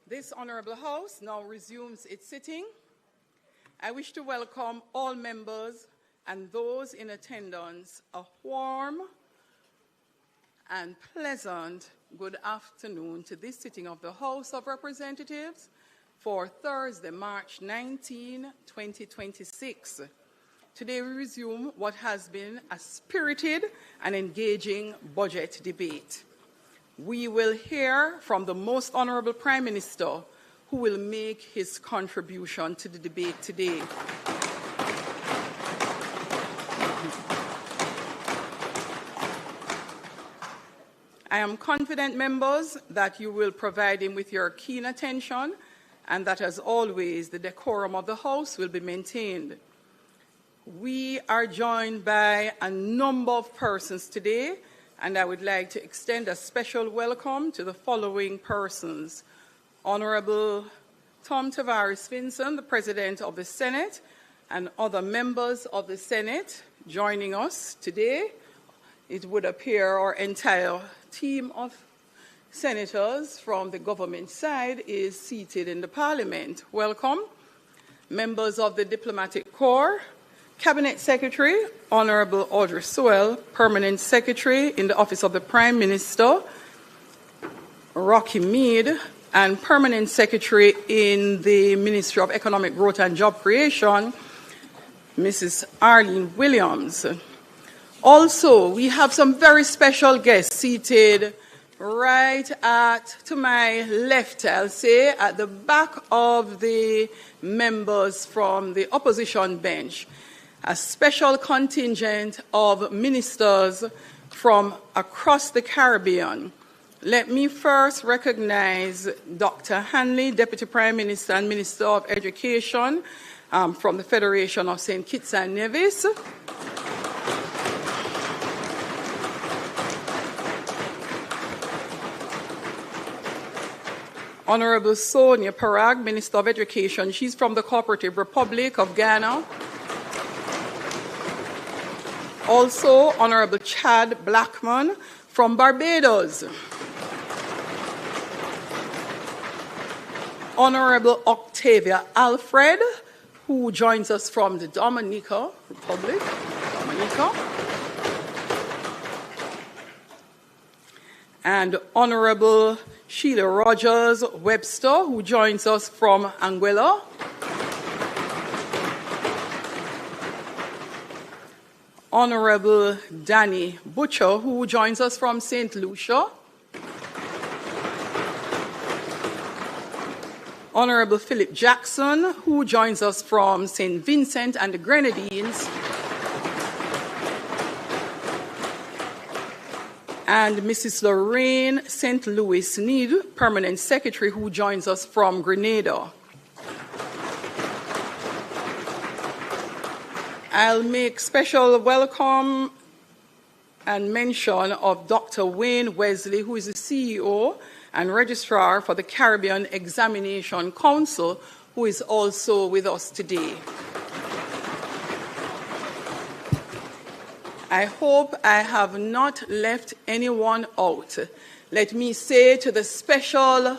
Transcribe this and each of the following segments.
This Honorable House now resumes its sitting. I wish to welcome all members and those in attendance a warm and pleasant good afternoon to this sitting of the House of Representatives for Thursday, March 19, 2026. Today we resume what has been a spirited and engaging budget debate. We will hear from the Most Honourable Prime Minister, who will make his contribution to the debate today. I am confident, members, that you will provide him with your keen attention and that, as always, the decorum of the House will be maintained. We are joined by a number of persons today, and I would like to extend a special welcome to the following persons. Honourable Tom Tavares Finson, the President of the Senate, and other members of the Senate joining us today. It would appear our entire team of senators from the government side is seated in the Parliament. Welcome. Members of the Diplomatic Corps, Cabinet Secretary, Honourable Audrey Sewell, Permanent Secretary in the Office of the Prime Minister, Rocky Mead, and Permanent Secretary in the Ministry of Economic Growth and Job Creation, Mrs. Arlene Williams. Also, we have some very special guests seated right to my left, I'll say, at the back of the members from the opposition bench. A special contingent of ministers from across the Caribbean. Let me first recognize Dr. Hanley, Deputy Prime Minister and Minister of Education from the Federation of St. Kitts and Nevis. Honourable Sonia Parag, Minister of Education. She's from the Cooperative Republic of Guyana. Also, Honourable Chad Blackman from Barbados. Honourable Octavia Alfred, who joins us from the Dominica Republic. And Honourable Sheila Rogers Webster, who joins us from Anguilla. Honourable Danny Butcher, who joins us from St. Lucia. Honourable Philip Jackson, who joins us from St. Vincent and the Grenadines. And Mrs. Lorraine St. Louis Need, Permanent Secretary, who joins us from Grenada. I'll make special welcome and mention of Dr. Wayne Wesley, who is the CEO and Registrar for the Caribbean Examination Council, who is also with us today. I hope I have not left anyone out. Let me say to the special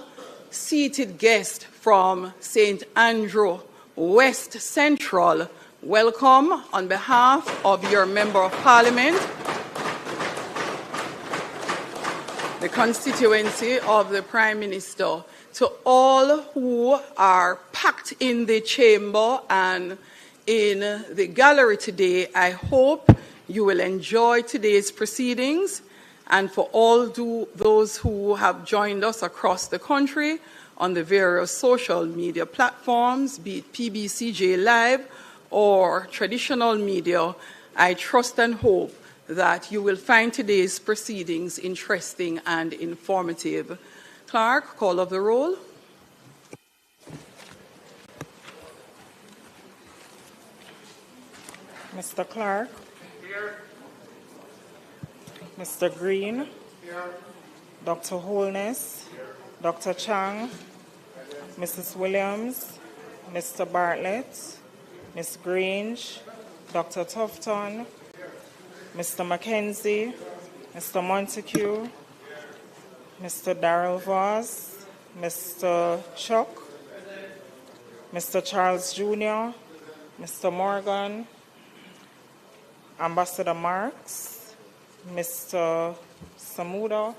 seated guest from St. Andrew West Central, welcome on behalf of your Member of Parliament, the constituency of the Prime Minister. To all who are packed in the chamber and in the gallery today, I hope you will enjoy today's proceedings. And for all those who have joined us across the country on the various social media platforms, be it PBCJ Live or traditional media, I trust and hope that you will find today's proceedings interesting and informative. Clerk, call of the roll. Mr. Clark. Here. Mr. Green. Here. Dr. Holness. Here. Dr. Chang. Mrs. Williams. Mr. Bartlett. Ms. Grange, Dr. Tufton, Mr. Mackenzie, Mr. Montague, Mr. Darrell Voss, Mr. Chuck, Mr. Charles Jr., Mr. Morgan, Ambassador Marks, Mr. Samuda,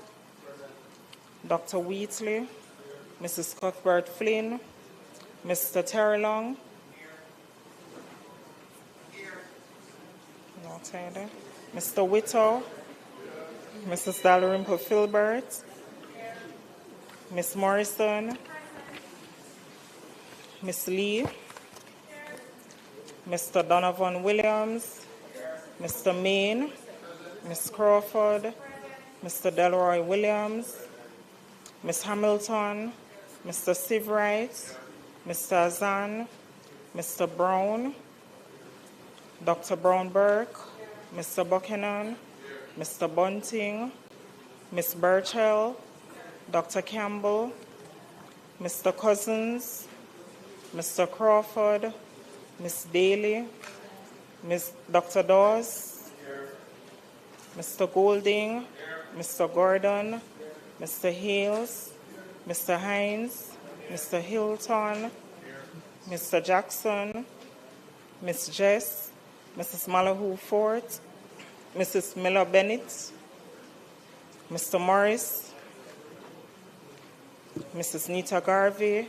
Dr. Wheatley, Mrs. Cuthbert Flynn, Mr. Terry Long, Mr. Whittle, Mrs. Dalrymple Filbert, Miss Morrison, Miss Lee, Mr. Donovan Williams, Mr. Main, Miss Crawford, Mr. Delroy Williams, Miss Hamilton, Mr. Sivright, Mr. Azan, Mr. Brown, Dr. Brown-Burke, Mr. Buchanan, Mr. Bunting, Miss Burchell, Dr. Campbell, Mr. Cousins, Mr. Crawford, Miss Daly, Miss Dr. Dawes, Mr. Golding, Mr. Gordon, Mr. Hales, Mr. Hines, Mr. Hilton, Mr. Jackson, Miss Jess, Mrs. Malahoo Fort, Mrs. Miller Bennett, Mr. Morris, Mrs. Nita Garvey,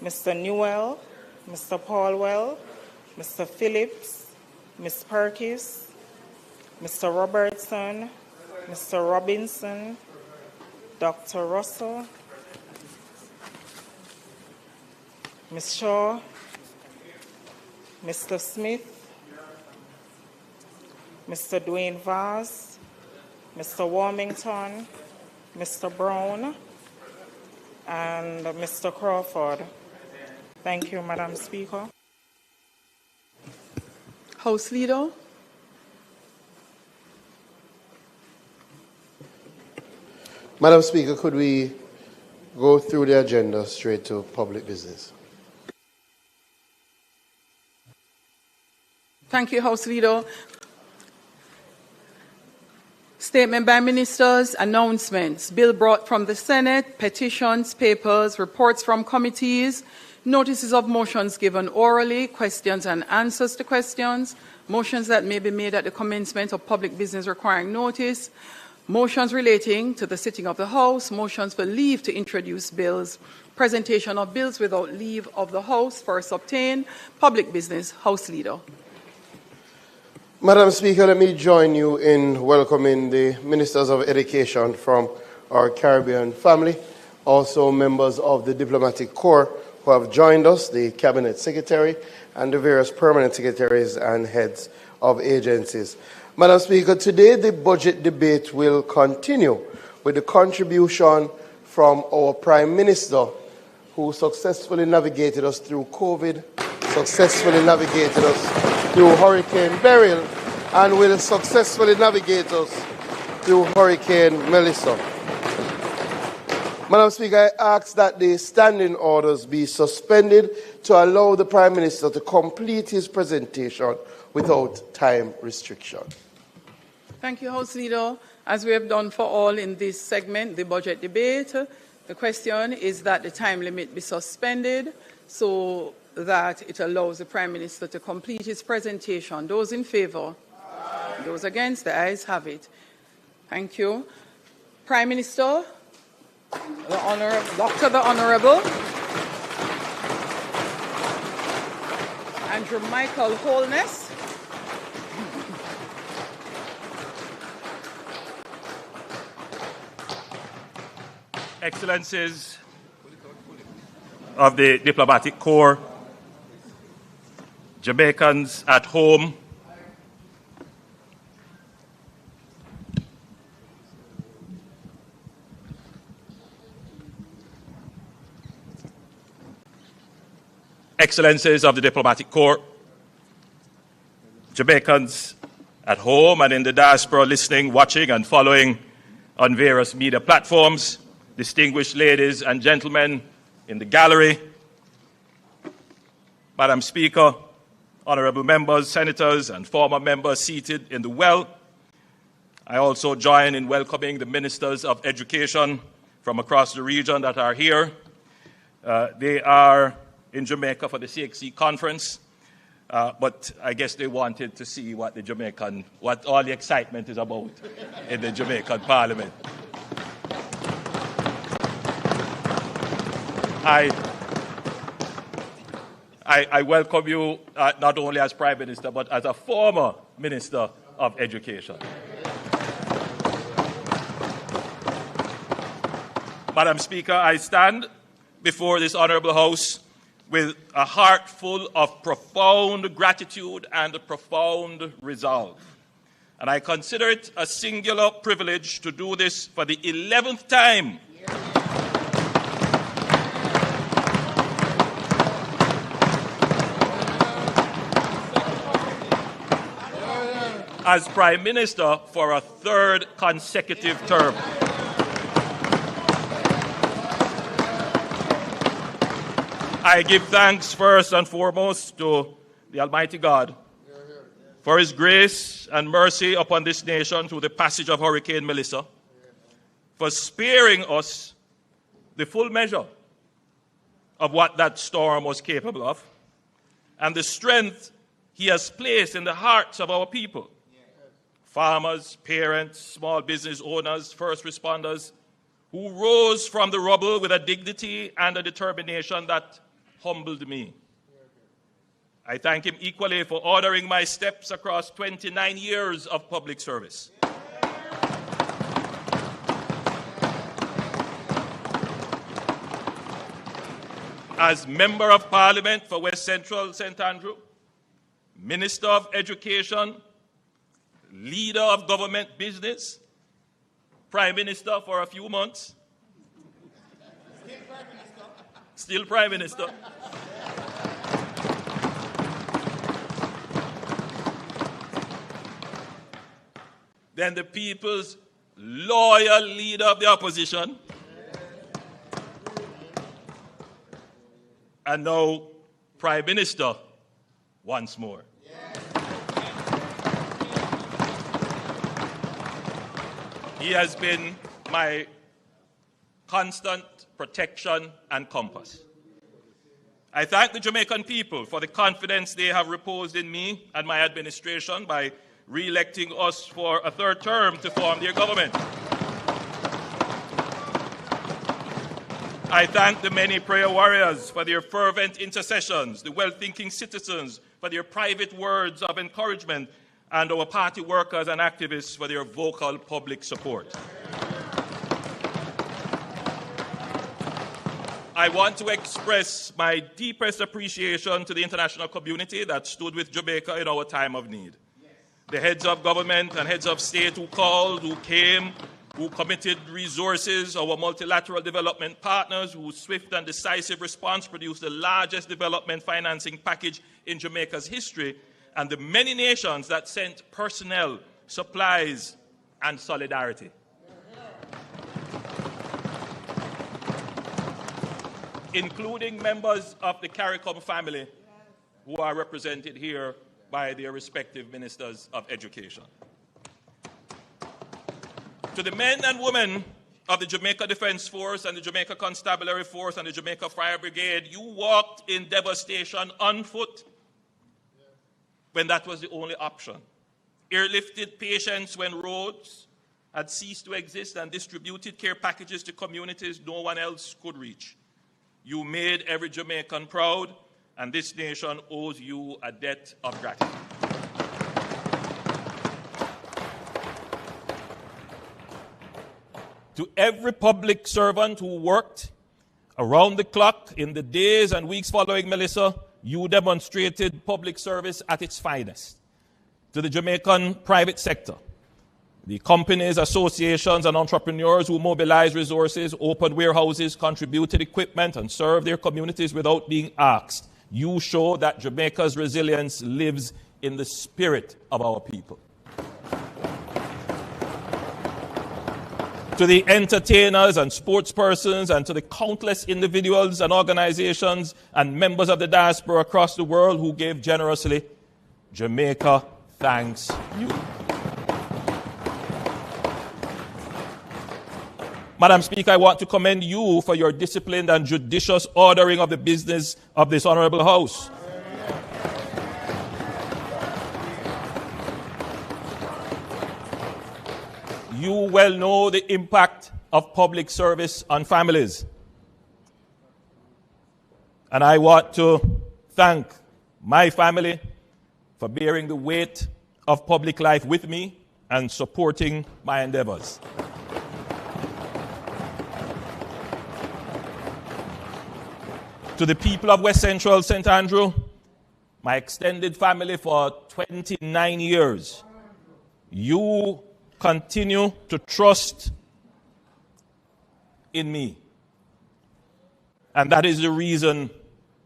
Mr. Newell, Mr. Paulwell, Mr. Phillips, Miss Perkis, Mr. Robertson, Mr. Robinson, Dr. Russell, Ms. Shaw, Mr. Smith, Mr. Dwayne Vaz, Mr. Warmington, Mr. Brown, and Mr. Crawford. Thank you, Madam Speaker. House Leader. Madam Speaker, could we go through the agenda straight to public business? Thank you, House Leader. Statement by ministers, announcements, bill brought from the Senate, petitions, papers, reports from committees, notices of motions given orally, questions and answers to questions, motions that may be made at the commencement of public business requiring notice, motions relating to the sitting of the House, motions for leave to introduce bills, presentation of bills without leave of the House, first obtained, public business. House Leader. Madam Speaker, let me join you in welcoming the Ministers of Education from our Caribbean family, also members of the Diplomatic Corps who have joined us, the Cabinet Secretary, and the various permanent secretaries and heads of agencies. Madam Speaker, today the budget debate will continue with the contribution from our Prime Minister, who successfully navigated us through COVID, successfully navigated us through Hurricane Beryl, and will successfully navigate us through Hurricane Melissa. Madam Speaker, I ask that the standing orders be suspended to allow the Prime Minister to complete his presentation without time restriction. Thank you, House Leader. As we have done for all in this segment, the budget debate, the question is that the time limit be suspended so that it allows the Prime Minister to complete his presentation. Those in favour? Aye. Those against? The ayes have it. Thank you. Prime Minister, the Honourable Andrew Michael Holness. Excellencies of the Diplomatic Corps, Jamaicans at home, Excellencies of the Diplomatic Corps, Jamaicans at home and in the diaspora listening, watching and following on various media platforms, distinguished ladies and gentlemen in the gallery, Madam Speaker, honourable members, senators and former members seated in the well. I also join in welcoming the ministers of education from across the region that are here, They are in Jamaica for the CXC conference, but I guess they wanted to see what all the excitement is about in the Jamaican Parliament. I welcome you not only as Prime Minister, but as a former Minister of Education. Madam Speaker, I stand before this honourable House with a heart full of profound gratitude and a profound resolve. And I consider it a singular privilege to do this for the 11th time as Prime Minister for a third consecutive term. I give thanks first and foremost to the Almighty God for His grace and mercy upon this nation through the passage of Hurricane Melissa, for sparing us the full measure of what that storm was capable of, and the strength He has placed in the hearts of our people, farmers, parents, small business owners, first responders, who rose from the rubble with a dignity and a determination that humbled me. I thank Him equally for ordering my steps across 29 years of public service. As Member of Parliament for West Central St. Andrew, Minister of Education, Leader of Government Business, Prime Minister for a few months, still Prime Minister. Then the people's loyal leader of the opposition. And now Prime Minister once more. He has been my constant protection and compass. I thank the Jamaican people for the confidence they have reposed in me and my administration by re-electing us for a third term to form their government. I thank the many prayer warriors for their fervent intercessions, the well-thinking citizens for their private words of encouragement, and our party workers and activists for their vocal public support. I want to express my deepest appreciation to the international community that stood with Jamaica in our time of need. The heads of government and heads of state who called, who came, who committed resources, our multilateral development partners whose swift and decisive response produced the largest development financing package in Jamaica's history, and the many nations that sent personnel, supplies, and solidarity. Including members of the CARICOM family who are represented here by their respective ministers of education. To the men and women of the Jamaica Defense Force and the Jamaica Constabulary Force and the Jamaica Fire Brigade, you walked in devastation on foot when that was the only option. Airlifted patients when roads had ceased to exist and distributed care packages to communities no one else could reach. You made every Jamaican proud, and this nation owes you a debt of gratitude. To every public servant who worked around the clock in the days and weeks following Melissa, you demonstrated public service at its finest. To the Jamaican private sector, the companies, associations, and entrepreneurs who mobilized resources, opened warehouses, contributed equipment, and served their communities without being asked, you show that Jamaica's resilience lives in the spirit of our people. To the entertainers and sportspersons, and to the countless individuals and organizations and members of the diaspora across the world who gave generously, Jamaica thanks you. Madam Speaker, I want to commend you for your disciplined and judicious ordering of the business of this Honourable House. You well know the impact of public service on families. And I want to thank my family for bearing the weight of public life with me and supporting my endeavors. To the people of West Central St. Andrew, my extended family for 29 years, you continue to trust in me. And that is the reason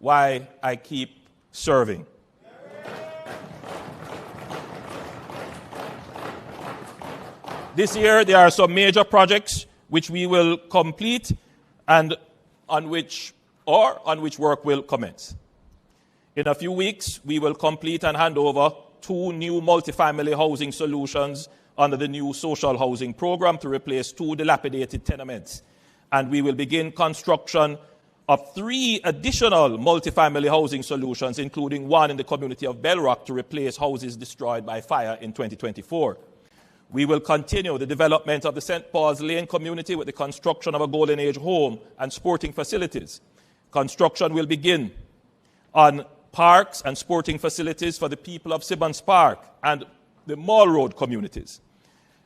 why I keep serving. This year, there are some major projects which we will complete and on which work will commence. In a few weeks, we will complete and hand over 2 new multifamily housing solutions under the new social housing program to replace 2 dilapidated tenements. And we will begin construction of 3 additional multifamily housing solutions, including 1 in the community of Bell Rock to replace houses destroyed by fire in 2024. We will continue the development of the St. Paul's Lane community with the construction of a Golden Age home and sporting facilities. Construction will begin on parks and sporting facilities for the people of Sibbons Park and the Mall Road communities.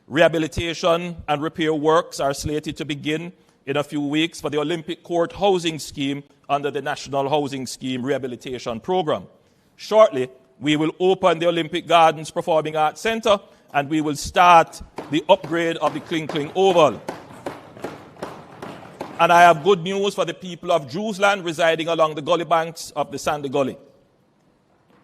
Rehabilitation and repair works are slated to begin in a few weeks for the Olympic Court housing scheme under the National Housing Scheme Rehabilitation Program. Shortly, we will open the Olympic Gardens Performing Arts Centre and we will start the upgrade of the Kling Kling Oval. And I have good news for the people of Drewsland residing along the gully banks of the Sandy Gully.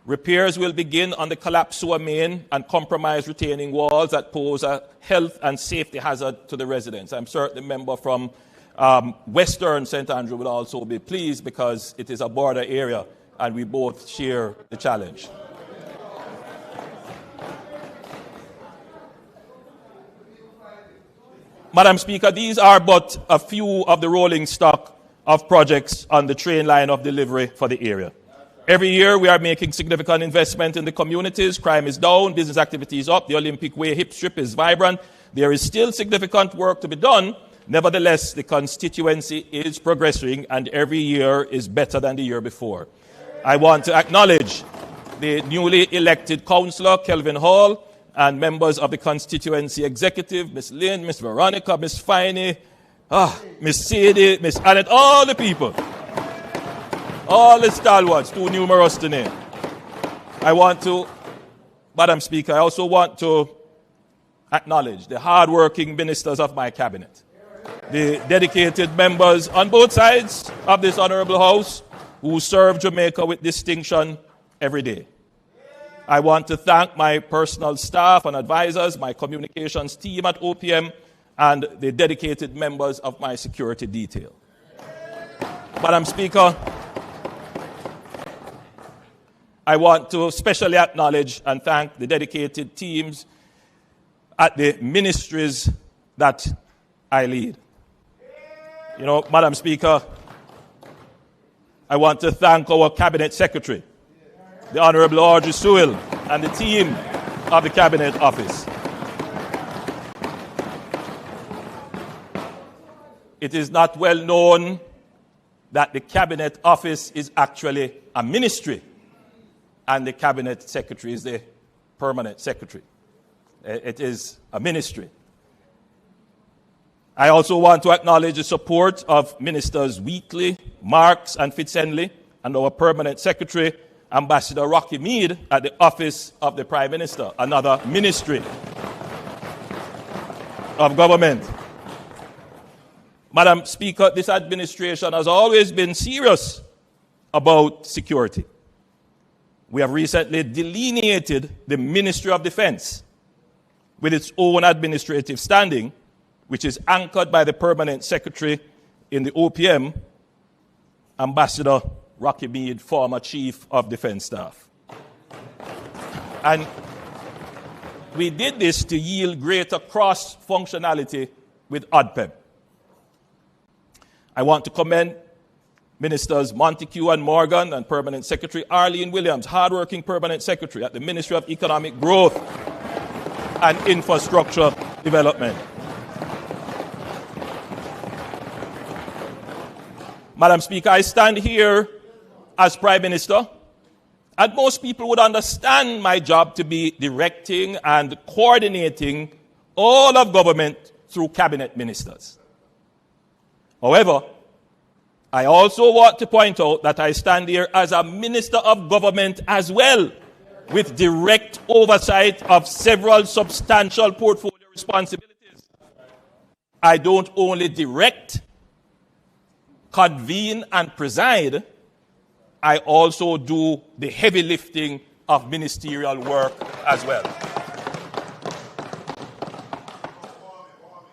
Repairs will begin on the collapsed sewer main and compromised retaining walls that pose a health and safety hazard to the residents. I'm certain the member from Western St. Andrew will also be pleased because it is a border area and we both share the challenge. Madam Speaker, these are but a few of the rolling stock of projects on the train line of delivery for the area. Every year, we are making significant investment in the communities. Crime is down, business activity is up, the Olympic Way hip strip is vibrant. There is still significant work to be done. Nevertheless, the constituency is progressing, and every year is better than the year before. I want to acknowledge the newly elected councillor, Kelvin Hall, and members of the constituency executive, Miss Lynn, Miss Veronica, Miss Finey, Miss Sadie, Miss Annette, all the people. All the stalwarts, too numerous to name. Madam Speaker, I also want to acknowledge the hard-working ministers of my cabinet, the dedicated members on both sides of this honourable house who serve Jamaica with distinction every day. I want to thank my personal staff and advisors, my communications team at OPM, and the dedicated members of my security detail. Madam Speaker, I want to especially acknowledge and thank the dedicated teams at the ministries that I lead. You know, Madam Speaker, I want to thank our Cabinet Secretary, the Honourable Audrey Sewell, and the team of the Cabinet Office. It is not well known that the Cabinet Office is actually a ministry, and the Cabinet Secretary is the permanent secretary. It is a ministry. I also want to acknowledge the support of Ministers Wheatley, Marks, and Fitzhenley, and our permanent secretary, Ambassador Rocky Mead, at the Office of the Prime Minister, another ministry of government. Madam Speaker, this administration has always been serious about security. We have recently delineated the Ministry of Defense with its own administrative standing, which is anchored by the permanent secretary in the OPM, Ambassador Rocky Mead, former Chief of Defense Staff. And we did this to yield greater cross-functionality with ODPEM. I want to commend Ministers Montague and Morgan and Permanent Secretary Arlene Williams, hardworking Permanent Secretary at the Ministry of Economic Growth and Infrastructure Development. Madam Speaker, I stand here as Prime Minister, and most people would understand my job to be directing and coordinating all of government through cabinet ministers. However, I also want to point out that I stand here as a Minister of Government as well, with direct oversight of several substantial portfolio responsibilities. I don't only direct, convene, and preside, I also do the heavy lifting of ministerial work as well.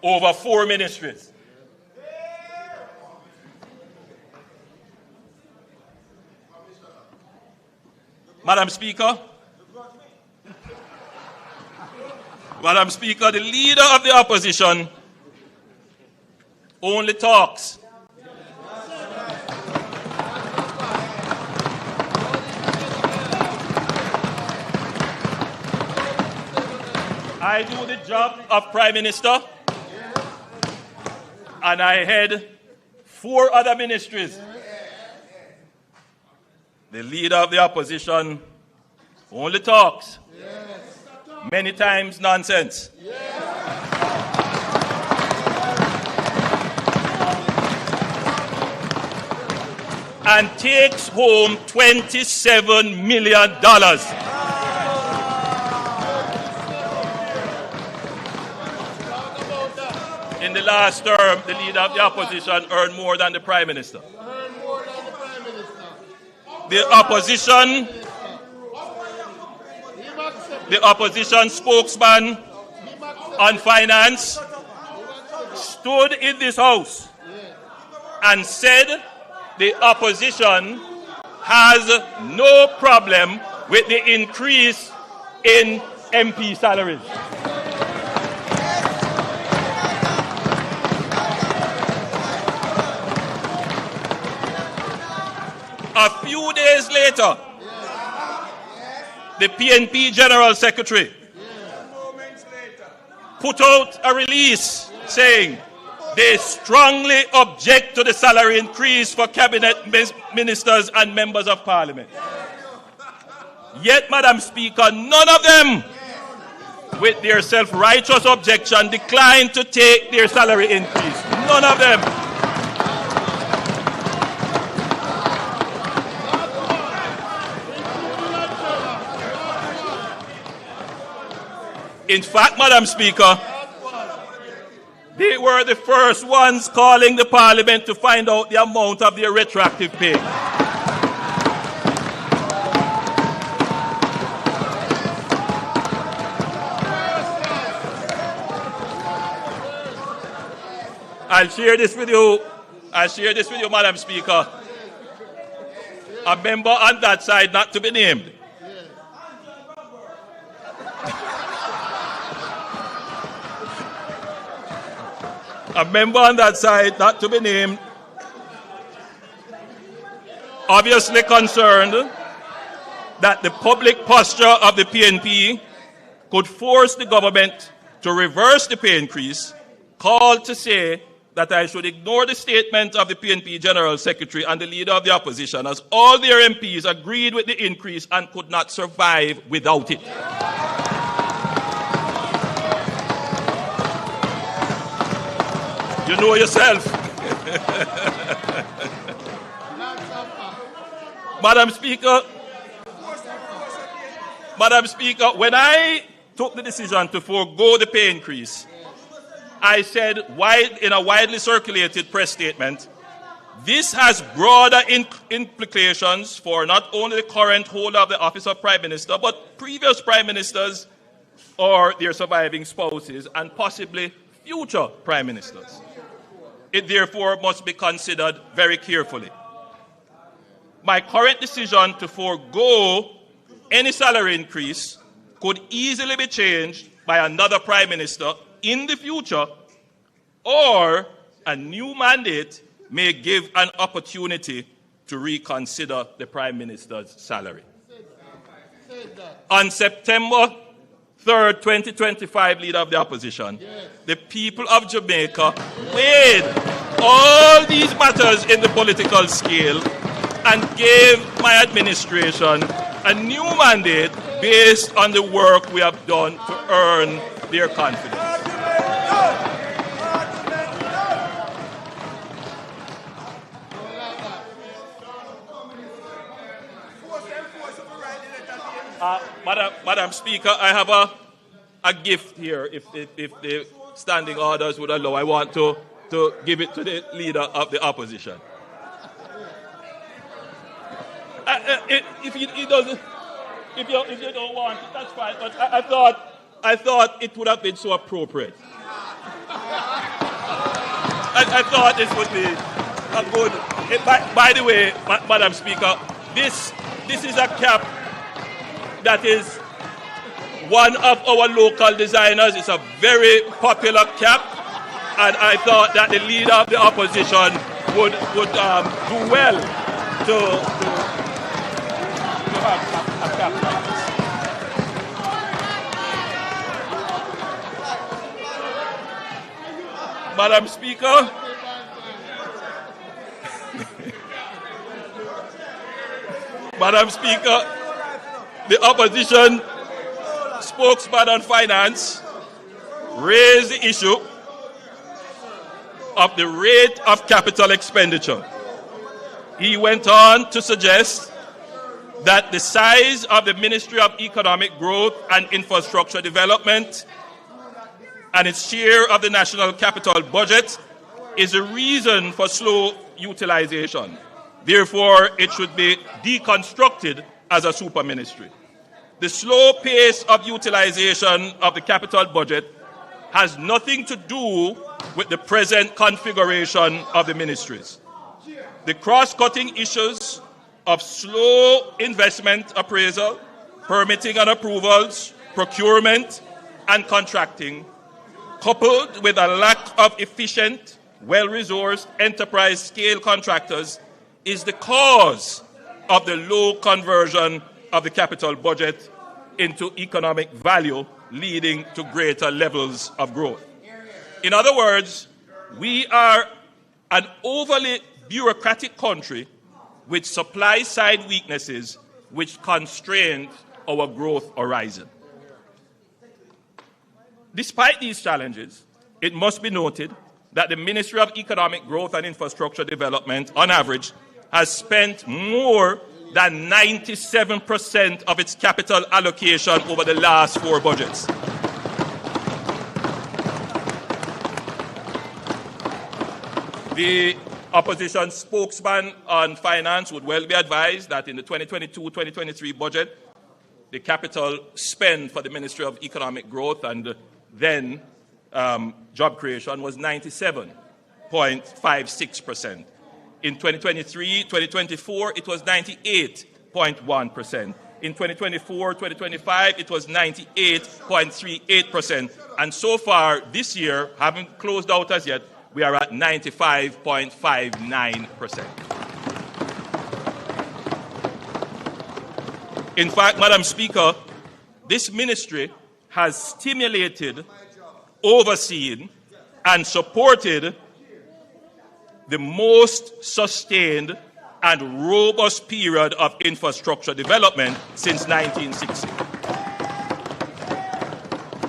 Over 4 ministries. Madam Speaker, the leader of the opposition only talks. I do the job of Prime Minister, and I head 4 other ministries. The leader of the opposition only talks. Many times nonsense. And takes home $27 million. In the last term, the leader of the opposition earned more than the Prime Minister. The opposition spokesman on finance stood in this house and said the opposition has no problem with the increase in MP salaries. A few days later, the PNP General Secretary put out a release saying they strongly object to the salary increase for cabinet ministers and members of parliament. Yet, Madam Speaker, none of them, with their self-righteous objection, declined to take their salary increase. None of them. In fact, Madam Speaker, they were the first ones calling the Parliament to find out the amount of their retroactive pay. I'll share this with you, Madam Speaker. A member on that side, not to be named, a member on that side, not to be named, obviously concerned that the public posture of the PNP could force the government to reverse the pay increase, called to say that I should ignore the statement of the PNP General Secretary and the leader of the opposition, as all their MPs agreed with the increase and could not survive without it. You know yourself. Madam Speaker, when I took the decision to forego the pay increase, I said in a widely circulated press statement, this has broader implications for not only the current holder of the office of Prime Minister, but previous Prime Ministers or their surviving spouses and possibly future Prime Ministers. It therefore must be considered very carefully. My current decision to forego any salary increase could easily be changed by another Prime Minister in the future, or a new mandate may give an opportunity to reconsider the Prime Minister's salary. On September 3rd, 2025, Leader of the Opposition, the people of Jamaica weighed all these matters in the political scale and gave my administration a new mandate based on the work we have done to earn their confidence. Madam Speaker, I have a gift here, if the standing orders would allow. I want to give it to the Leader of the Opposition. If you don't want it, that's fine. But I thought it would have been so appropriate. I thought this would be a good. By the way, Madam Speaker, this is a cap that is one of our local designers. It's a very popular cap, and I thought that the Leader of the Opposition would do well to have a cap like this. Madam Speaker, Madam Speaker, the opposition spokesman on finance raised the issue of the rate of capital expenditure. He went on to suggest that the size of the Ministry of Economic Growth and Infrastructure Development and its share of the national capital budget is a reason for slow utilization. Therefore, it should be deconstructed as a super ministry. The slow pace of utilization of the capital budget has nothing to do with the present configuration of the ministries. The cross-cutting issues of slow investment appraisal, permitting and approvals, procurement and contracting, coupled with a lack of efficient, well-resourced enterprise-scale contractors, is the cause of the low conversion of the capital budget into economic value, leading to greater levels of growth. In other words, we are an overly bureaucratic country with supply-side weaknesses which constrain our growth horizon. Despite these challenges, it must be noted that the Ministry of Economic Growth and Infrastructure Development, on average, has spent more than 97% of its capital allocation over the last 4 budgets. The opposition spokesman on finance would well be advised that in the 2022-2023 budget, the capital spend for the Ministry of Economic Growth and then job creation was 97.56%. In 2023-2024, it was 98.1%. In 2024-2025, it was 98.38%. And so far this year, haven't closed out as yet, we are at 95.59%. In fact, Madam Speaker, this ministry has stimulated, overseen, and supported the most sustained and robust period of infrastructure development since 1960,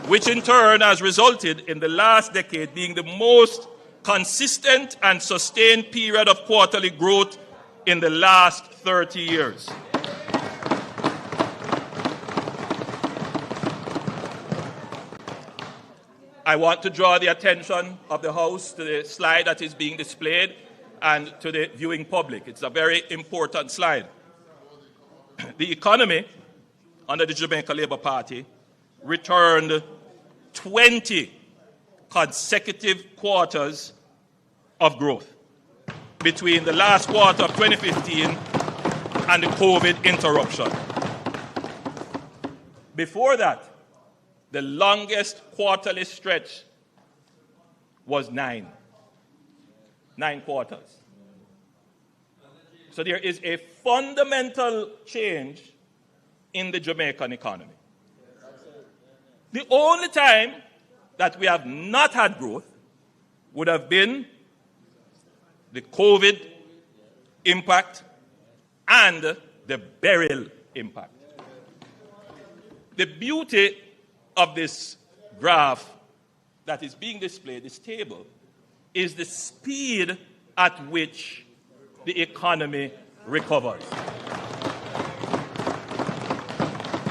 which in turn has resulted in the last decade being the most consistent and sustained period of quarterly growth in the last 30 years. I want to draw the attention of the House to the slide that is being displayed and to the viewing public. It's a very important slide. The economy under the Jamaica Labour Party returned 20 consecutive quarters of growth between the last quarter of 2015 and the COVID interruption. Before that, the longest quarterly stretch was 9 quarters. So there is a fundamental change in the Jamaican economy. The only time that we have not had growth would have been the COVID impact and the burial impact. The beauty of this graph that is being displayed, this table, is the speed at which the economy recovers.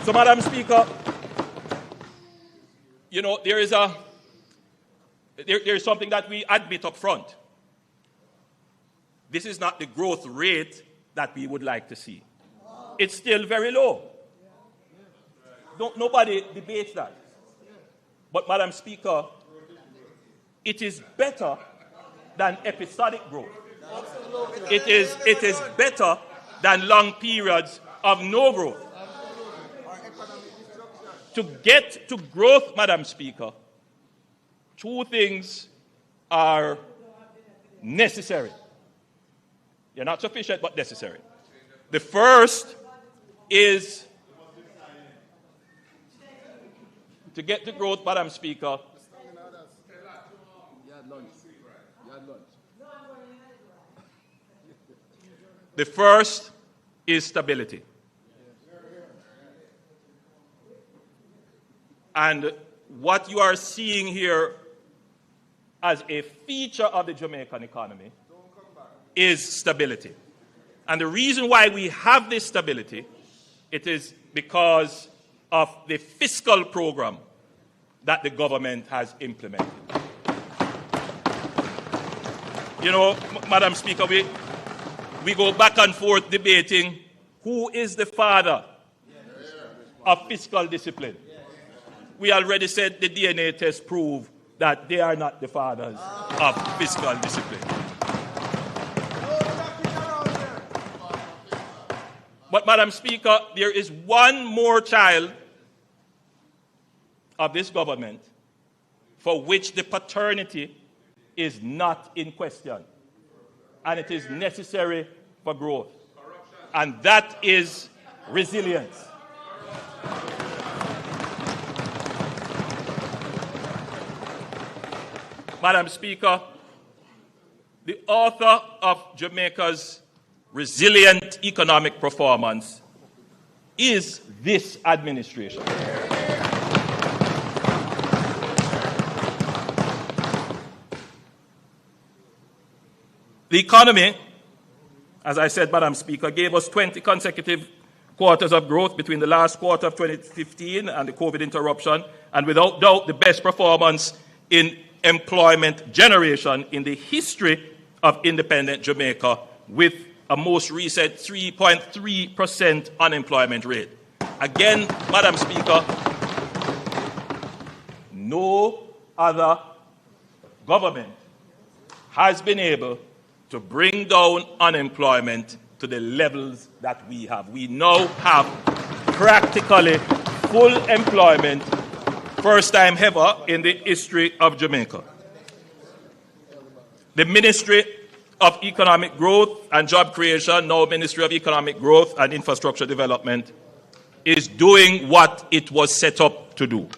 So, Madam Speaker, you know, there is something that we admit up front. This is not the growth rate that we would like to see. It's still very low. Nobody debates that. But, Madam Speaker, it is better than episodic growth. It is better than long periods of no growth. To get to growth, Madam Speaker, two things are necessary. They're not sufficient, but necessary. The first is to get to growth, Madam Speaker. The first is stability. And what you are seeing here as a feature of the Jamaican economy is stability. And the reason why we have this stability, it is because of the fiscal program that the government has implemented. You know, Madam Speaker, we go back and forth debating who is the father of fiscal discipline. We already said the DNA test prove that they are not the fathers of fiscal discipline. But, Madam Speaker, there is one more child of this government for which the paternity is not in question. And it is necessary for growth. And that is resilience. Madam Speaker, the author of Jamaica's resilient economic performance is this administration. The economy, as I said, Madam Speaker, gave us 20 consecutive quarters of growth between the last quarter of 2015 and the COVID interruption, and without doubt the best performance in employment generation in the history of independent Jamaica, with a most recent 3.3% unemployment rate. Again, Madam Speaker, no other government has been able to bring down unemployment to the levels that we have. We now have practically full employment, first time ever in the history of Jamaica. The Ministry of Economic Growth and Job Creation, now Ministry of Economic Growth and Infrastructure Development, is doing what it was set up to do.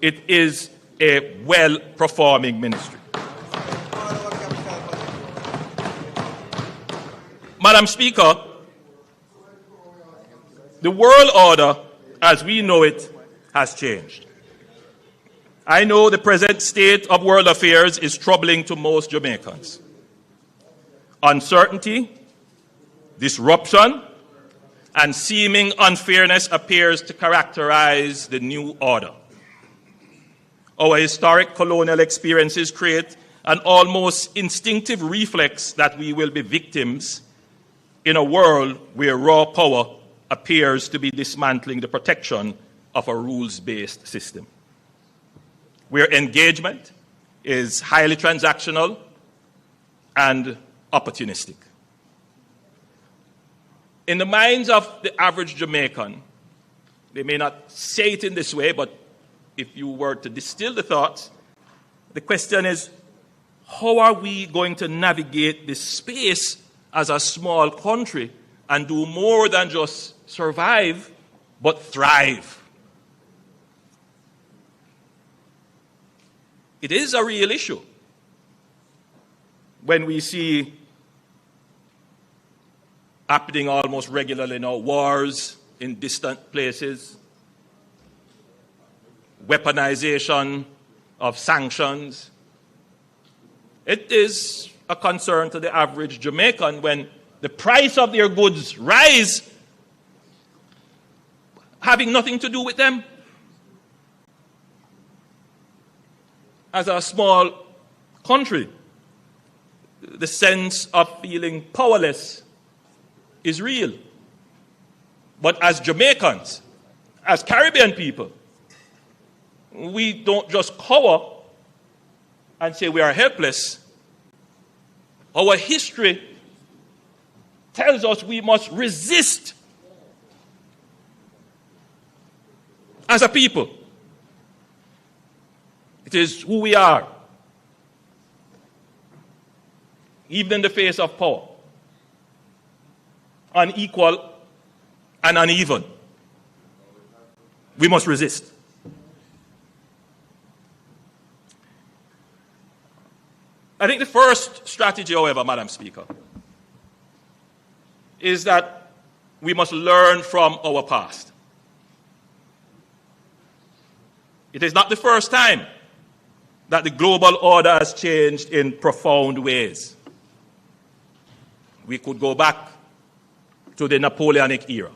It is a well-performing ministry. Madam Speaker, the world order as we know it has changed. I know the present state of world affairs is troubling to most Jamaicans. Uncertainty, disruption, and seeming unfairness appears to characterize the new order. Our historic colonial experiences create an almost instinctive reflex that we will be victims in a world where raw power appears to be dismantling the protection of a rules-based system, where engagement is highly transactional and opportunistic. In the minds of the average Jamaican, they may not say it in this way, but if you were to distill the thoughts, the question is, how are we going to navigate this space as a small country and do more than just survive, but thrive. It is a real issue when we see happening almost regularly now, wars in distant places, weaponization of sanctions. It is a concern to the average Jamaican when the price of their goods rise, having nothing to do with them. As a small country, the sense of feeling powerless is real. But as Jamaicans, as Caribbean people, we don't just cower and say we are helpless. Our history tells us we must resist as a people. It is who we are, even in the face of power, unequal and uneven. We must resist. I think the first strategy, however, Madam Speaker, is that we must learn from our past. It is not the first time that the global order has changed in profound ways. We could go back to the Napoleonic era,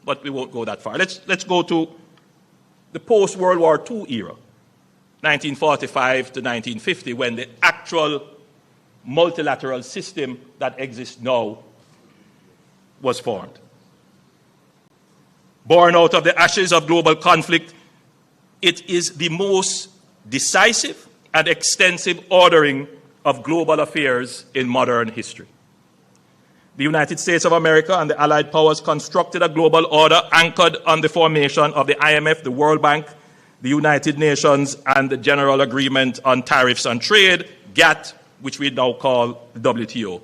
but we won't go that far. Let's go to the post-World War II era, 1945 to 1950, when the actual multilateral system that exists now was formed. Born out of the ashes of global conflict, it is the most decisive and extensive ordering of global affairs in modern history. The United States of America and the Allied powers constructed a global order anchored on the formation of the IMF, the World Bank, the United Nations, and the General Agreement on Tariffs and Trade, GATT, which we now call the WTO.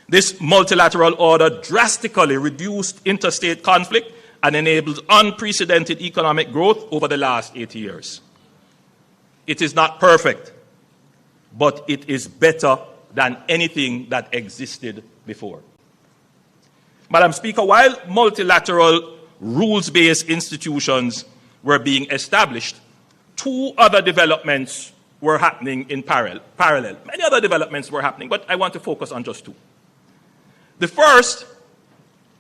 This multilateral order drastically reduced interstate conflict and enabled unprecedented economic growth over the last 80 years. It is not perfect, but it is better than anything that existed before. Madam Speaker, while multilateral rules-based institutions were being established, two other developments were happening in parallel. Many other developments were happening, but I want to focus on just two. The first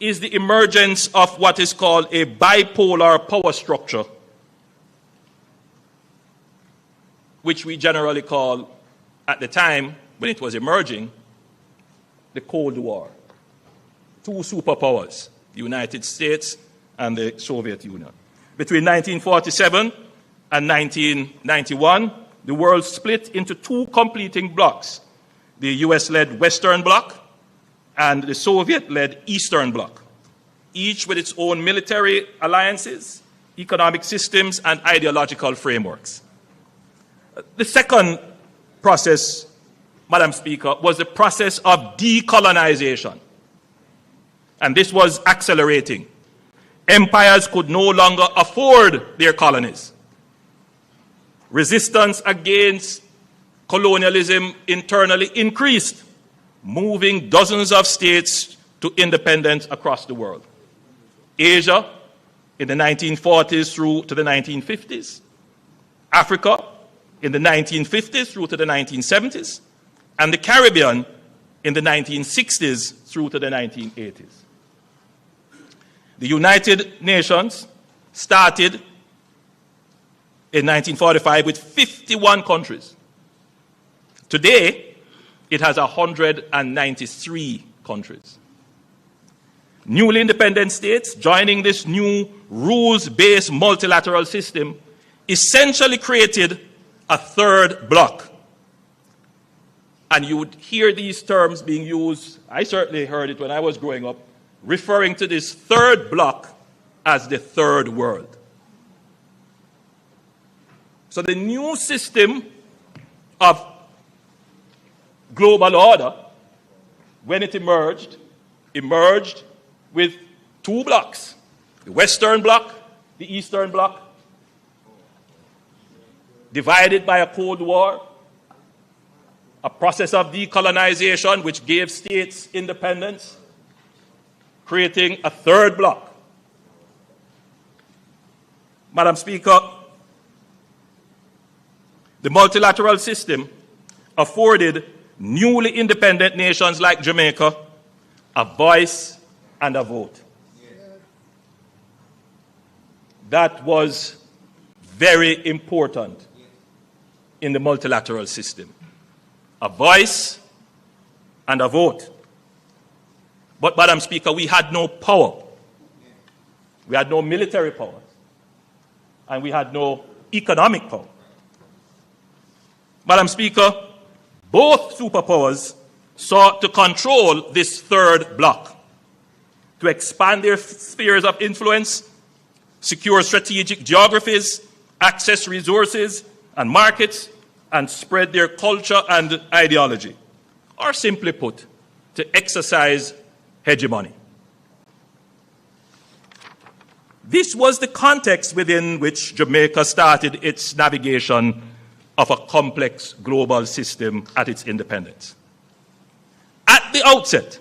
is the emergence of what is called a bipolar power structure, which we generally call, at the time when it was emerging, the Cold War. Two superpowers, the United States and the Soviet Union. Between 1947 and 1991, the world split into two completing blocs, the US-led Western Bloc and the Soviet-led Eastern Bloc, each with its own military alliances, economic systems, and ideological frameworks. The second process, Madam Speaker, was the process of decolonization. And this was accelerating. Empires could no longer afford their colonies. Resistance against colonialism internally increased, moving dozens of states to independence across the world. Asia in the 1940s through to the 1950s. Africa in the 1950s through to the 1970s. And the Caribbean in the 1960s through to the 1980s. The United Nations started in 1945 with 51 countries. Today, it has 193 countries. Newly independent states joining this new rules-based multilateral system essentially created a third bloc. And you would hear these terms being used, I certainly heard it when I was growing up, referring to this third bloc as the third world. So the new system of global order when it emerged with two blocks, the Western Bloc, the Eastern Bloc, divided by a Cold War, a process of decolonization which gave states independence, creating a third bloc. Madam Speaker, the multilateral system afforded newly independent nations like Jamaica a voice and a vote. That was very important in the multilateral system. A voice and a vote. But, Madam Speaker, we had no power. We had no military power. And we had no economic power. Madam Speaker, both superpowers sought to control this third bloc, to expand their spheres of influence, secure strategic geographies, access resources and markets, and spread their culture and ideology, or simply put, to exercise hegemony. This was the context within which Jamaica started its navigation of a complex global system at its independence. At the outset,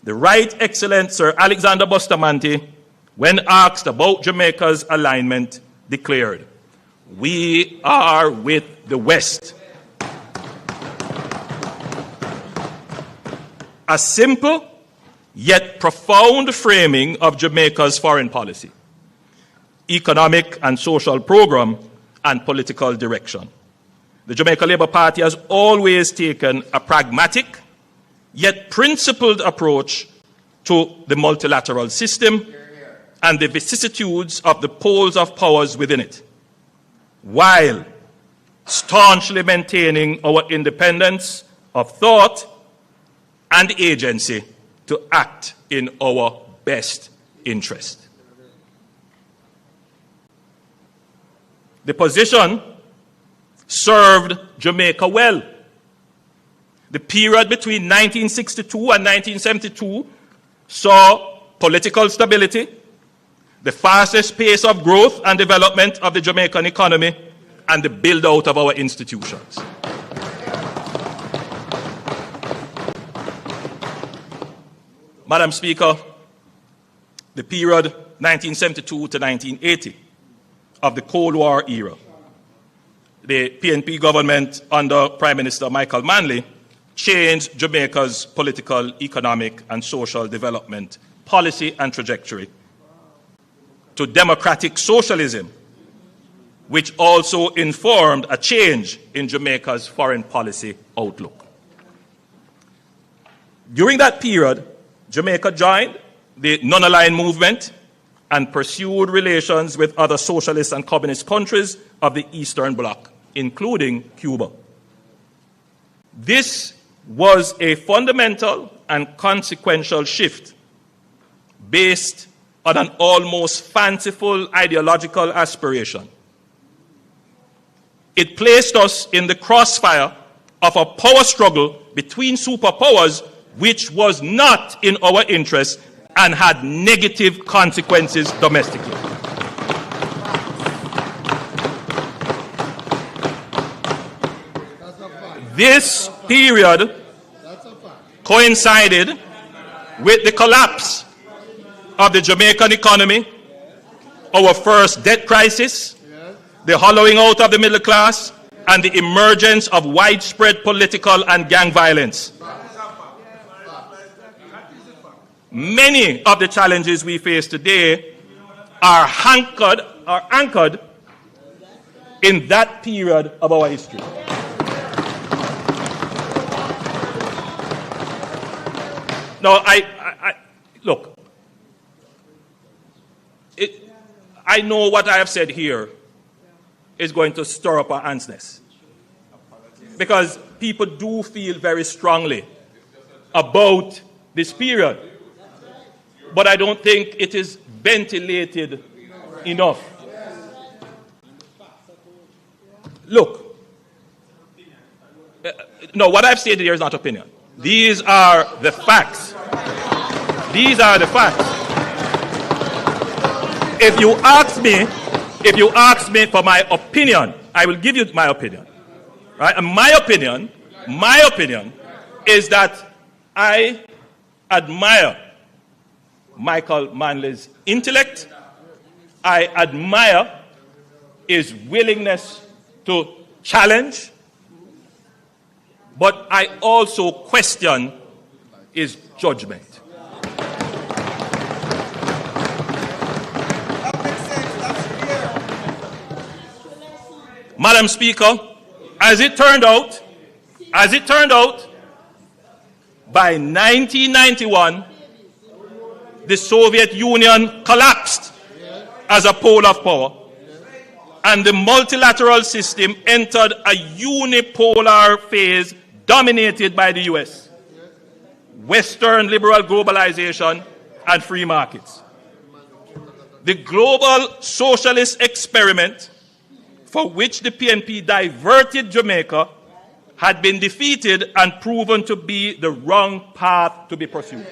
the Right Excellent Sir Alexander Bustamante, when asked about Jamaica's alignment, declared, "We are with the West." A simple yet profound framing of Jamaica's foreign policy, economic and social program, and political direction. The Jamaica Labour Party has always taken a pragmatic yet principled approach to the multilateral system and the vicissitudes of the poles of powers within it, while staunchly maintaining our independence of thought and agency to act in our best interest. The position served Jamaica well. The period between 1962 and 1972 saw political stability, the fastest pace of growth and development of the Jamaican economy, and the build-out of our institutions. Madam Speaker, the period 1972 to 1980 of the Cold War era, the PNP government under Prime Minister Michael Manley changed Jamaica's political, economic, and social development policy and trajectory to democratic socialism, which also informed a change in Jamaica's foreign policy outlook. During that period, Jamaica joined the non-aligned movement and pursued relations with other socialist and communist countries of the Eastern Bloc, including Cuba. This was a fundamental and consequential shift based on an almost fanciful ideological aspiration. It placed us in the crossfire of a power struggle between superpowers which was not in our interest and had negative consequences domestically. This period coincided with the collapse of the Jamaican economy, our first debt crisis, the hollowing out of the middle class, and the emergence of widespread political and gang violence. Many of the challenges we face today are anchored in that period of our history. Now, look, I know what I have said here is going to stir up our antsness, because people do feel very strongly about this period, but I don't think it is ventilated enough. Look, no, what I've stated here is not opinion. These are the facts. These are the facts. If you ask me for my opinion, I will give you my opinion. Right? And my opinion is that I admire Michael Manley's intellect. I admire his willingness to challenge. But I also question his judgment. Madam Speaker, as it turned out, by 1991, the Soviet Union collapsed as a pole of power, and the multilateral system entered a unipolar phase dominated by the US, Western liberal globalization, and free markets. The global socialist experiment for which the PNP diverted Jamaica had been defeated and proven to be the wrong path to be pursued.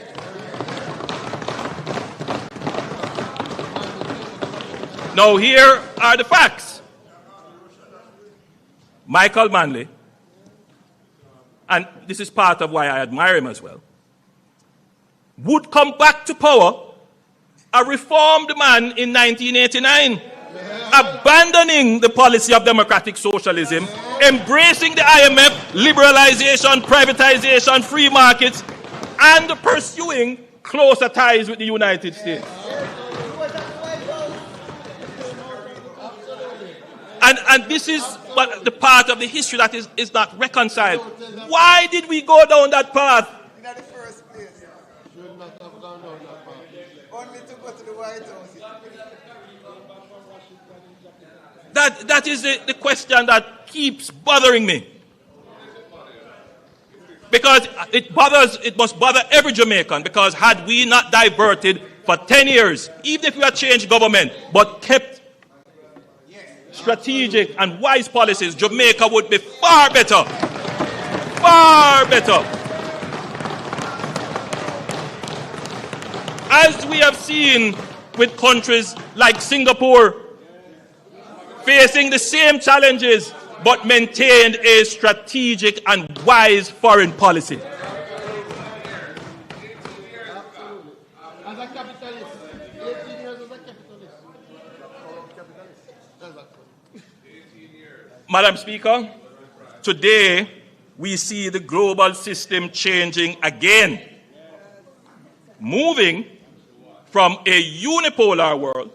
Now here are the facts. Michael Manley, and this is part of why I admire him as well, would come back to power a reformed man in 1989, abandoning the policy of democratic socialism, embracing the IMF, liberalization, privatization, free markets, and pursuing closer ties with the United States. And this is what the part of the history that is not reconciled. Why did we go down that path? In the first place. Should not have gone down that path. Only to go to the White House. That is the question that keeps bothering me. Because it must bother every Jamaican, because had we not diverted for 10 years, even if we had changed government, but kept strategic and wise policies, Jamaica would be far better. Far better. As we have seen with countries like Singapore, facing the same challenges, but maintained a strategic and wise foreign policy. As a capitalist, 18 years as a capitalist. Madam Speaker, today we see the global system changing again, moving from a unipolar world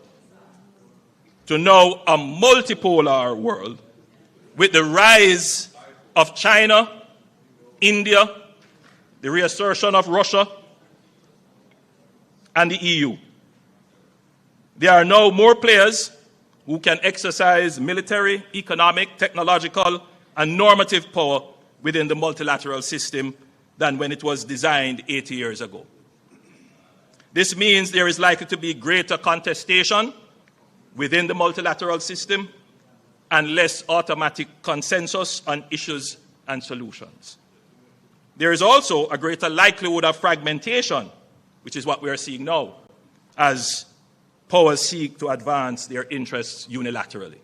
to now a multipolar world, with the rise of China, India, the reassertion of Russia, and the EU. There are now more players who can exercise military, economic, technological, and normative power within the multilateral system than when it was designed 80 years ago. This means there is likely to be greater contestation within the multilateral system and less automatic consensus on issues and solutions. There is also a greater likelihood of fragmentation, which is what we are seeing now, as powers seek to advance their interests unilaterally.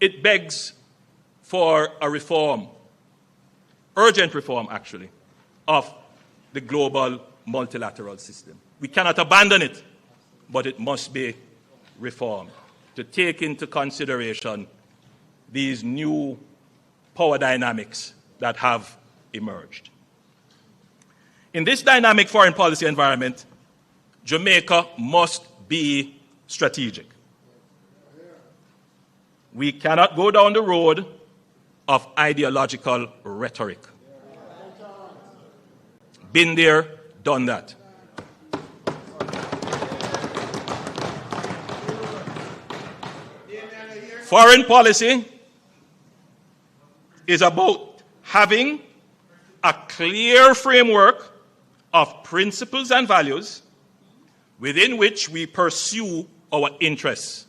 It begs for a reform, urgent reform actually, of the global multilateral system. We cannot abandon it, but it must be reformed to take into consideration these new power dynamics that have emerged. In this dynamic foreign policy environment, Jamaica must be strategic. We cannot go down the road of ideological rhetoric. Been there, done that. Foreign policy is about having a clear framework of principles and values within which we pursue our interests,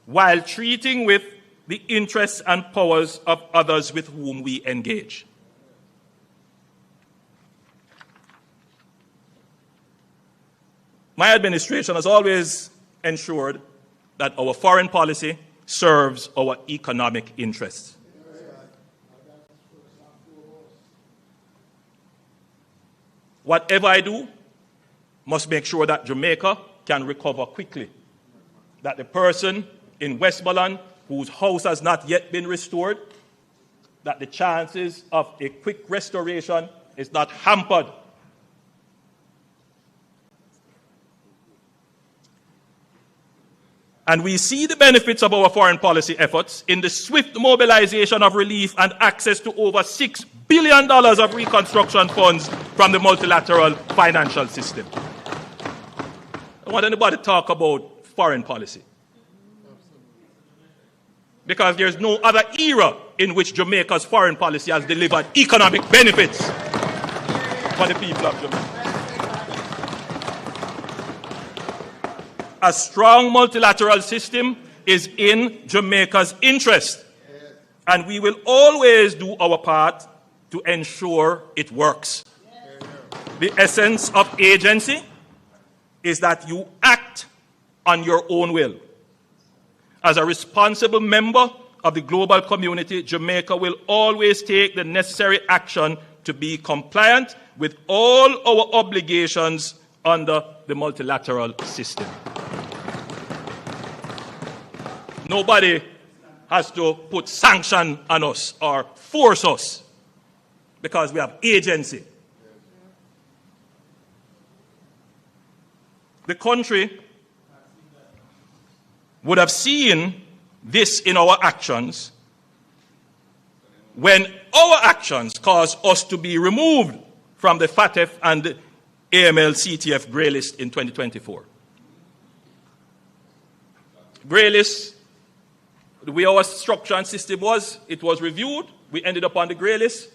while treating with the interests and powers of others with whom we engage. My administration has always ensured that our foreign policy serves our economic interests. Whatever I do must make sure that Jamaica can recover quickly, that the person in Westmoreland whose house has not yet been restored, that the chances of a quick restoration is not hampered. And we see the benefits of our foreign policy efforts in the swift mobilization of relief and access to over $6 billion of reconstruction funds from the multilateral financial system. I don't want anybody to talk about foreign policy, because there's no other era in which Jamaica's foreign policy has delivered economic benefits for the people of Jamaica. A strong multilateral system is in Jamaica's interest, and we will always do our part to ensure it works. The essence of agency is that you act on your own will. As a responsible member of the global community, Jamaica will always take the necessary action to be compliant with all our obligations under the multilateral system. Nobody has to put sanction on us or force us because we have agency. The country would have seen this in our actions when our actions caused us to be removed from the FATF and the AML-CTF grey list in 2024. Grey list, the way our structure and system was, it was reviewed. We ended up on the grey list.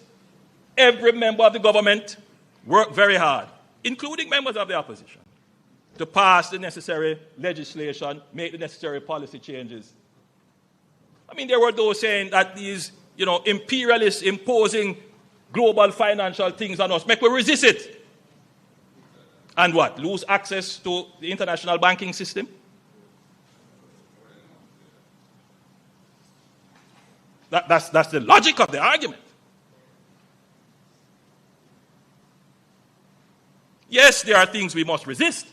Every member of the government worked very hard, including members of the opposition, to pass the necessary legislation, make the necessary policy changes. I mean, there were those saying that these, imperialists imposing global financial things on us, make we resist it. And what? Lose access to the international banking system? That's the logic of the argument. Yes, there are things we must resist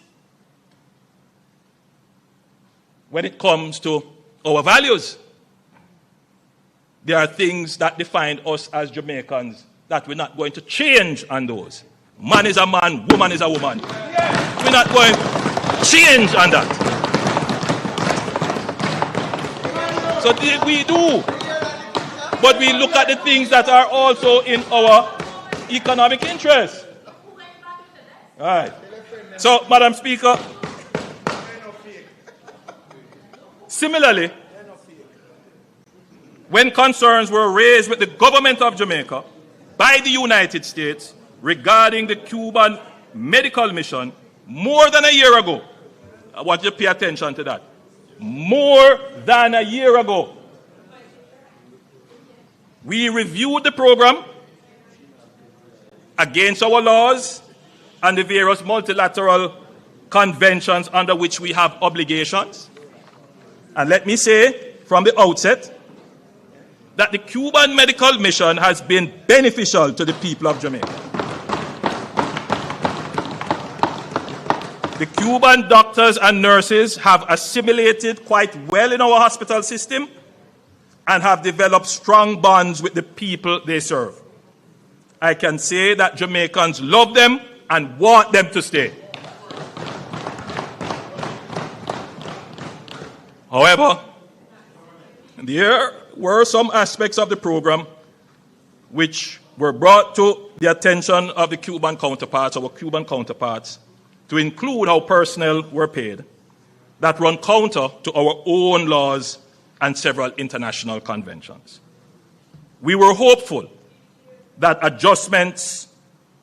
when it comes to our values. There are things that define us as Jamaicans that we're not going to change on those. Man is a man, woman is a woman. We're not going to change on that. So we do. But we look at the things that are also in our economic interest. All right. So, Madam Speaker, similarly, when concerns were raised with the government of Jamaica by the United States regarding the Cuban medical mission more than a year ago, I want you to pay attention to that. More than a year ago, we reviewed the program against our laws and the various multilateral conventions under which we have obligations. And let me say from the outset that the Cuban medical mission has been beneficial to the people of Jamaica. The Cuban doctors and nurses have assimilated quite well in our hospital system and have developed strong bonds with the people they serve. I can say that Jamaicans love them and want them to stay. However, there were some aspects of the program which were brought to the attention of the Cuban counterparts, our Cuban counterparts, to include how personnel were paid, that run counter to our own laws and several international conventions. We were hopeful that adjustments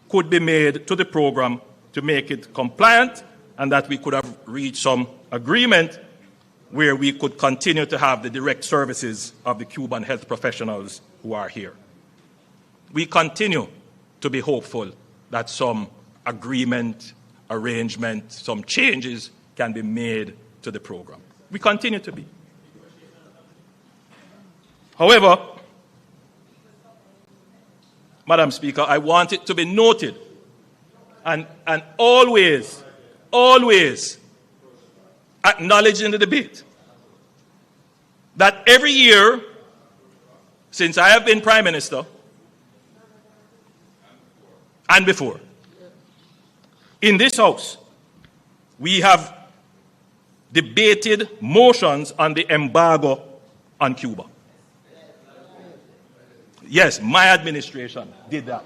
could be made to the program to make it compliant and that we could have reached some agreement where we could continue to have the direct services of the Cuban health professionals who are here. We continue to be hopeful that some agreement, arrangement, some changes can be made to the program. We continue to be. However, Madam Speaker, I want it to be noted and always acknowledged in the debate that every year since I have been Prime Minister and before, in this House, we have debated motions on the embargo on Cuba. Yes, my administration did that.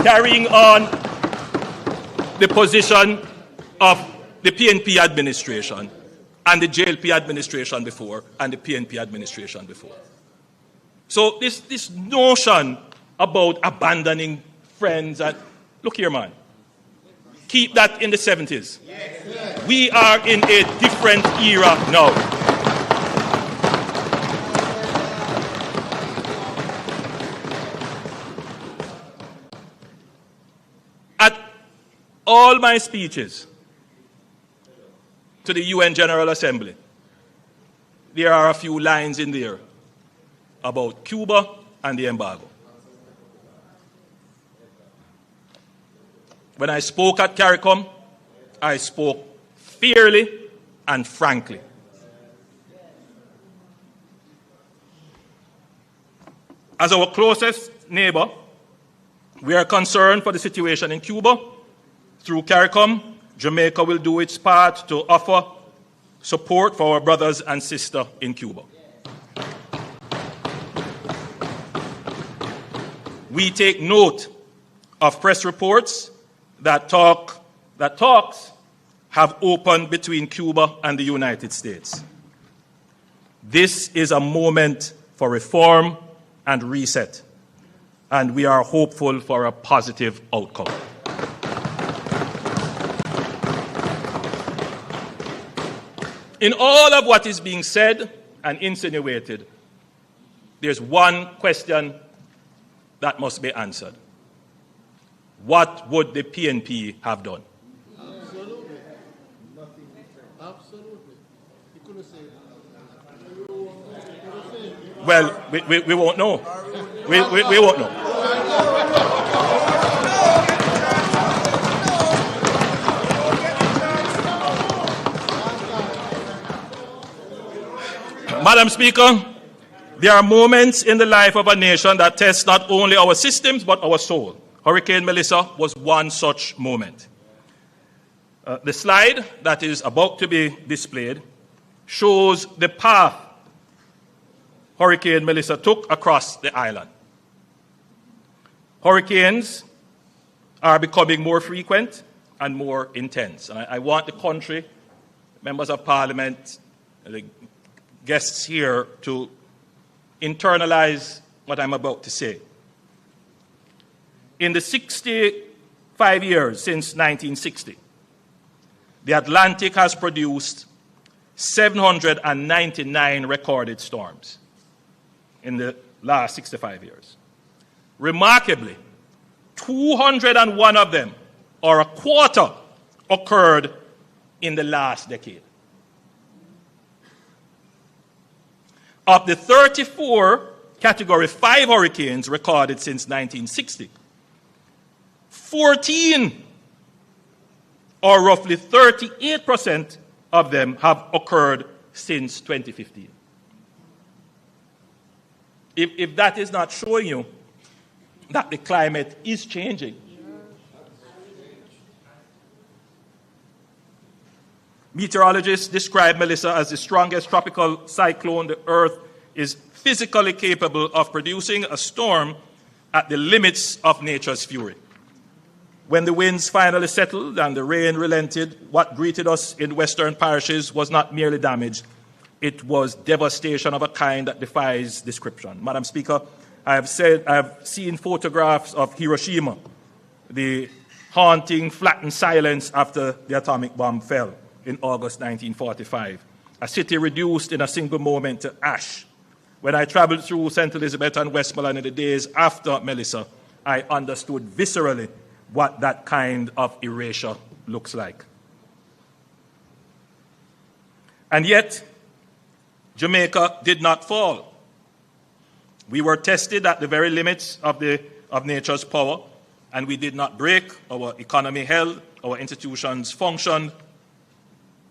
Carrying on the position of the PNP administration and the JLP administration before and the PNP administration before. So this notion about abandoning friends, and look here, man, keep that in the 70s. We are in a different era now. All my speeches to the UN General Assembly, there are a few lines in there about Cuba and the embargo. When I spoke at CARICOM, I spoke fairly and frankly. As our closest neighbor, we are concerned for the situation in Cuba. Through CARICOM, Jamaica will do its part to offer support for our brothers and sisters in Cuba. We take note of press reports that talks have opened between Cuba and the United States. This is a moment for reform and reset, and we are hopeful for a positive outcome. In all of what is being said and insinuated, there's one question that must be answered. What would the PNP have done? Absolutely. Nothing. Absolutely. You couldn't say that. Well, we won't know. We won't know. Madam Speaker, there are moments in the life of a nation that test not only our systems but our soul. Hurricane Melissa was one such moment. The slide that is about to be displayed shows the path Hurricane Melissa took across the island. Hurricanes are becoming more frequent and more intense. And I want the country, members of parliament, the guests here to internalize what I'm about to say. In the 65 years since 1960, the Atlantic has produced 799 recorded storms in the last 65 years. Remarkably, 201 of them, or a quarter, occurred in the last decade. Of the 34 Category 5 hurricanes recorded since 1960, 14, or roughly 38% of them, have occurred since 2015. If that is not showing you that the climate is changing, meteorologists describe Melissa as the strongest tropical cyclone the Earth is physically capable of producing, a storm at the limits of nature's fury. When the winds finally settled and the rain relented, what greeted us in western parishes was not merely damage, it was devastation of a kind that defies description. Madam Speaker, I have seen photographs of Hiroshima, the haunting, flattened silence after the atomic bomb fell. in August 1945. A city reduced in a single moment to ash. When I traveled through St. Elizabeth and Westmoreland in the days after Melissa, I understood viscerally what that kind of erasure looks like. And yet, Jamaica did not fall. We were tested at the very limits of nature's power, and we did not break. Our economy held, our institutions functioned,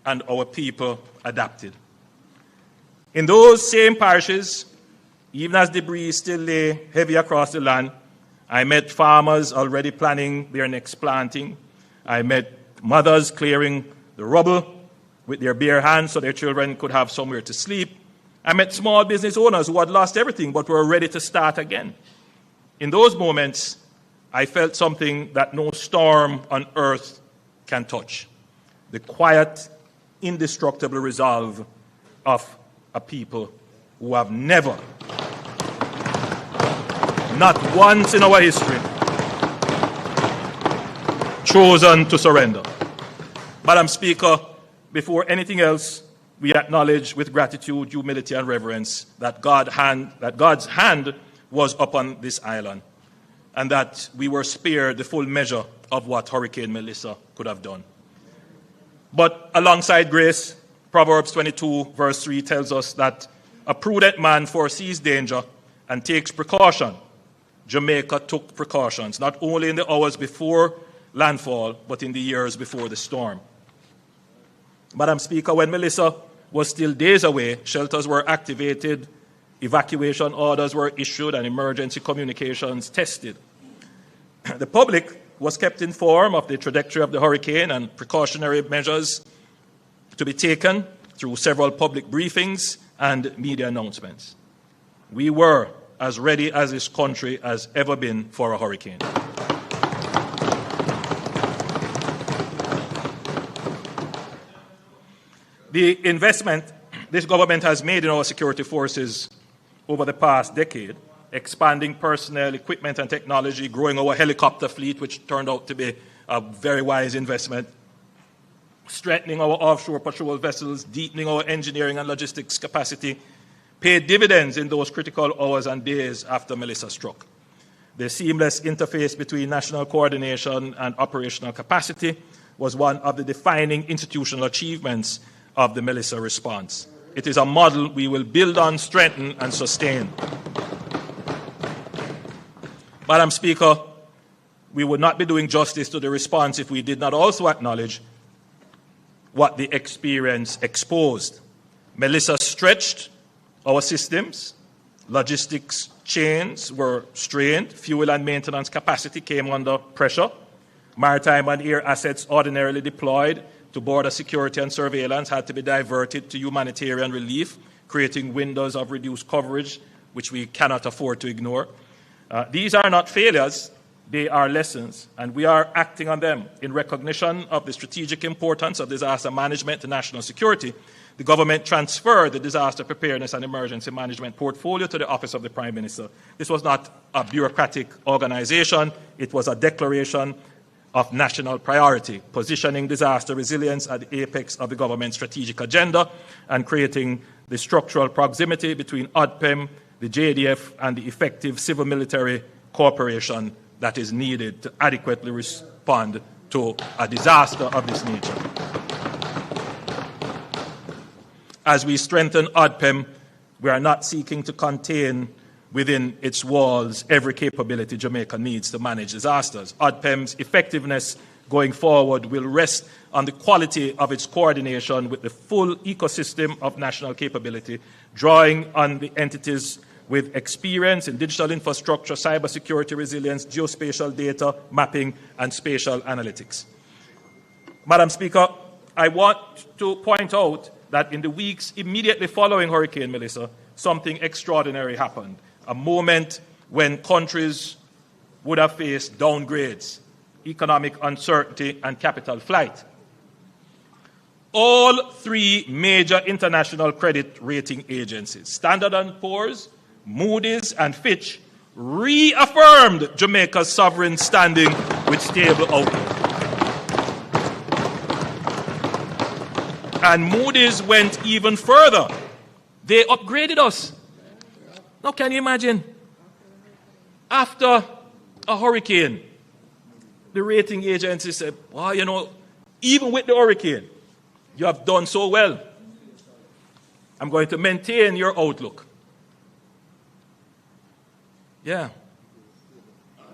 and our people adapted. In those same parishes, even as debris still lay heavy across the land, I met farmers already planning their next planting. I met mothers clearing the rubble with their bare hands so their children could have somewhere to sleep. I met small business owners who had lost everything but were ready to start again. In those moments, I felt something that no storm on earth can touch. The quiet, indestructible resolve of a people who have never, not once in our history, chosen to surrender. Madam Speaker, before anything else, we acknowledge with gratitude, humility, and reverence that God's hand was upon this island, and that we were spared the full measure of what Hurricane Melissa could have done. But alongside grace, Proverbs 22, verse 3 tells us that a prudent man foresees danger and takes precaution. Jamaica took precautions, not only in the hours before landfall, but in the years before the storm. Madam Speaker, when Melissa was still days away, shelters were activated, evacuation orders were issued, and emergency communications tested. The public was kept informed of the trajectory of the hurricane and precautionary measures to be taken through several public briefings and media announcements. We were as ready as this country has ever been for a hurricane. The investment this government has made in our security forces over the past decade, expanding personnel, equipment, and technology, growing our helicopter fleet, which turned out to be a very wise investment, strengthening our offshore patrol vessels, deepening our engineering and logistics capacity, paid dividends in those critical hours and days after Melissa struck. The seamless interface between national coordination and operational capacity was one of the defining institutional achievements of the Melissa response. It is a model we will build on, strengthen, and sustain. Madam Speaker, we would not be doing justice to the response if we did not also acknowledge what the experience exposed. Melissa stretched our systems, logistics chains were strained, fuel and maintenance capacity came under pressure, maritime and air assets ordinarily deployed to border security and surveillance had to be diverted to humanitarian relief, creating windows of reduced coverage, which we cannot afford to ignore. These are not failures, they are lessons, and we are acting on them. In recognition of the strategic importance of disaster management to national security, the government transferred the disaster preparedness and emergency management portfolio to the Office of the Prime Minister. This was not a bureaucratic organization, it was a declaration of national priority, positioning disaster resilience at the apex of the government's strategic agenda and creating the structural proximity between ODPEM, the JDF, and the effective civil-military cooperation that is needed to adequately respond to a disaster of this nature. As we strengthen ODPEM, we are not seeking to contain within its walls every capability Jamaica needs to manage disasters. ODPEM's effectiveness going forward will rest on the quality of its coordination with the full ecosystem of national capability, drawing on the entities with experience in digital infrastructure, cybersecurity resilience, geospatial data mapping, and spatial analytics. Madam Speaker, I want to point out that in the weeks immediately following Hurricane Melissa, something extraordinary happened. A moment when countries would have faced downgrades, economic uncertainty, and capital flight. All three major international credit rating agencies, Standard & Poor's, Moody's, and Fitch, reaffirmed Jamaica's sovereign standing with stable outlook. And Moody's went even further. They upgraded us. Now, can you imagine? After a hurricane, the rating agency said, well, you know, even with the hurricane, you have done so well. I'm going to maintain your outlook. Yeah.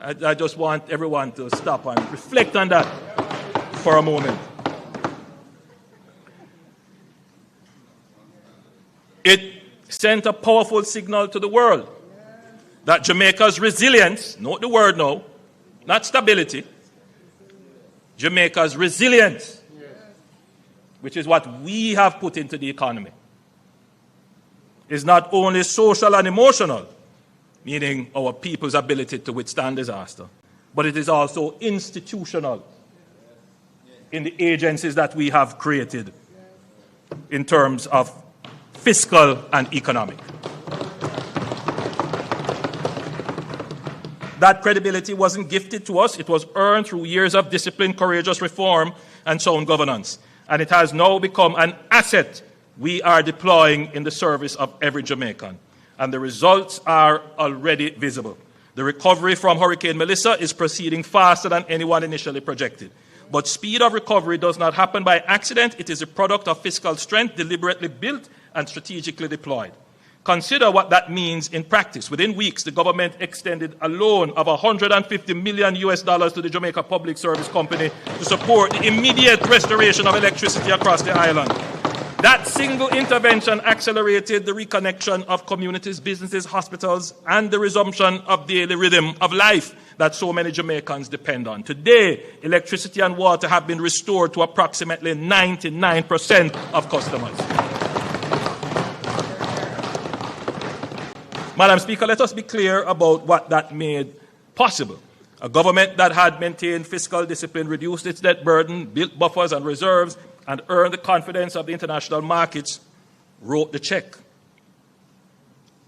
I just want everyone to stop and reflect on that for a moment. It sent a powerful signal to the world that Jamaica's resilience, note the word now, not stability, Jamaica's resilience, which is what we have put into the economy, is not only social and emotional, meaning our people's ability to withstand disaster, but it is also institutional in the agencies that we have created in terms of fiscal and economic. That credibility wasn't gifted to us. It was earned through years of disciplined, courageous reform and sound governance. And it has now become an asset we are deploying in the service of every Jamaican. And the results are already visible. The recovery from Hurricane Melissa is proceeding faster than anyone initially projected. But speed of recovery does not happen by accident. It is a product of fiscal strength deliberately built and strategically deployed. Consider what that means in practice. Within weeks, the government extended a loan of $150 million to the Jamaica Public Service Company to support the immediate restoration of electricity across the island. That single intervention accelerated the reconnection of communities, businesses, hospitals, and the resumption of daily rhythm of life that so many Jamaicans depend on. Today, electricity and water have been restored to approximately 99% of customers. Madam Speaker, let us be clear about what that made possible. A government that had maintained fiscal discipline, reduced its debt burden, built buffers and reserves, and earned the confidence of the international markets, wrote the check.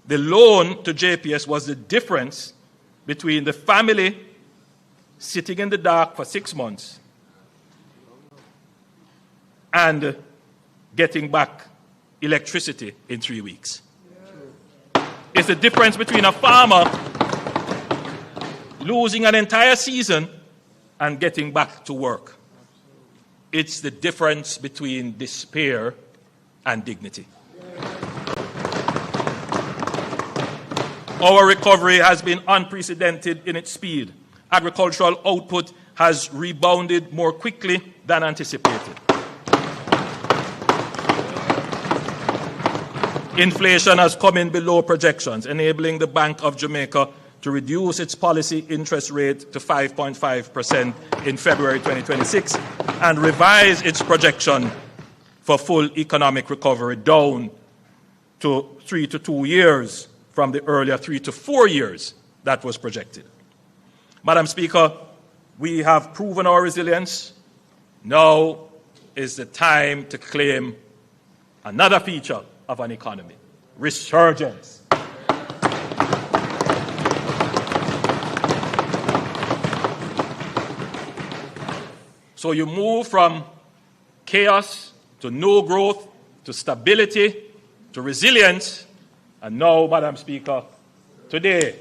The loan to JPS was the difference between the family sitting in the dark for 6 months and getting back electricity in 3 weeks. It's the difference between a farmer losing an entire season and getting back to work. It's the difference between despair and dignity. Our recovery has been unprecedented in its speed. Agricultural output has rebounded more quickly than anticipated. Inflation has come in below projections, enabling the Bank of Jamaica to reduce its policy interest rate to 5.5% in February 2026 and revise its projection for full economic recovery down to 3 to 2 years from the earlier 3 to 4 years that was projected. Madam Speaker, we have proven our resilience. Now is the time to claim another feature of an economy: resurgence. So you move from chaos to no growth to stability to resilience, and now, Madam Speaker, today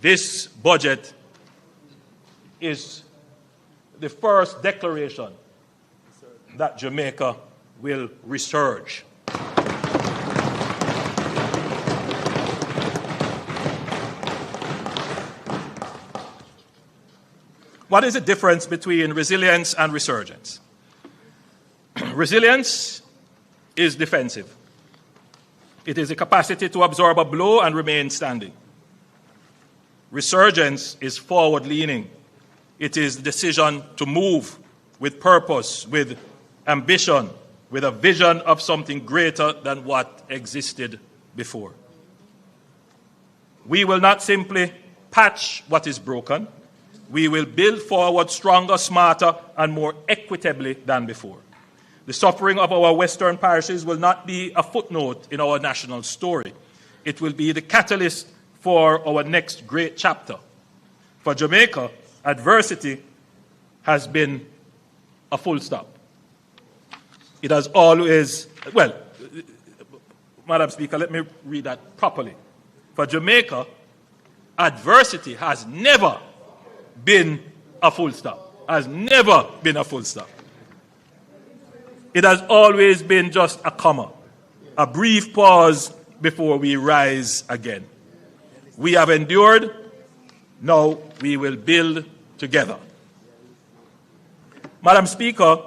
this budget is the first declaration that Jamaica will resurge. What is the difference between resilience and resurgence? Resilience is defensive. It is the capacity to absorb a blow and remain standing. Resurgence is forward-leaning. It is the decision to move with purpose, with ambition, with a vision of something greater than what existed before. We will not simply patch what is broken. We will build forward stronger, smarter, and more equitably than before. The suffering of our Western parishes will not be a footnote in our national story. It will be the catalyst for our next great chapter. For Jamaica, adversity has been a full stop. It has always, well, Madam Speaker, let me read that properly. For Jamaica, adversity has never been a full stop. Has never been a full stop. It has always been just a comma, a brief pause before we rise again. We have endured, now we will build together. Madam Speaker,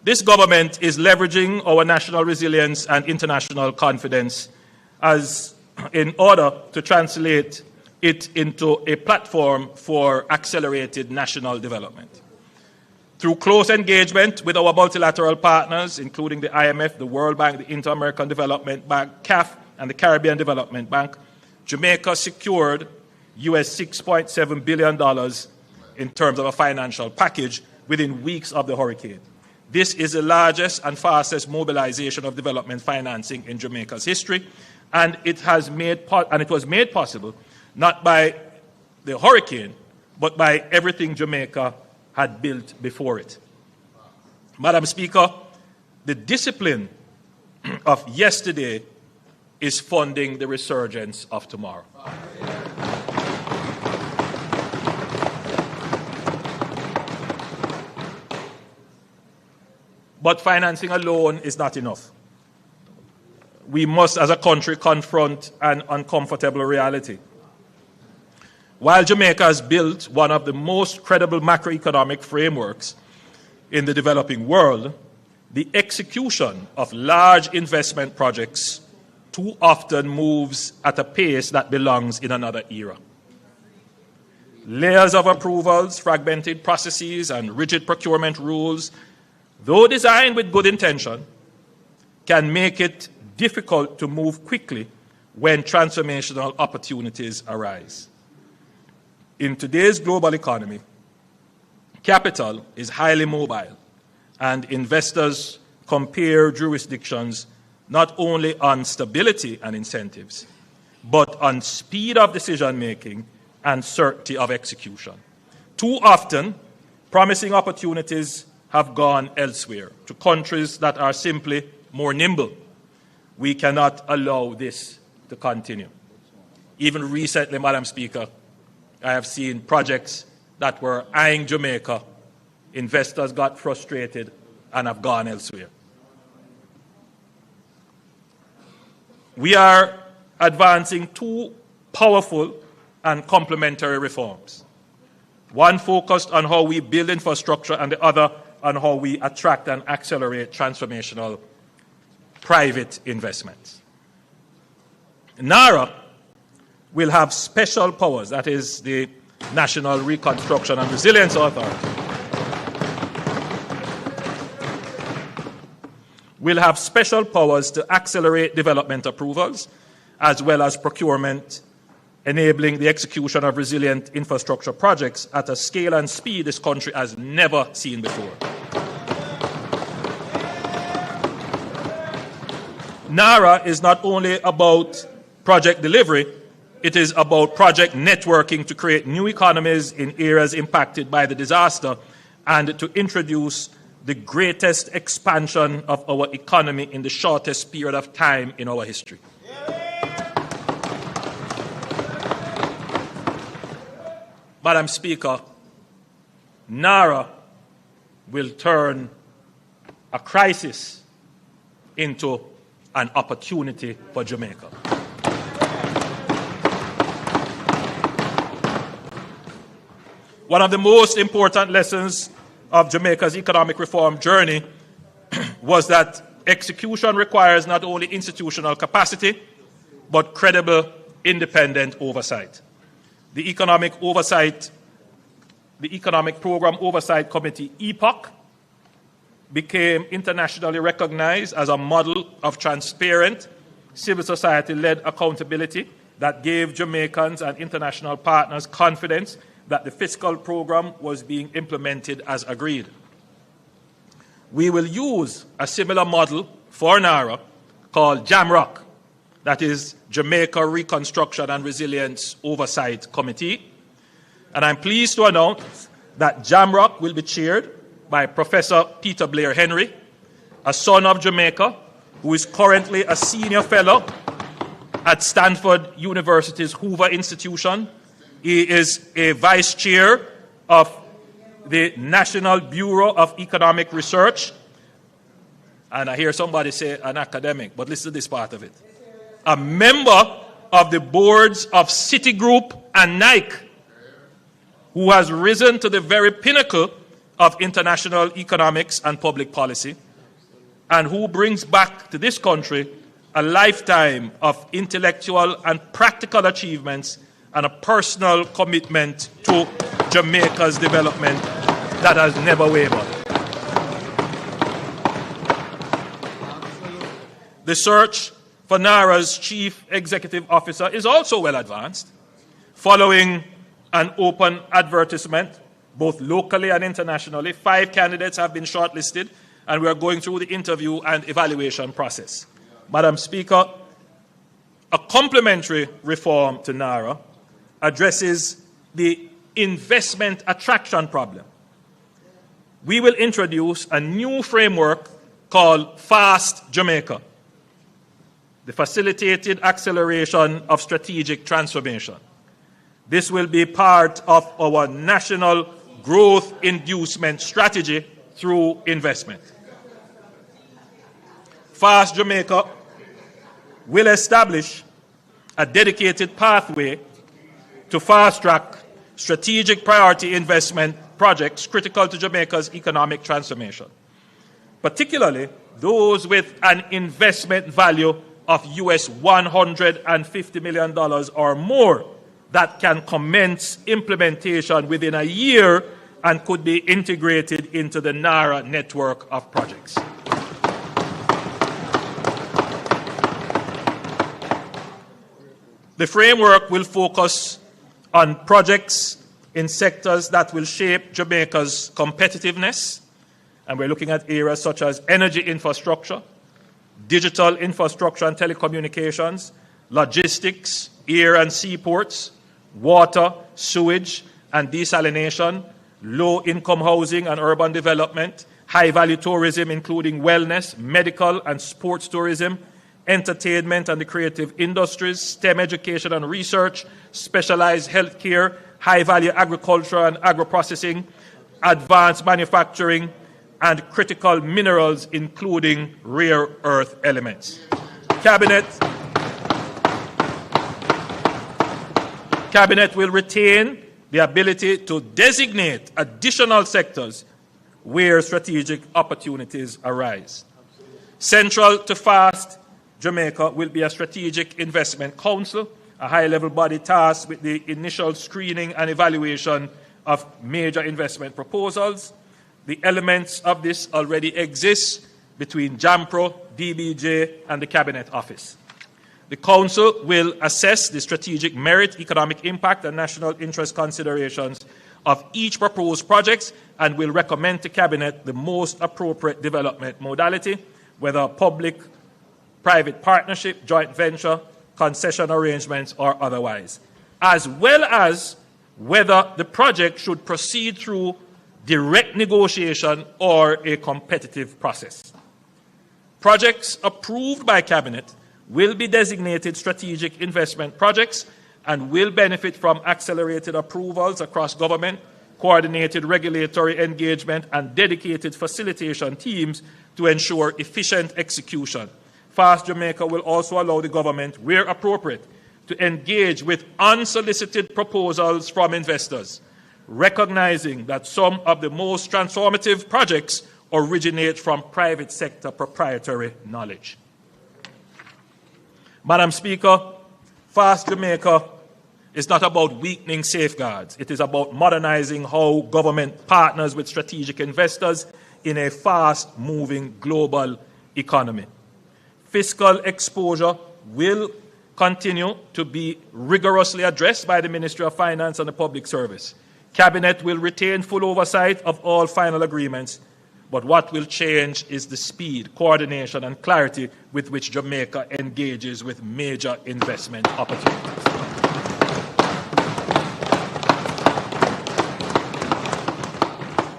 this government is leveraging our national resilience and international confidence in order to translate it into a platform for accelerated national development. Through close engagement with our multilateral partners, including the IMF, the World Bank, the Inter-American Development Bank, CAF, and the Caribbean Development Bank, Jamaica secured US $6.7 billion in terms of a financial package within weeks of the hurricane. This is the largest and fastest mobilization of development financing in Jamaica's history, and it was made possible not by the hurricane, but by everything Jamaica had built before it. Madam Speaker, the discipline of yesterday is funding the resurgence of tomorrow. But financing alone is not enough. We must, as a country, confront an uncomfortable reality. While Jamaica has built one of the most credible macroeconomic frameworks in the developing world, the execution of large investment projects too often moves at a pace that belongs in another era. Layers of approvals, fragmented processes, and rigid procurement rules, though designed with good intention, can make it difficult to move quickly when transformational opportunities arise. In today's global economy, capital is highly mobile, and investors compare jurisdictions not only on stability and incentives, but on speed of decision-making and certainty of execution. Too often, promising opportunities have gone elsewhere, to countries that are simply more nimble. We cannot allow this to continue. Even recently, Madam Speaker, I have seen projects that were eyeing Jamaica. Investors got frustrated and have gone elsewhere. We are advancing two powerful and complementary reforms. One focused on how we build infrastructure and the other on how we attract and accelerate transformational private investments. NARA will have special powers, that is the National Reconstruction and Resilience Authority, will have special powers to accelerate development approvals as well as procurement, enabling the execution of resilient infrastructure projects at a scale and speed this country has never seen before. NARA is not only about project delivery, it is about project networking to create new economies in areas impacted by the disaster and to introduce the greatest expansion of our economy in the shortest period of time in our history. Madam Speaker, NARA will turn a crisis into an opportunity for Jamaica. One of the most important lessons of Jamaica's economic reform journey was that execution requires not only institutional capacity, but credible, independent oversight. The Economic Program Oversight Committee, EPOC, became internationally recognized as a model of transparent, civil society-led accountability that gave Jamaicans and international partners confidence that the fiscal program was being implemented as agreed. We will use a similar model for NARA called JAMROC, that is Jamaica Reconstruction and Resilience Oversight Committee. And I'm pleased to announce that JAMROC will be chaired by Professor Peter Blair Henry, a son of Jamaica, who is currently a senior fellow at Stanford University's Hoover Institution. He is a vice chair of the National Bureau of Economic Research. And I hear somebody say an academic, but listen to this part of it. A member of the boards of Citigroup and Nike, who has risen to the very pinnacle of international economics and public policy, and who brings back to this country a lifetime of intellectual and practical achievements and a personal commitment to Jamaica's development that has never wavered. The search for NARA's chief executive officer is also well advanced, following an open advertisement, both locally and internationally. 5 candidates have been shortlisted, and we are going through the interview and evaluation process. Madam Speaker, a complementary reform to NARA addresses the investment attraction problem. We will introduce a new framework called Fast Jamaica, the facilitated acceleration of strategic transformation. This will be part of our national growth inducement strategy through investment. Fast Jamaica will establish a dedicated pathway to fast-track strategic priority investment projects critical to Jamaica's economic transformation, particularly those with an investment value of US $150 million or more that can commence implementation within a year and could be integrated into the NARA network of projects. The framework will focus on projects in sectors that will shape Jamaica's competitiveness, and we're looking at areas such as energy infrastructure, digital infrastructure and telecommunications, logistics, air and seaports, water, sewage and desalination, low-income housing and urban development, high-value tourism including wellness, medical and sports tourism, entertainment and the creative industries, STEM education and research, specialized healthcare, high-value agriculture and agro-processing, advanced manufacturing, and critical minerals, including rare earth elements. Cabinet will retain the ability to designate additional sectors where strategic opportunities arise. Central to Fast Jamaica will be a strategic investment council, a high-level body tasked with the initial screening and evaluation of major investment proposals. The elements of this already exist between JAMPRO, DBJ, and the Cabinet Office. The Council will assess the strategic merit, economic impact, and national interest considerations of each proposed project and will recommend to Cabinet the most appropriate development modality, whether public-private partnership, joint venture, concession arrangements, or otherwise, as well as whether the project should proceed through direct negotiation or a competitive process. Projects approved by Cabinet will be designated strategic investment projects and will benefit from accelerated approvals across government, coordinated regulatory engagement, and dedicated facilitation teams to ensure efficient execution. Fast Jamaica will also allow the government, where appropriate, to engage with unsolicited proposals from investors, recognizing that some of the most transformative projects originate from private sector proprietary knowledge. Madam Speaker, Fast Jamaica is not about weakening safeguards. It is about modernizing how government partners with strategic investors in a fast-moving global economy. Fiscal exposure will continue to be rigorously addressed by the Ministry of Finance and the Public Service. Cabinet will retain full oversight of all final agreements, but what will change is the speed, coordination, and clarity with which Jamaica engages with major investment opportunities.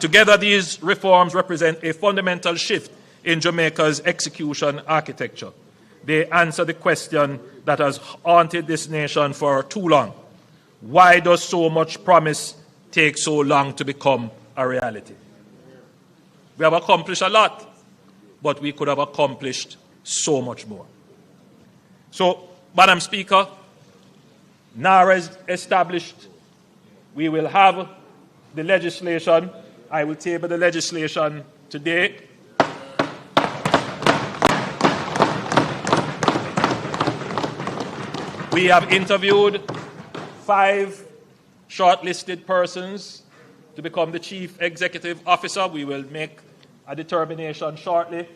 Together, these reforms represent a fundamental shift in Jamaica's execution architecture. They answer the question that has haunted this nation for too long. Why does so much promise take so long to become a reality? We have accomplished a lot, but we could have accomplished so much more. So, Madam Speaker, NARA is established. We will have the legislation. I will table the legislation today. We have interviewed 5 shortlisted persons to become the Chief Executive Officer. We will make a determination shortly.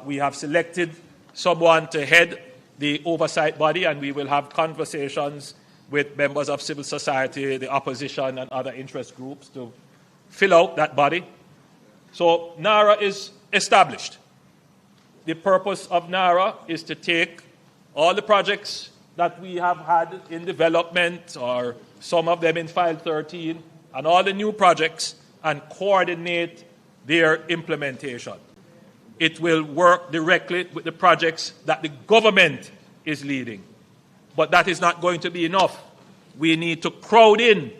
We have selected someone to head the oversight body, and we will have conversations with members of civil society, the opposition, and other interest groups to fill out that body. So NARA is established. The purpose of NARA is to take all the projects that we have had in development, or some of them in File 13, and all the new projects, and coordinate their implementation. It will work directly with the projects that the government is leading. But that is not going to be enough. We need to crowd in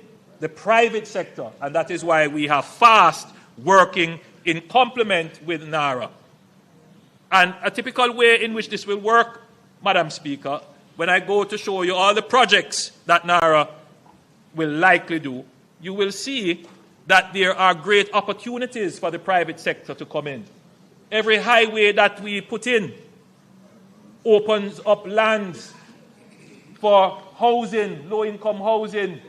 the private sector, and that is why we have FAST working in complement with NARA. And a typical way in which this will work, Madam Speaker, when I go to show you all the projects that NARA will likely do, you will see that there are great opportunities for the private sector to come in. Every highway that we put in opens up lands for housing, low-income housing,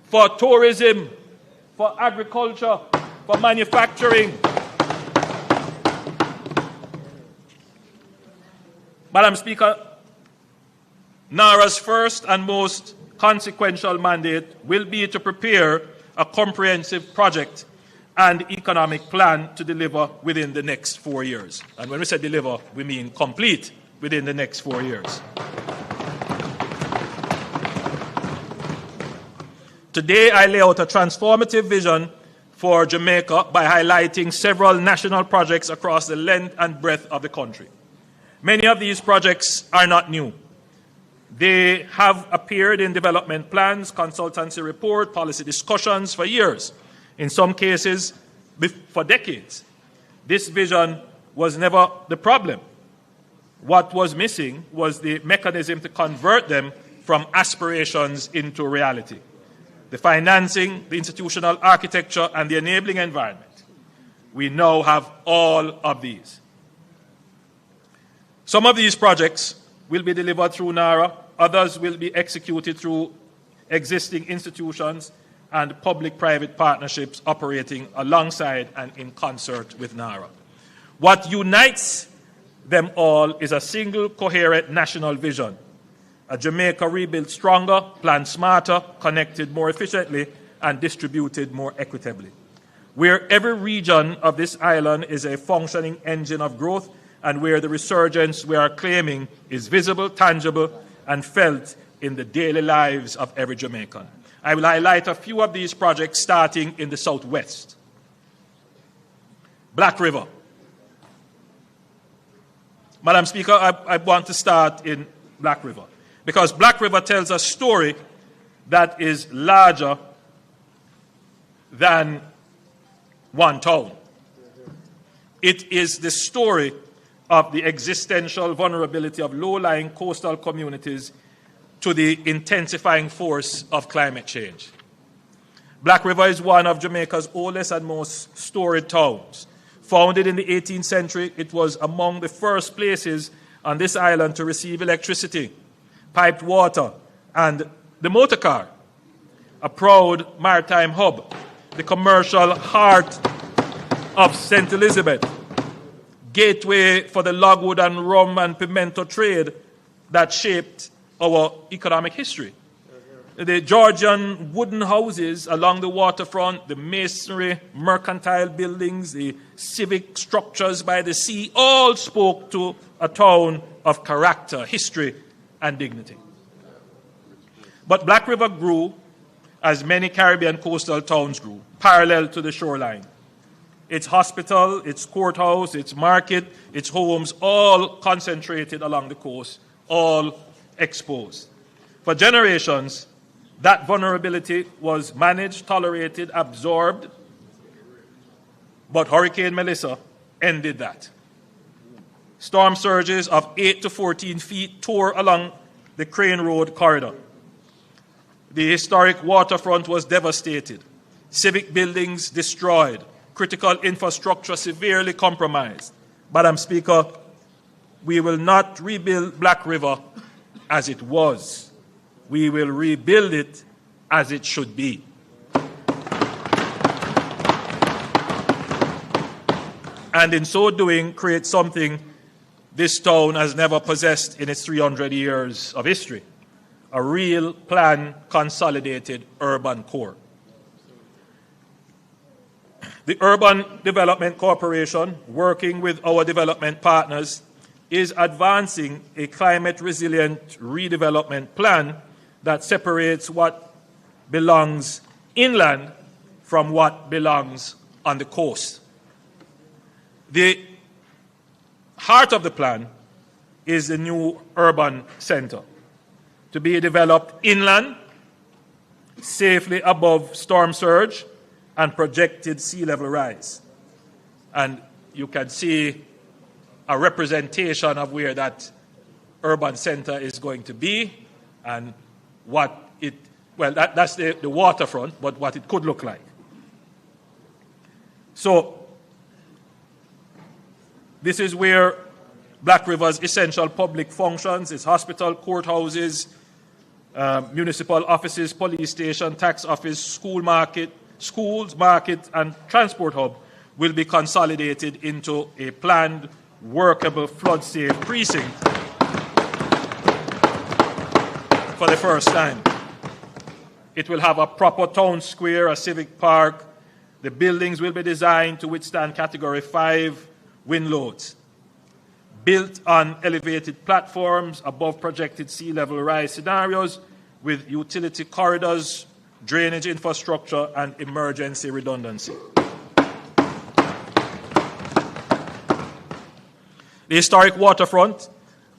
for tourism, for agriculture, for manufacturing. Madam Speaker, NARA's first and most consequential mandate will be to prepare a comprehensive project and economic plan to deliver within the next 4 years. And when we say deliver, we mean complete within the next 4 years. Today, I lay out a transformative vision for Jamaica by highlighting several national projects across the length and breadth of the country. Many of these projects are not new. They have appeared in development plans, consultancy report, policy discussions for years, in some cases for decades. This vision was never the problem. What was missing was the mechanism to convert them from aspirations into reality. The financing, the institutional architecture, and the enabling environment. We now have all of these. Some of these projects will be delivered through NARA, others will be executed through existing institutions and public-private partnerships operating alongside and in concert with NARA. What unites them all is a single coherent national vision. A Jamaica rebuilt stronger, planned smarter, connected more efficiently, and distributed more equitably. Where every region of this island is a functioning engine of growth, and where the resurgence we are claiming is visible, tangible, and felt in the daily lives of every Jamaican. I will highlight a few of these projects starting in the southwest. Black River. Madam Speaker, I want to start in Black River, because Black River tells a story that is larger than one town. It is the story of the existential vulnerability of low-lying coastal communities to the intensifying force of climate change. Black River is one of Jamaica's oldest and most storied towns. Founded in the 18th century, it was among the first places on this island to receive electricity, piped water, and the motor car, a proud maritime hub, the commercial heart of St. Elizabeth, gateway for the logwood and rum and pimento trade that shaped our economic history. The Georgian wooden houses along the waterfront, the masonry, mercantile buildings, the civic structures by the sea, all spoke to a town of character, history, and dignity. But Black River grew as many Caribbean coastal towns grew, parallel to the shoreline. its hospital, its courthouse, its market, its homes, all concentrated along the coast, all exposed. For generations, that vulnerability was managed, tolerated, absorbed, but Hurricane Melissa ended that. Storm surges of 8 to 14 feet tore along the Crane Road corridor. The historic waterfront was devastated, civic buildings destroyed, critical infrastructure severely compromised. Madam Speaker, we will not rebuild Black River as it was. We will rebuild it as it should be. And in so doing, create something this town has never possessed in its 300 years of history: a real planned, consolidated urban core. The Urban Development Corporation, working with our development partners, is advancing a climate-resilient redevelopment plan that separates what belongs inland from what belongs on the coast. The heart of the plan is the new urban center, to be developed inland, safely above storm surge and projected sea level rise. And you can see a representation of where that urban center is going to be and what it, well, that's the waterfront, but what it could look like. So this is where Black River's essential public functions, its hospital, courthouses, municipal offices, police station, tax office, schools, market, and transport hub will be consolidated into a planned, workable, flood-safe precinct for the first time. It will have a proper town square, a civic park. The buildings will be designed to withstand Category 5 wind loads. Built on elevated platforms above projected sea level rise scenarios with utility corridors, drainage infrastructure, and emergency redundancy. The historic waterfront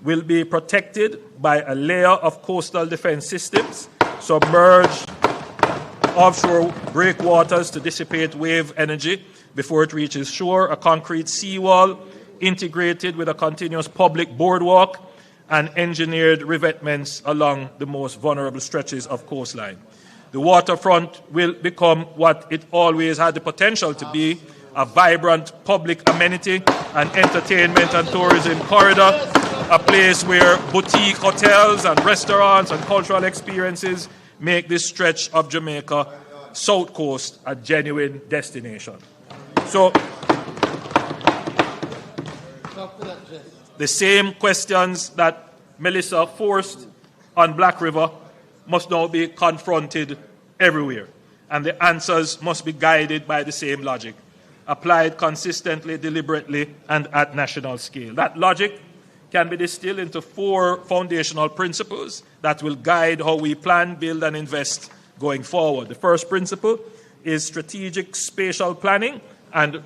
will be protected by a layer of coastal defense systems, submerged offshore breakwaters to dissipate wave energy before it reaches shore, a concrete seawall integrated with a continuous public boardwalk, and engineered revetments along the most vulnerable stretches of coastline. The waterfront will become what it always had the potential to be: a vibrant public amenity, an entertainment and tourism corridor, a place where boutique hotels and restaurants and cultural experiences make this stretch of Jamaica South Coast a genuine destination. So, the same questions that Melissa forced on Black River must now be confronted everywhere, and the answers must be guided by the same logic, applied consistently, deliberately, and at national scale. That logic can be distilled into 4 foundational principles that will guide how we plan, build, and invest going forward. The first principle is strategic spatial planning and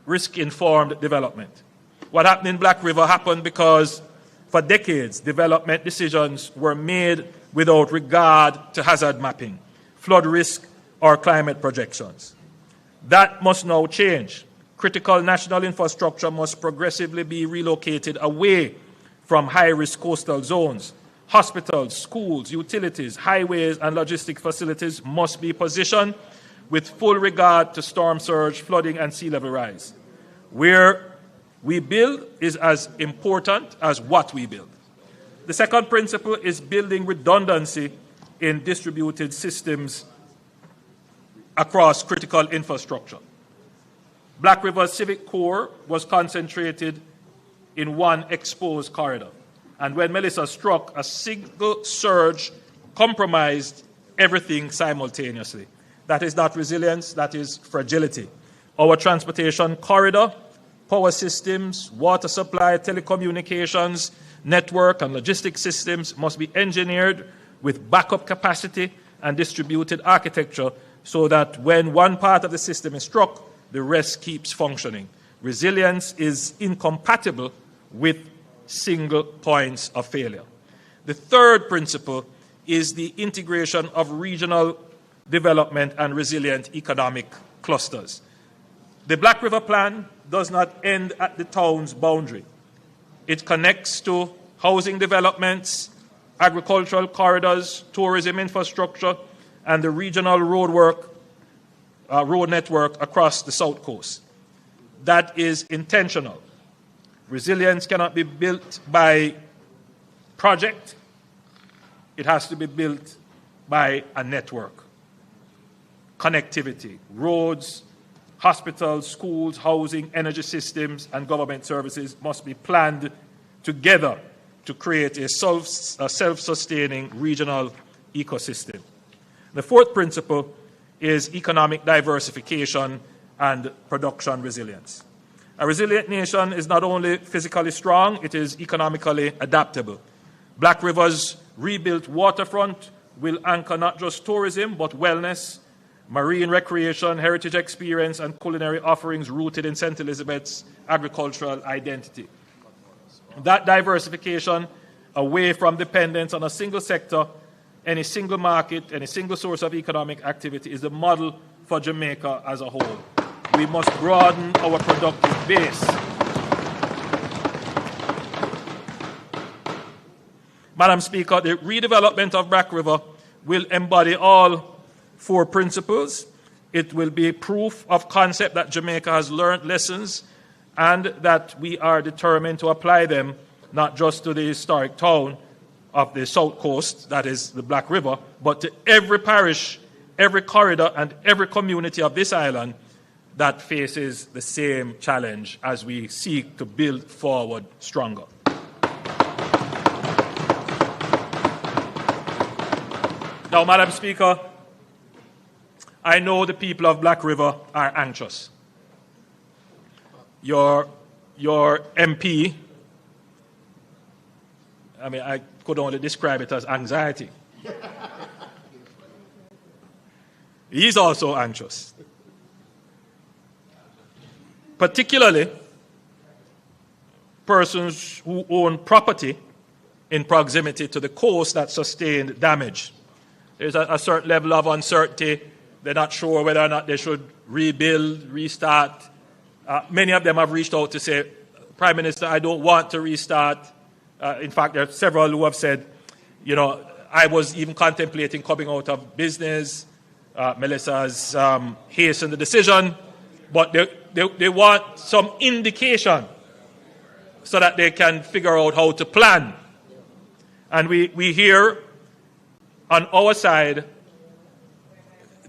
risk-informed development. What happened in Black River happened because for decades, development decisions were made without regard to hazard mapping, flood risk, or climate projections. That must now change. Critical national infrastructure must progressively be relocated away from high-risk coastal zones. Hospitals, schools, utilities, highways, and logistic facilities must be positioned with full regard to storm surge, flooding, and sea level rise. Where we build is as important as what we build. The second principle is building redundancy in distributed systems across critical infrastructure. Black River's civic core was concentrated in one exposed corridor. And when Melissa struck, a single surge compromised everything simultaneously. That is not resilience, that is fragility. Our transportation corridor, power systems, water supply, telecommunications, network, and logistic systems must be engineered with backup capacity and distributed architecture so that when one part of the system is struck, the rest keeps functioning. Resilience is incompatible with single points of failure. The third principle is the integration of regional development and resilient economic clusters. The Black River Plan does not end at the town's boundary. It connects to housing developments, agricultural corridors, tourism infrastructure, and the regional road network across the South Coast. That is intentional. Resilience cannot be built by project. It has to be built by a network. Connectivity, roads, hospitals, schools, housing, energy systems, and government services must be planned together to create a self-sustaining regional ecosystem. The fourth principle is economic diversification and production resilience. A resilient nation is not only physically strong, it is economically adaptable. Black River's rebuilt waterfront will anchor not just tourism, but wellness, marine recreation, heritage experience, and culinary offerings rooted in St. Elizabeth's agricultural identity. That diversification away from dependence on a single sector, any single market, any single source of economic activity is the model for Jamaica as a whole. We must broaden our productive base. Madam Speaker, the redevelopment of Black River will embody all four principles. It will be proof of concept that Jamaica has learned lessons and that we are determined to apply them not just to the historic town of the South Coast, that is the Black River, but to every parish, every corridor, and every community of this island that faces the same challenge as we seek to build forward stronger. Now, Madam Speaker, I know the people of Black River are anxious. Your MP, I could only describe it as anxiety. He's also anxious. Particularly persons who own property in proximity to the coast that sustained damage. There's a certain level of uncertainty. They're not sure whether or not they should rebuild, restart. Many of them have reached out to say, Prime Minister, I don't want to restart. In fact, there are several who have said, I was even contemplating coming out of business. Melissa's hastened the decision, but they want some indication so that they can figure out how to plan. And we hear on our side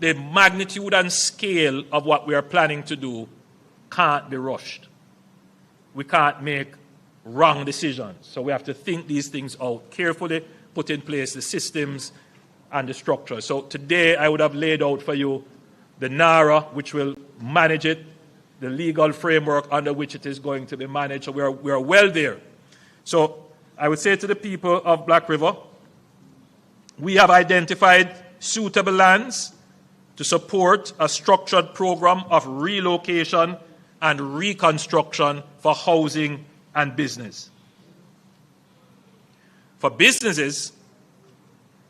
the magnitude and scale of what we are planning to do can't be rushed. We can't make wrong decisions. So we have to think these things out carefully, put in place the systems and the structure. So today I would have laid out for you the NARA, which will manage it, the legal framework under which it is going to be managed. So we are well there. So I would say to the people of Black River, we have identified suitable lands to support a structured program of relocation and reconstruction for housing and business. For businesses,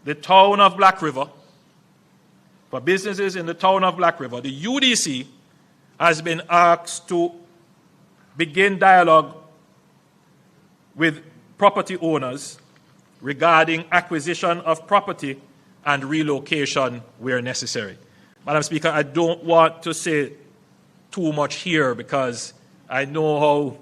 the town of Black River, for businesses in the town of Black River, the UDC has been asked to begin dialogue with property owners regarding acquisition of property and relocation where necessary. Madam Speaker, I don't want to say too much here because I know how,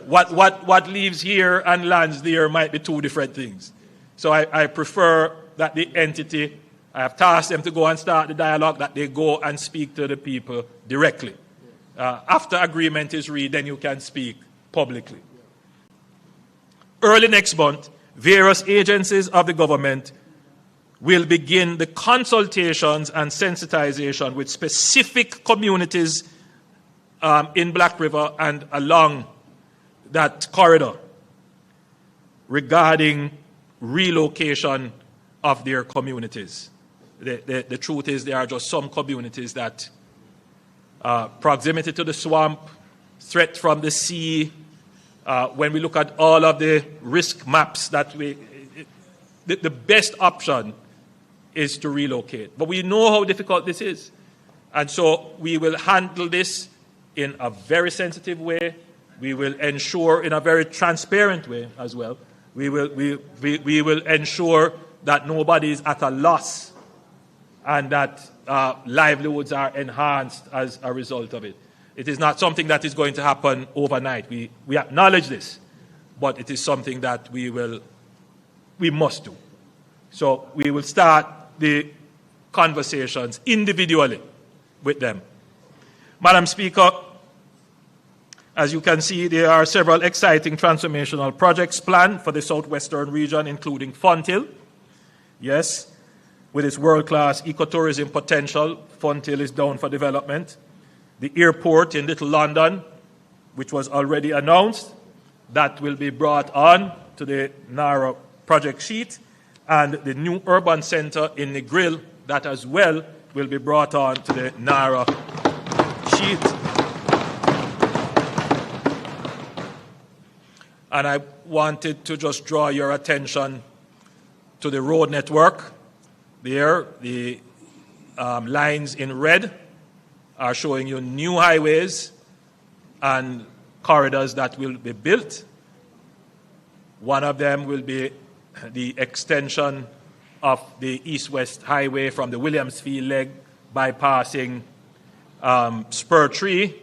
what leaves here and lands there might be two different things. So I prefer that the entity, I have tasked them to go and start the dialogue, that they go and speak to the people directly. After agreement is reached, then you can speak publicly. Early next month, various agencies of the government will begin the consultations and sensitization with specific communities in Black River and along that corridor regarding relocation of their communities. the truth is there are just some communities that proximity to the swamp, threat from the sea, when we look at all of the risk maps that the best option is to relocate. But we know how difficult this is. And so we will handle this in a very sensitive way. We will ensure in a very transparent way as well. We will ensure that nobody is at a loss and that livelihoods are enhanced as a result of it. It is not something that is going to happen overnight. We acknowledge this, but it is something that we must do. So we will start the conversations individually with them. Madam Speaker, as you can see, there are several exciting transformational projects planned for the southwestern region, including Fonthill. Yes, with its world-class ecotourism potential, Fonthill is down for development. The airport in Little London, which was already announced, that will be brought on to the NARA project sheet. And the new urban center in Negril, that as well will be brought on to the NARA sheet. And I wanted to just draw your attention to the road network. There, the lines in red are showing you new highways and corridors that will be built. One of them will be the extension of the east-west highway from the Williamsfield leg bypassing Spur Tree.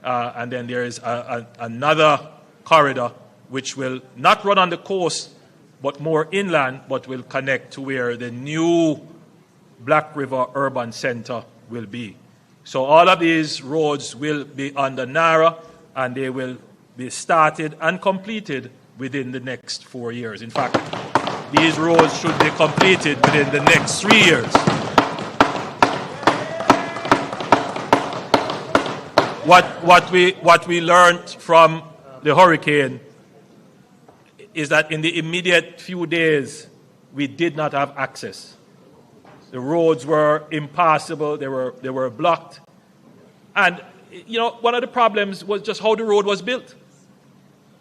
And then there is another corridor which will not run on the coast, but more inland, but will connect to where the new Black River Urban Center will be. So all of these roads will be under NARA, and they will be started and completed within the next 4 years. In fact, these roads should be completed within the next 3 years. What we learned from the hurricane is that in the immediate few days, we did not have access. The roads were impassable, they were blocked. And, one of the problems was just how the road was built.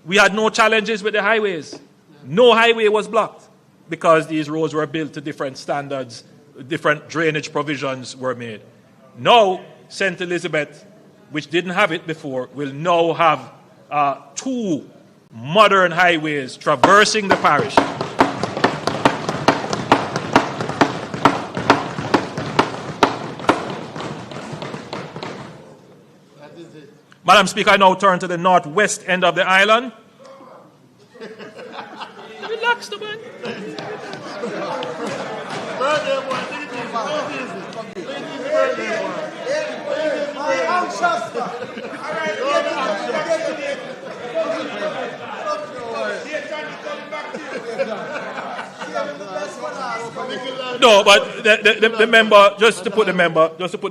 We had no challenges with the highways. No highway was blocked because these roads were built to different standards, different drainage provisions were made. Now, St. Elizabeth, which didn't have it before, will now have 2 modern highways traversing the parish. Madam Speaker, I now turn to the northwest end of the island. Relax, the man. No, but the member, just to put the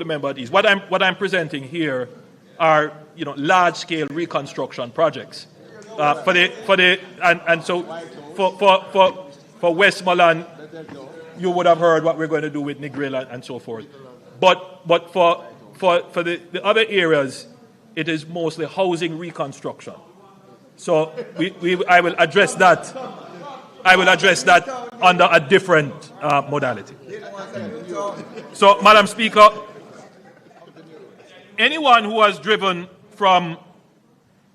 member at ease. What I'm presenting here are large-scale reconstruction projects for Westmoreland. You would have heard what we're going to do with Negril and so forth. But for the other areas, it is mostly housing reconstruction. So I will address that. I will address that under a different modality. So, Madam Speaker, anyone who has driven from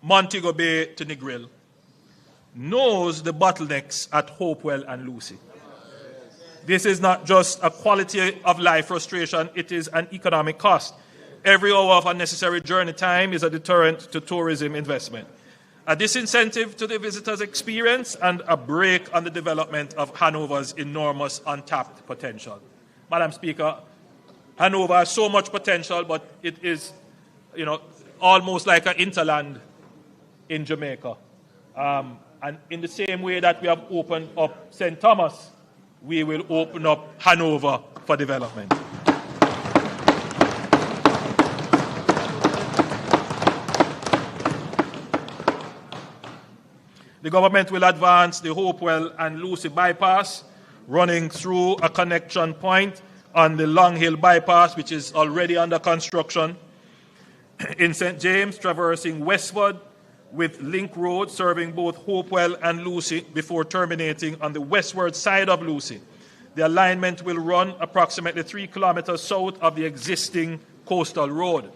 Montego Bay to Negril knows the bottlenecks at Hopewell and Lucy. This is not just a quality of life frustration, it is an economic cost. Every hour of unnecessary journey time is a deterrent to tourism investment, a disincentive to the visitor's experience, and a brake on the development of Hanover's enormous untapped potential. Madam Speaker, Hanover has so much potential, but it is, almost like an interland in Jamaica. And in the same way that we have opened up St. Thomas, we will open up Hanover for development. The government will advance the Hopewell and Lucy bypass, running through a connection point on the Long Hill bypass, which is already under construction. In St. James, traversing westward with Link Road serving both Hopewell and Lucy before terminating on the westward side of Lucy. The alignment will run approximately 3 kilometers south of the existing coastal road.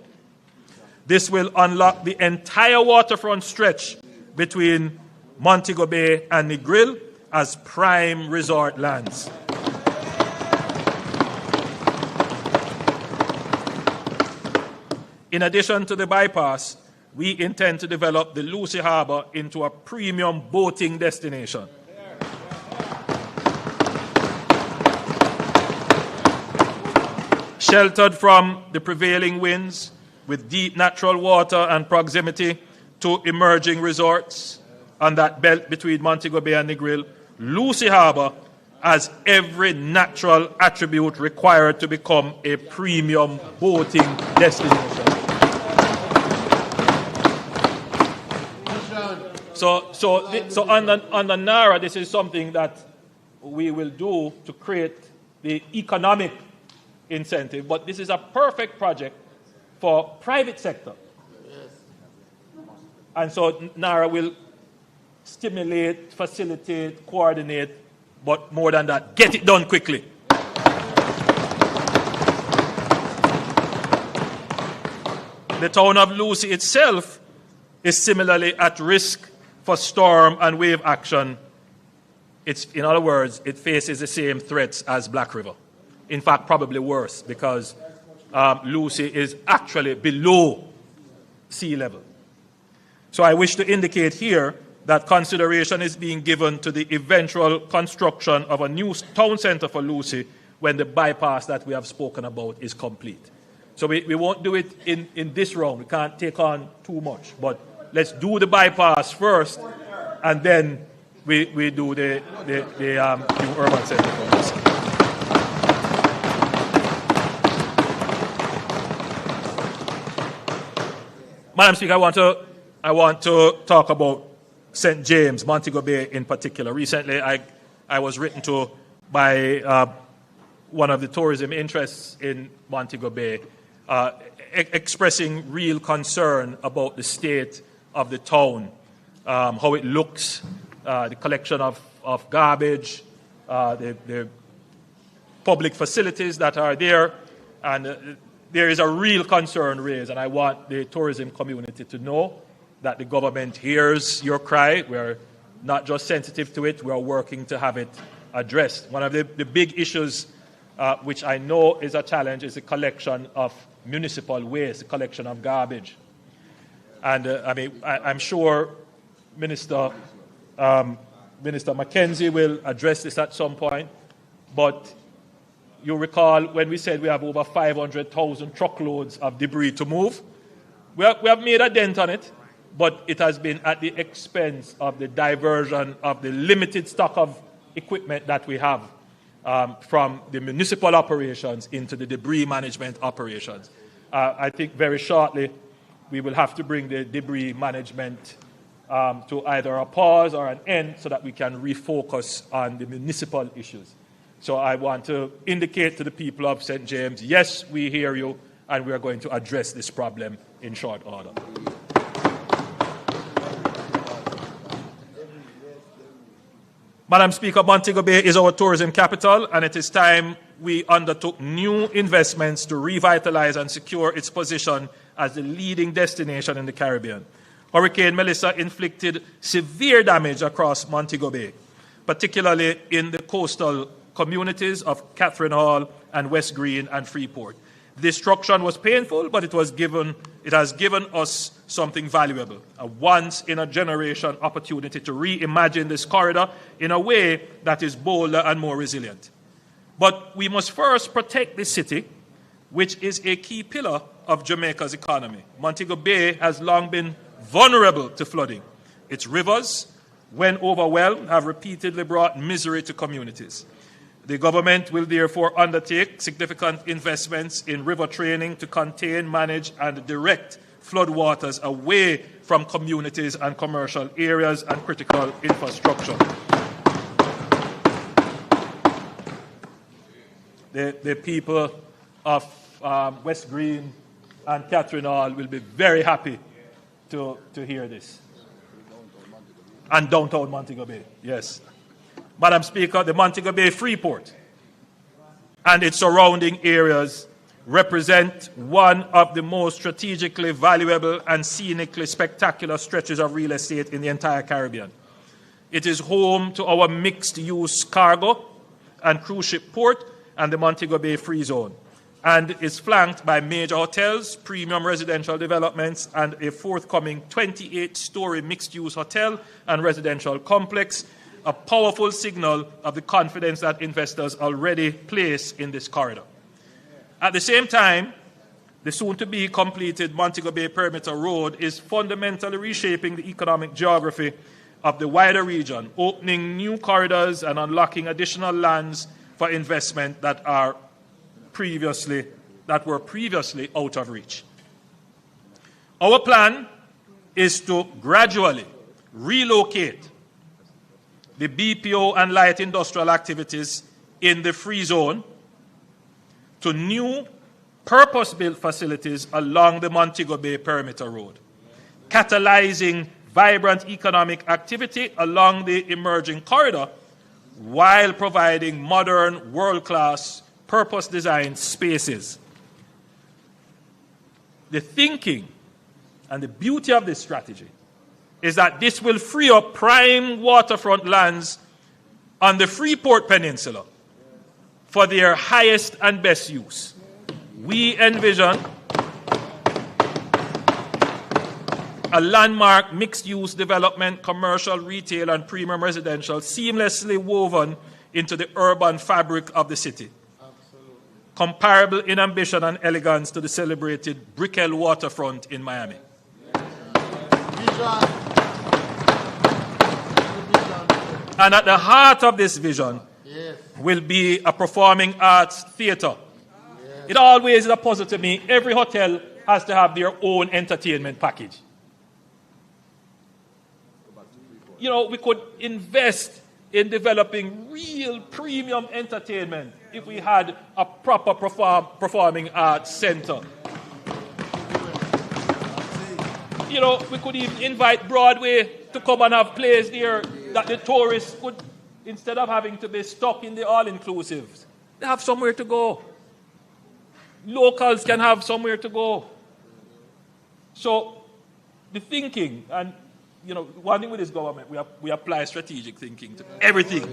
This will unlock the entire waterfront stretch between Montego Bay and Negril as prime resort lands. In addition to the bypass, we intend to develop the Lucy Harbour into a premium boating destination. Sheltered from the prevailing winds, with deep natural water and proximity to emerging resorts on that belt between Montego Bay and Negril, Lucy Harbour has every natural attribute required to become a premium boating destination. So under NARA, this is something that we will do to create the economic incentive, but this is a perfect project for private sector. And so NARA will stimulate, facilitate, coordinate, but more than that, get it done quickly. The town of Lucy itself is similarly at risk for storm and wave action. In other words, it faces the same threats as Black River. In fact, probably worse, because Lucy is actually below sea level. So I wish to indicate here that consideration is being given to the eventual construction of a new town centre for Lucy when the bypass that we have spoken about is complete. So we won't do it in this round. We can't take on too much. But let's do the bypass first, and then we do the new urban centre for Lucy. Madam Speaker, I want to talk about St. James, Montego Bay in particular. Recently, I was written to by one of the tourism interests in Montego Bay, expressing real concern about the state of the town, how it looks, the collection of garbage, the public facilities that are there, and there is a real concern raised, and I want the tourism community to know that the government hears your cry. We're not just sensitive to it, we are working to have it addressed. One of the big issues which I know is a challenge is the collection of municipal waste, the collection of garbage. And I'm sure Minister Mackenzie will address this at some point, but you recall when we said we have over 500,000 truckloads of debris to move. We have made a dent on it, but it has been at the expense of the diversion of the limited stock of equipment that we have from the municipal operations into the debris management operations. I think very shortly we will have to bring the debris management to either a pause or an end so that we can refocus on the municipal issues. So I want to indicate to the people of St. James, yes, we hear you, and we are going to address this problem in short order. Madam Speaker, Montego Bay is our tourism capital, and it is time we undertook new investments to revitalize and secure its position as the leading destination in the Caribbean. Hurricane Melissa inflicted severe damage across Montego Bay, particularly in the coastal communities of Catherine Hall and West Green and Freeport. Destruction was painful, but it has given us something valuable, a once-in-a-generation opportunity to reimagine this corridor in a way that is bolder and more resilient. But we must first protect this city, which is a key pillar of Jamaica's economy. Montego Bay has long been vulnerable to flooding. Its rivers, when overwhelmed, have repeatedly brought misery to communities. The government will therefore undertake significant investments in river training to contain, manage, and direct floodwaters away from communities and commercial areas and critical infrastructure. the people of West Green and Catherine Hall will be very happy to hear this. And downtown Montego Bay, yes. Madam Speaker, the Montego Bay Freeport and its surrounding areas represent one of the most strategically valuable and scenically spectacular stretches of real estate in the entire Caribbean. It is home to our mixed-use cargo and cruise ship port and the Montego Bay Free Zone, and is flanked by major hotels, premium residential developments, and a forthcoming 28-story mixed-use hotel and residential complex, a powerful signal of the confidence that investors already place in this corridor. At the same time, the soon-to-be completed Montego Bay Perimeter Road is fundamentally reshaping the economic geography of the wider region, opening new corridors and unlocking additional lands for investment that were previously out of reach. Our plan is to gradually relocate the BPO and light industrial activities in the free zone to new purpose-built facilities along the Montego Bay Perimeter Road, catalyzing vibrant economic activity along the emerging corridor while providing modern, world-class, purpose-designed spaces. The thinking and the beauty of this strategy is that this will free up prime waterfront lands on the Freeport Peninsula for their highest and best use. We envision a landmark mixed-use development, commercial, retail, and premium residential seamlessly woven into the urban fabric of the city. Absolutely. Comparable in ambition and elegance to the celebrated Brickell waterfront in Miami. Vision. And at the heart of this vision will be a performing arts theater. It always is a puzzle to me. Every hotel has to have their own entertainment package. You know, we could invest in developing real premium entertainment if we had a proper performing arts center. You know, we could even invite Broadway to come and have plays there that the tourists could, instead of having to be stuck in the all-inclusives, they have somewhere to go. Locals can have somewhere to go. So the thinking, and you know, one thing with this government, we apply strategic thinking to everything.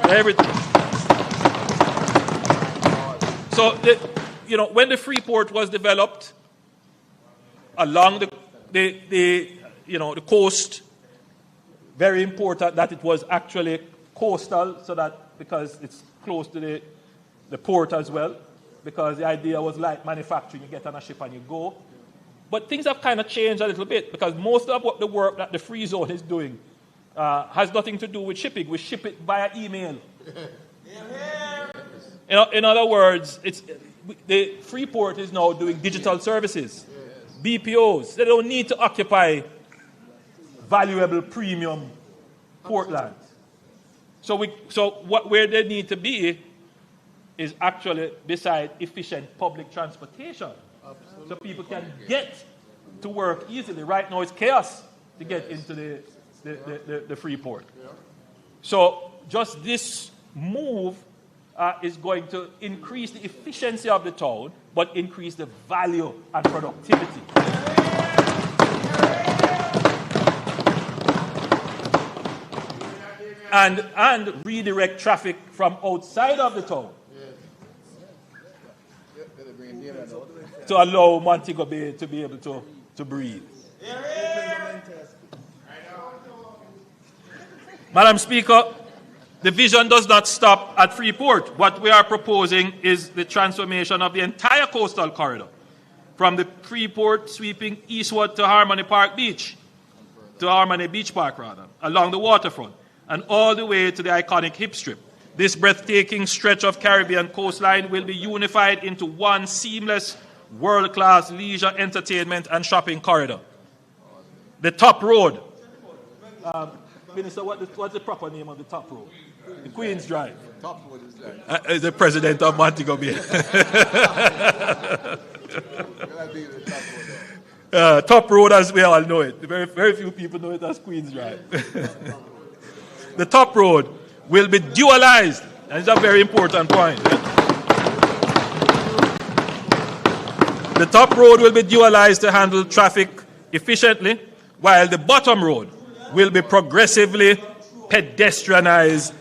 Everything. So, when the Freeport was developed along the coast, very important that it was actually coastal, so that because it's close to the port as well, because the idea was like manufacturing, you get on a ship and you go. But things have kind of changed a little bit, because most of what the work that the Free Zone is doing has nothing to do with shipping. We ship it via email. In other words, the Freeport is now doing digital services, BPOs. They don't need to occupy valuable premium port lands. So where they need to be is actually beside efficient public transportation. Absolutely. So people can get to work easily. Right now it's chaos to get into the Freeport. Yeah. So just this move is going to increase the efficiency of the town, but increase the value and productivity. And redirect traffic from outside of the town to allow Montego Bay to be able to breathe. Madam Speaker, the vision does not stop at Freeport. What we are proposing is the transformation of the entire coastal corridor, from the Freeport sweeping eastward to Harmony Beach Park, along the waterfront, and all the way to the iconic Hip Strip. This breathtaking stretch of Caribbean coastline will be unified into one seamless, world-class leisure, entertainment, and shopping corridor. The top road. Minister, what's the proper name of the top road? The Queen's Drive. Top road is that. The president of Montego Bay. Top road, as we all know it. Very few people know it as Queen's Drive. The top road will be dualized, and it's a very important point. The top road will be dualized to handle traffic efficiently, while the bottom road will be progressively pedestrianized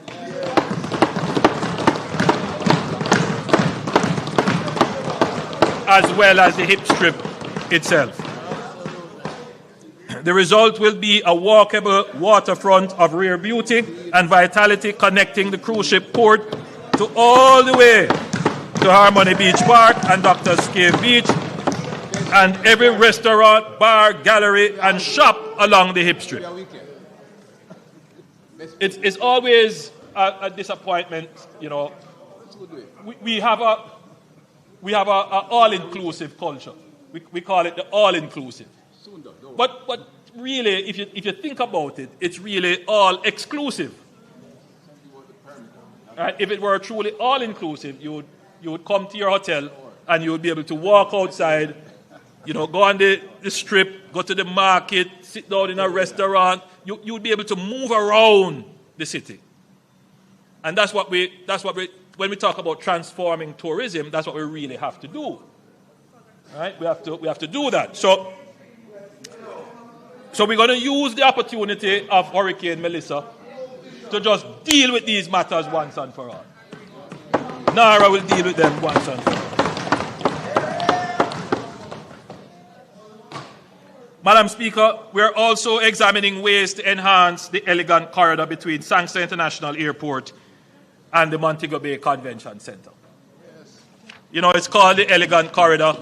as well as the hip strip itself. The result will be a walkable waterfront of rare beauty and vitality connecting the cruise ship port to all the way to Harmony Beach Park and Doctor's Cave Beach, and every restaurant, bar, gallery, and shop along the hip strip. It's always a disappointment, you know. We have a all-inclusive culture. We call it the all-inclusive. But really, if you think about it, it's really all-exclusive. Right? If it were truly all-inclusive, you would come to your hotel and you would be able to walk outside, you know, go on the strip, go to the market, sit down in a restaurant. You would be able to move around the city. And that's what we when we talk about transforming tourism, that's what we really have to do. Right? We have to do that. So we're going to use the opportunity of Hurricane Melissa to just deal with these matters once and for all. NARA will deal with them once and for all. Madam Speaker, we are also examining ways to enhance the elegant corridor between Sangster International Airport and the Montego Bay Convention Center. Yes. You know, it's called the elegant corridor.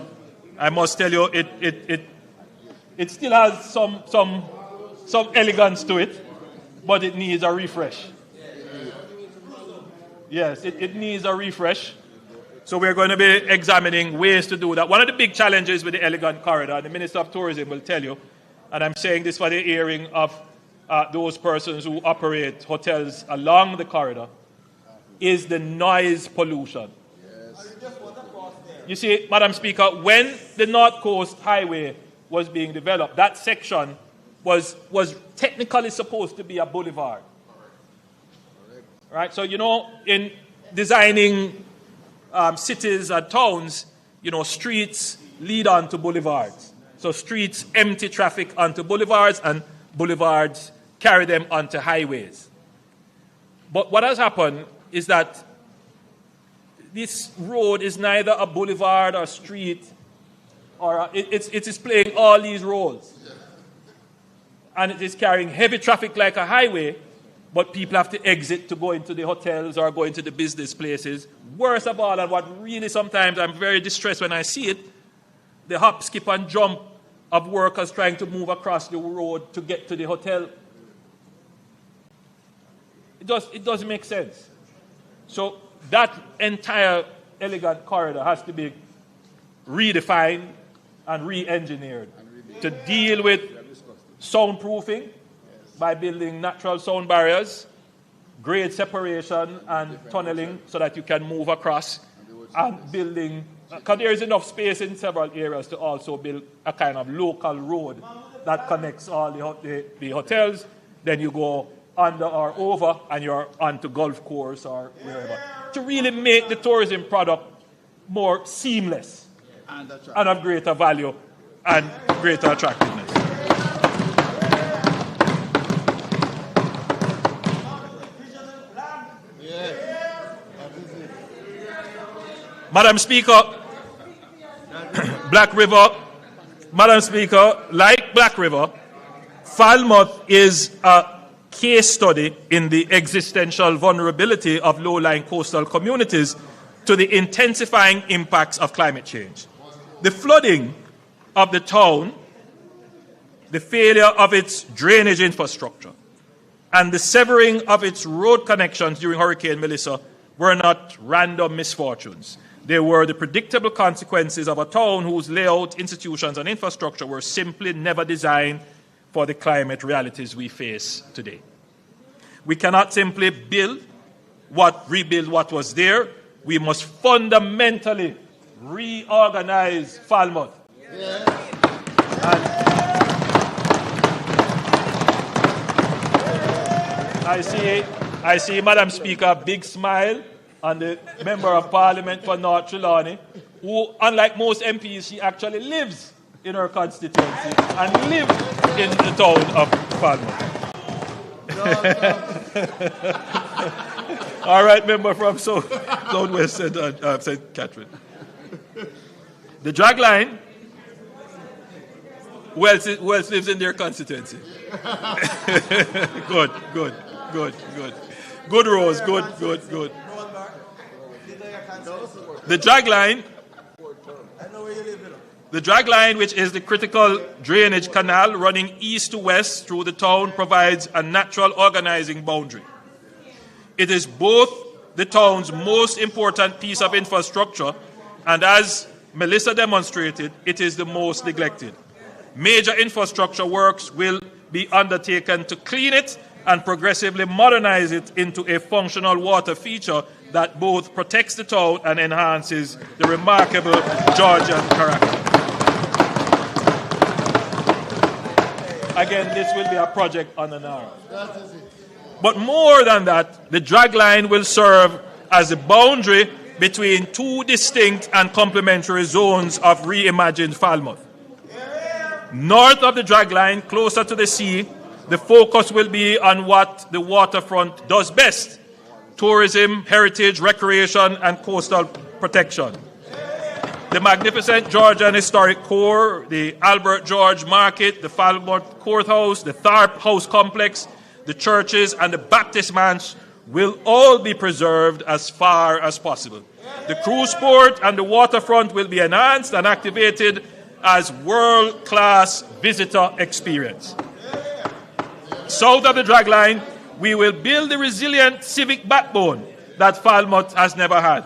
I must tell you, it still has some elegance to it, but it needs a refresh. Yes, it needs a refresh. So we're going to be examining ways to do that. One of the big challenges with the elegant corridor, the Minister of Tourism will tell you, and I'm saying this for the hearing of those persons who operate hotels along the corridor, is the noise pollution. Yes. You see, Madam Speaker, when the North Coast Highway was being developed, that section was technically supposed to be a boulevard. Right? So, you know, in designing cities and towns, you know, streets lead on to boulevards. So streets empty traffic onto boulevards, and boulevards carry them onto highways. But what has happened is that this road is neither a boulevard or street, or it is playing all these roles. And it is carrying heavy traffic like a highway, but people have to exit to go into the hotels or go into the business places. Worst of all, and what really sometimes I'm very distressed when I see it, the hop, skip, and jump of workers trying to move across the road to get to the hotel. It doesn't make sense. So that entire elegant corridor has to be redefined and re-engineered to deal with soundproofing by building natural sound barriers, grade separation and tunneling so that you can move across, and building, because there is enough space in several areas to also build a kind of local road that connects all the hotels. Then you go under or over and you're onto golf course or wherever, to really make the tourism product more seamless and of greater value and greater attractiveness. Madam Speaker, Black River, Madam Speaker, like Black River, Falmouth is a case study in the existential vulnerability of low-lying coastal communities to the intensifying impacts of climate change. The flooding of the town, the failure of its drainage infrastructure, and the severing of its road connections during Hurricane Melissa were not random misfortunes. They were the predictable consequences of a town whose layout, institutions, and infrastructure were simply never designed for the climate realities we face today. We cannot simply build rebuild what was there. We must fundamentally reorganize Falmouth. And I see, Madam Speaker, big smile on the Member of Parliament for North Trelawney, who, unlike most MPs, she actually lives in her constituency and lives in the town of Falmouth. All right, member from Southwest St. Catherine. The drag line, who else lives in their constituency? Good. Good, Rose, good. The drag line, which is the critical drainage canal running east to west through the town, provides a natural organizing boundary. It is both the town's most important piece of infrastructure, and as Melissa demonstrated, it is the most neglected. Major infrastructure works will be undertaken to clean it and progressively modernize it into a functional water feature that both protects the town and enhances the remarkable Georgian character. Again, this will be a project on an hour. But more than that, the drag line will serve as a boundary between two distinct and complementary zones of reimagined Falmouth. North of the drag line, closer to the sea, the focus will be on what the waterfront does best: tourism, heritage, recreation, and coastal protection. The magnificent Georgian historic core, the Albert George Market, the Falmouth Courthouse, the Tharp House Complex, the churches, and the Baptist Manse will all be preserved as far as possible. The cruise port and the waterfront will be enhanced and activated as world-class visitor experience. South of the drag line, we will build the resilient civic backbone that Falmouth has never had.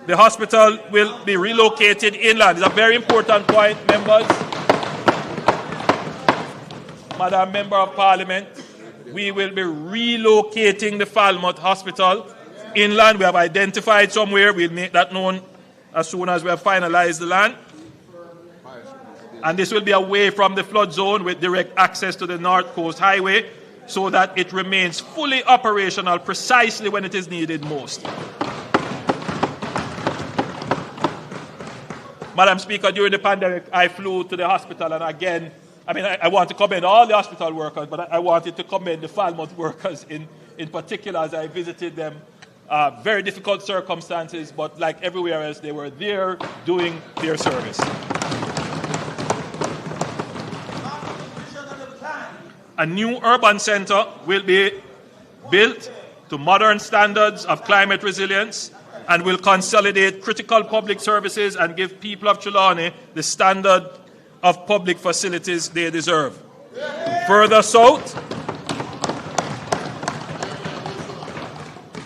The hospital will be relocated inland. It's a very important point, members. Madam Member of Parliament, we will be relocating the Falmouth Hospital inland. We have identified somewhere. We'll make that known as soon as we have finalized the land. And this will be away from the flood zone with direct access to the North Coast Highway so that it remains fully operational precisely when it is needed most. Madam Speaker, during the pandemic, I flew to the hospital, and again, I want to commend all the hospital workers, but I wanted to commend the Falmouth workers in particular as I visited them. Very difficult circumstances, but like everywhere else, they were there doing their service. A new urban center will be built to modern standards of climate resilience and will consolidate critical public services and give people of Trelawney the standard of public facilities they deserve. Further south,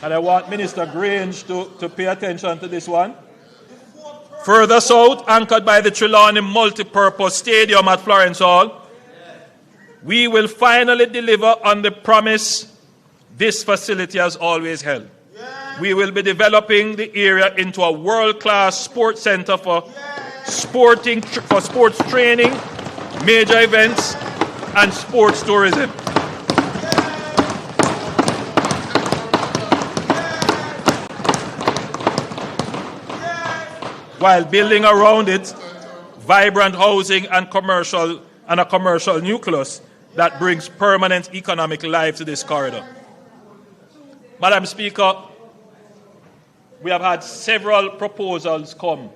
and I want Minister Grange to pay attention to this one. Further south, anchored by the Trelawney Multipurpose Stadium at Florence Hall, we will finally deliver on the promise this facility has always held. We will be developing the area into a world-class sports center for sports training, major events, and sports tourism. While building around it vibrant housing and a commercial nucleus that brings permanent economic life to this corridor. Madam Speaker, we have had several proposals come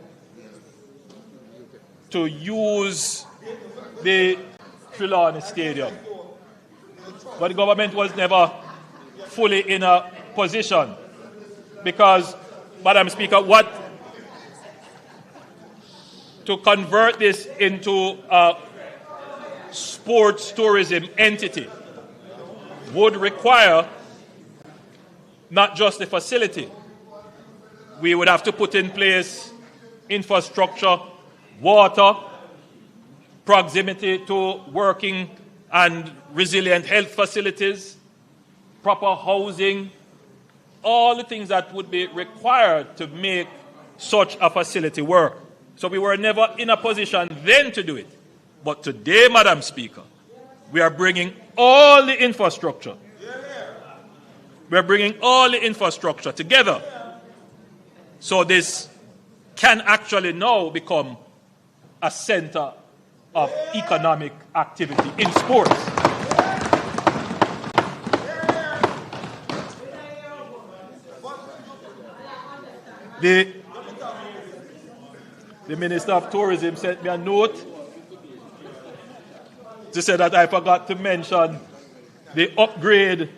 to use the Trelawney Stadium, but the government was never fully in a position because, Madam Speaker, to convert this into a sports tourism entity would require not just the facility. We would have to put in place infrastructure, water, proximity to working and resilient health facilities, proper housing, all the things that would be required to make such a facility work. So we were never in a position then to do it. But today, Madam Speaker, we are bringing all the infrastructure. We're bringing all the infrastructure together. So this can actually now become a center of economic activity in sports. The Minister of Tourism sent me a note to say that I forgot to mention the upgrade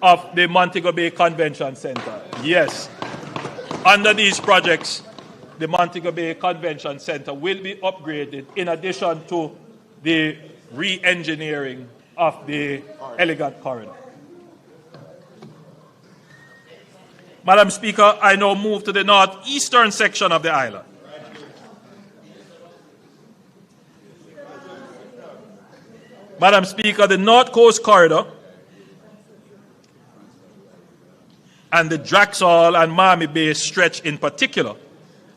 of the Montego Bay Convention Center. Yes, under these projects, the Montego Bay Convention Center will be upgraded in addition to the re-engineering of the Elegant Corridor. Madam Speaker, I now move to the northeastern section of the island. Madam Speaker, the North Coast Corridor and the Draxall and Miami Bay stretch in particular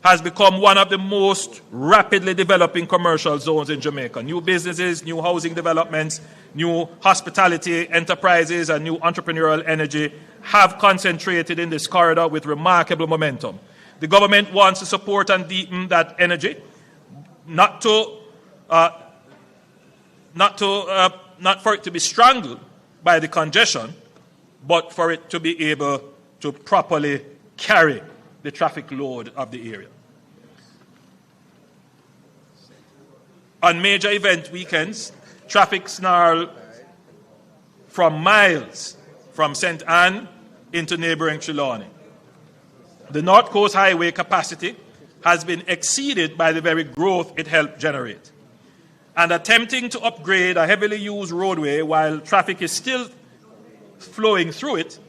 has become one of the most rapidly developing commercial zones in Jamaica. New businesses, new housing developments, new hospitality enterprises, and new entrepreneurial energy have concentrated in this corridor with remarkable momentum. The government wants to support and deepen that energy, not for it to be strangled by the congestion, but for it to be able to properly carry the traffic load of the area. On major event weekends, traffic snarl from miles from St. Anne into neighboring Trelawney. The North Coast Highway capacity has been exceeded by the very growth it helped generate. And attempting to upgrade a heavily used roadway while traffic is still flowing through it,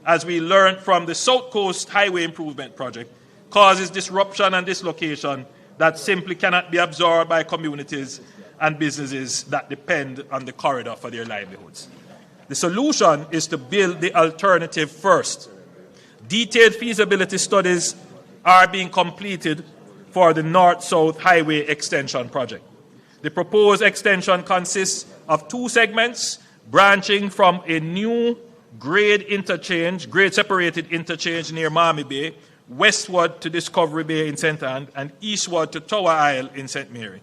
as we learned from the South Coast Highway Improvement Project, causes disruption and dislocation that simply cannot be absorbed by communities and businesses that depend on the corridor for their livelihoods. The solution is to build the alternative first. Detailed feasibility studies are being completed for the North-South Highway Extension Project. The proposed extension consists of two segments branching from a new grade-separated interchange near Miami Bay, westward to Discovery Bay in St. Anne, and eastward to Tower Isle in St. Mary.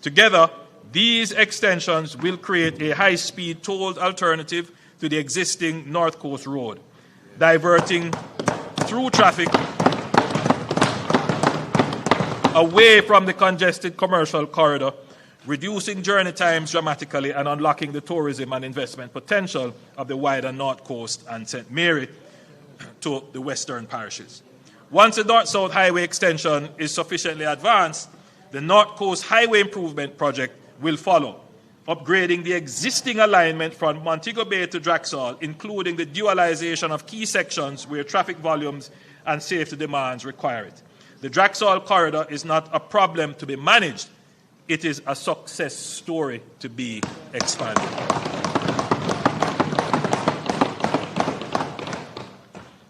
Together, these extensions will create a high-speed tolled alternative to the existing North Coast Road, diverting through traffic away from the congested commercial corridor, reducing journey times dramatically and unlocking the tourism and investment potential of the wider North Coast and St. Mary to the western parishes. Once the North-South Highway extension is sufficiently advanced, the North Coast Highway Improvement Project will follow, upgrading the existing alignment from Montego Bay to Draxall, including the dualization of key sections where traffic volumes and safety demands require it. The Draxall corridor is not a problem to be managed. It is a success story to be expanded.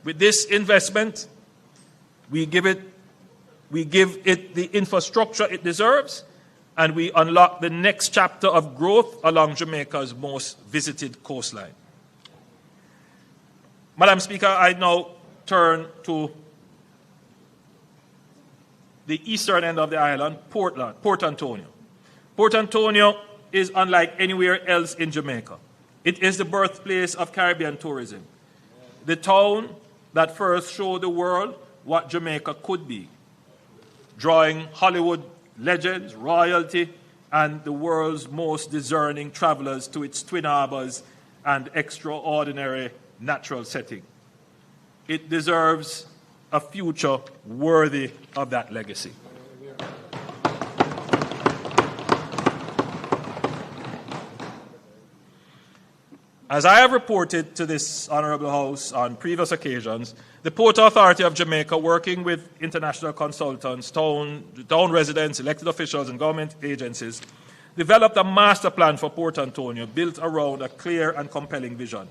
With this investment, we give it the infrastructure it deserves, and we unlock the next chapter of growth along Jamaica's most visited coastline. Madam Speaker, I now turn to the eastern end of the island, Port Antonio. Port Antonio is unlike anywhere else in Jamaica. It is the birthplace of Caribbean tourism, the town that first showed the world what Jamaica could be, drawing Hollywood legends, royalty, and the world's most discerning travelers to its twin harbors and extraordinary natural setting. It deserves a future worthy of that legacy. As I have reported to this Honourable House on previous occasions, the Port Authority of Jamaica, working with international consultants, town residents, elected officials, and government agencies, developed a master plan for Port Antonio built around a clear and compelling vision.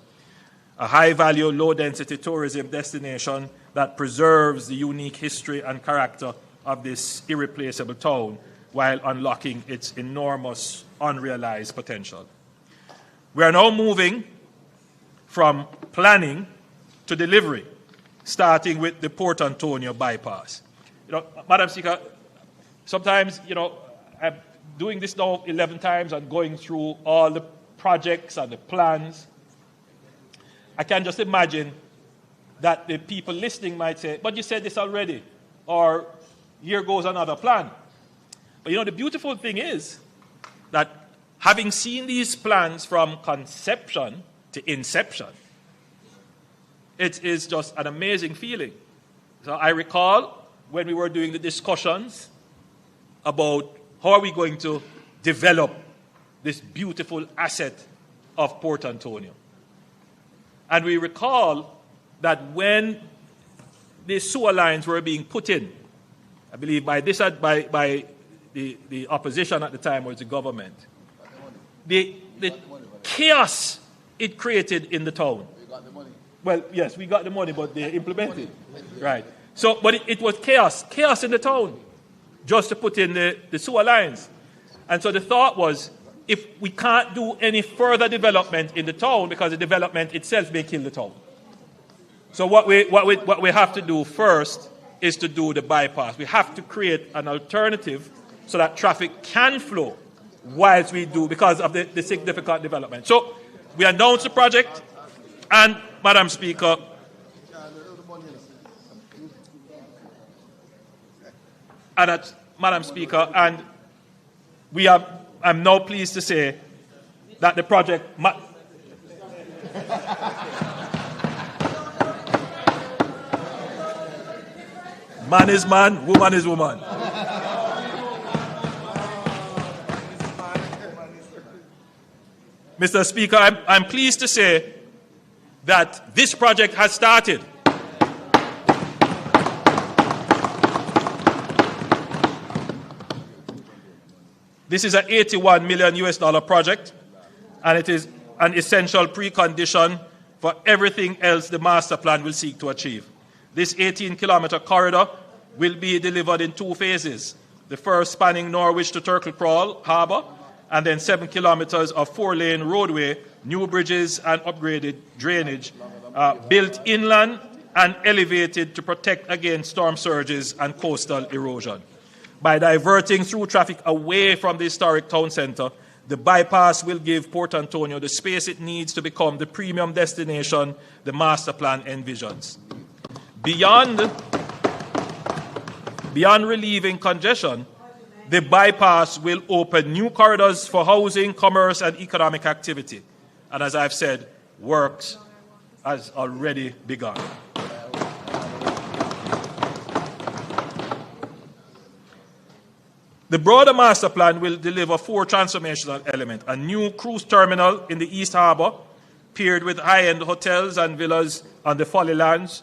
a high-value, low-density tourism destination that preserves the unique history and character of this irreplaceable town while unlocking its enormous unrealized potential. We are now moving from planning to delivery, starting with the Port Antonio bypass. Madam Speaker, sometimes, I'm doing this now 11 times and going through all the projects and the plans. I can just imagine that the people listening might say, but you said this already, or here goes another plan. But the beautiful thing is that having seen these plans from conception to inception, it is just an amazing feeling. So I recall when we were doing the discussions about how are we going to develop this beautiful asset of Port Antonio. And we recall that when the sewer lines were being put in, I believe by the opposition at the time was the government, the chaos it created in the town. We got the money. Well, yes, we got the money, but they implemented. Right. So, but it was chaos in the town, just to put in the sewer lines. And so the thought was, if we can't do any further development in the town, because the development itself may kill the town. So what we have to do first is to do the bypass. We have to create an alternative so that traffic can flow whilst we do, because of the significant development. So we announced the project, and Madam Speaker, and I'm now pleased to say that the project... Man is man, woman is woman. Mr. Speaker, I'm pleased to say that this project has started. This is an $81 million project, and it is an essential precondition for everything else the master plan will seek to achieve. This 18-kilometer corridor will be delivered in two phases. The first spanning Norwich to Turtle Crawl Harbour, and then 7 kilometers of 4-lane roadway, new bridges and upgraded drainage, built inland and elevated to protect against storm surges and coastal erosion. By diverting through traffic away from the historic town centre, the bypass will give Port Antonio the space it needs to become the premium destination the master plan envisions. Beyond relieving congestion, the bypass will open new corridors for housing, commerce, and economic activity. And as I've said, works has already begun. The broader master plan will deliver 4 transformational elements: a new cruise terminal in the East Harbour, paired with high-end hotels and villas on the Folly Lands,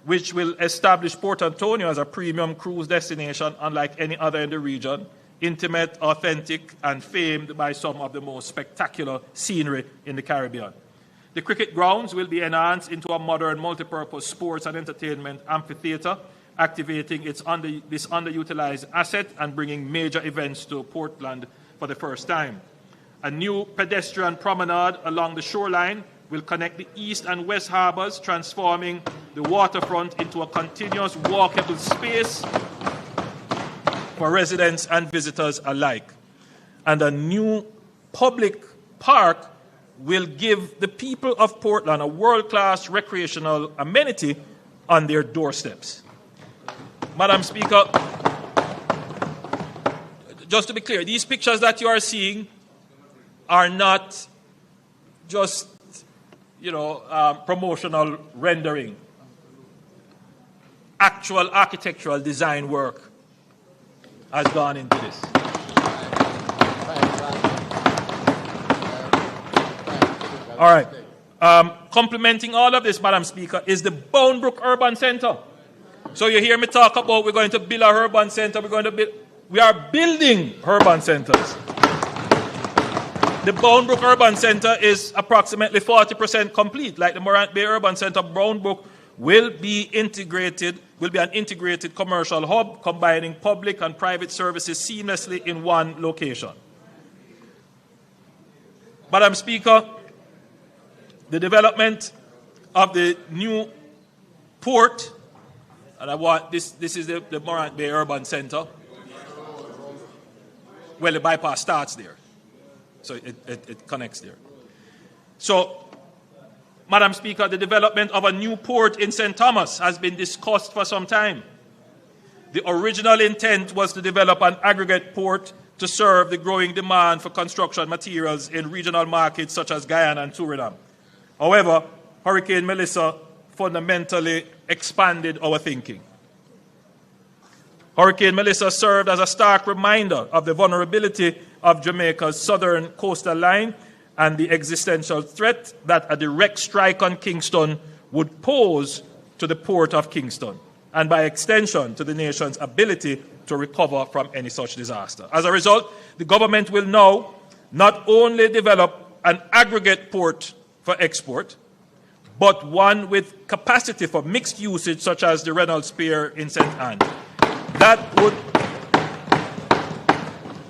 which will establish Port Antonio as a premium cruise destination unlike any other in the region, intimate, authentic, and famed by some of the most spectacular scenery in the Caribbean. The cricket grounds will be enhanced into a modern multi-purpose sports and entertainment amphitheatre, activating this underutilized asset and bringing major events to Portland for the first time. A new pedestrian promenade along the shoreline will connect the east and west harbors, transforming the waterfront into a continuous walkable space for residents and visitors alike. And a new public park will give the people of Portland a world-class recreational amenity on their doorsteps. Madam Speaker, just to be clear, these pictures that you are seeing are not just promotional rendering. Actual architectural design work has gone into this. All right. Complementing all of this, Madam Speaker, is the Boundbrook Urban Center. So you hear me talk about we're going to build a urban center. We are building urban centers. the Bound Brook Urban Center is approximately 40% complete. Like the Morant Bay Urban Center, Bound Brook will be an integrated commercial hub combining public and private services seamlessly in one location. Madam Speaker, the development of the new port, and I want this is the Morant Bay Urban Center. Well, the bypass starts there, so it connects there. So, Madam Speaker, the development of a new port in St. Thomas has been discussed for some time. The original intent was to develop an aggregate port to serve the growing demand for construction materials in regional markets such as Guyana and Suriname. However, Hurricane Melissa fundamentally expanded our thinking. Hurricane Melissa served as a stark reminder of the vulnerability of Jamaica's southern coastal line and the existential threat that a direct strike on Kingston would pose to the port of Kingston, and by extension to the nation's ability to recover from any such disaster. As a result, the government will now not only develop an aggregate port for export, but one with capacity for mixed usage, such as the Reynolds Pier in St. Anne.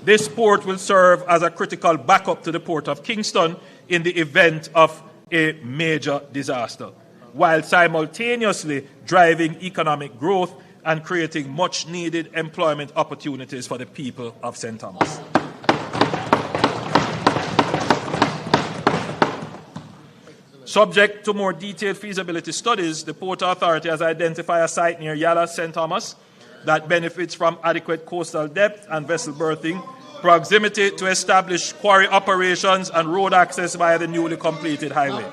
This port will serve as a critical backup to the port of Kingston in the event of a major disaster, while simultaneously driving economic growth and creating much-needed employment opportunities for the people of St. Thomas. Subject to more detailed feasibility studies, the Port Authority has identified a site near Yala, St. Thomas, that benefits from adequate coastal depth and vessel berthing, proximity to established quarry operations, and road access via the newly completed highway.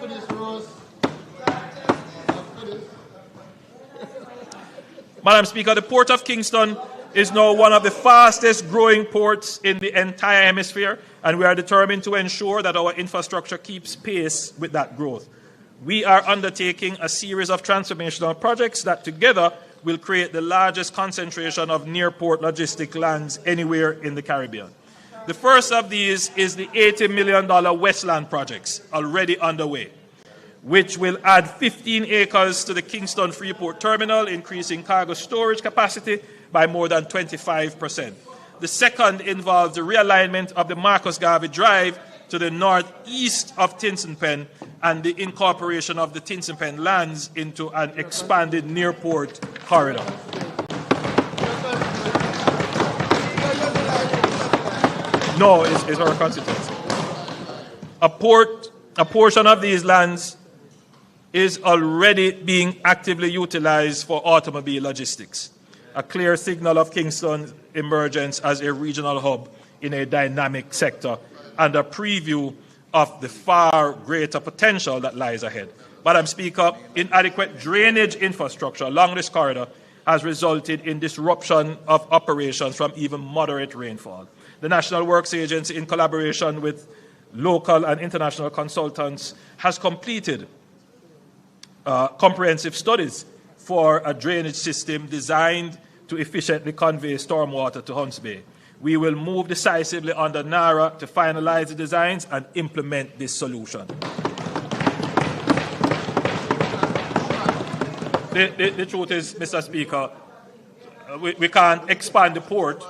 Madam Speaker, the Port of Kingston is now one of the fastest growing ports in the entire hemisphere, and we are determined to ensure that our infrastructure keeps pace with that growth. We are undertaking a series of transformational projects that together will create the largest concentration of near-port logistic lands anywhere in the Caribbean. The first of these is the $80 million Westland projects already underway, which will add 15 acres to the Kingston Freeport Terminal, increasing cargo storage capacity by more than 25%. The second involves the realignment of the Marcus Garvey Drive to the northeast of Tinson Pen and the incorporation of the Tinson Pen lands into an expanded near-port corridor. No, it's our constituency. A portion of these lands is already being actively utilized for automobile logistics, a clear signal of Kingston's emergence as a regional hub in a dynamic sector and a preview of the far greater potential that lies ahead. Madam Speaker, inadequate drainage infrastructure along this corridor has resulted in disruption of operations from even moderate rainfall. The National Works Agency, in collaboration with local and international consultants, has completed comprehensive studies for a drainage system designed to efficiently convey stormwater to Hunts Bay. We will move decisively under NARA to finalize the designs and implement this solution. The truth is, Mr. Speaker, we can't expand the port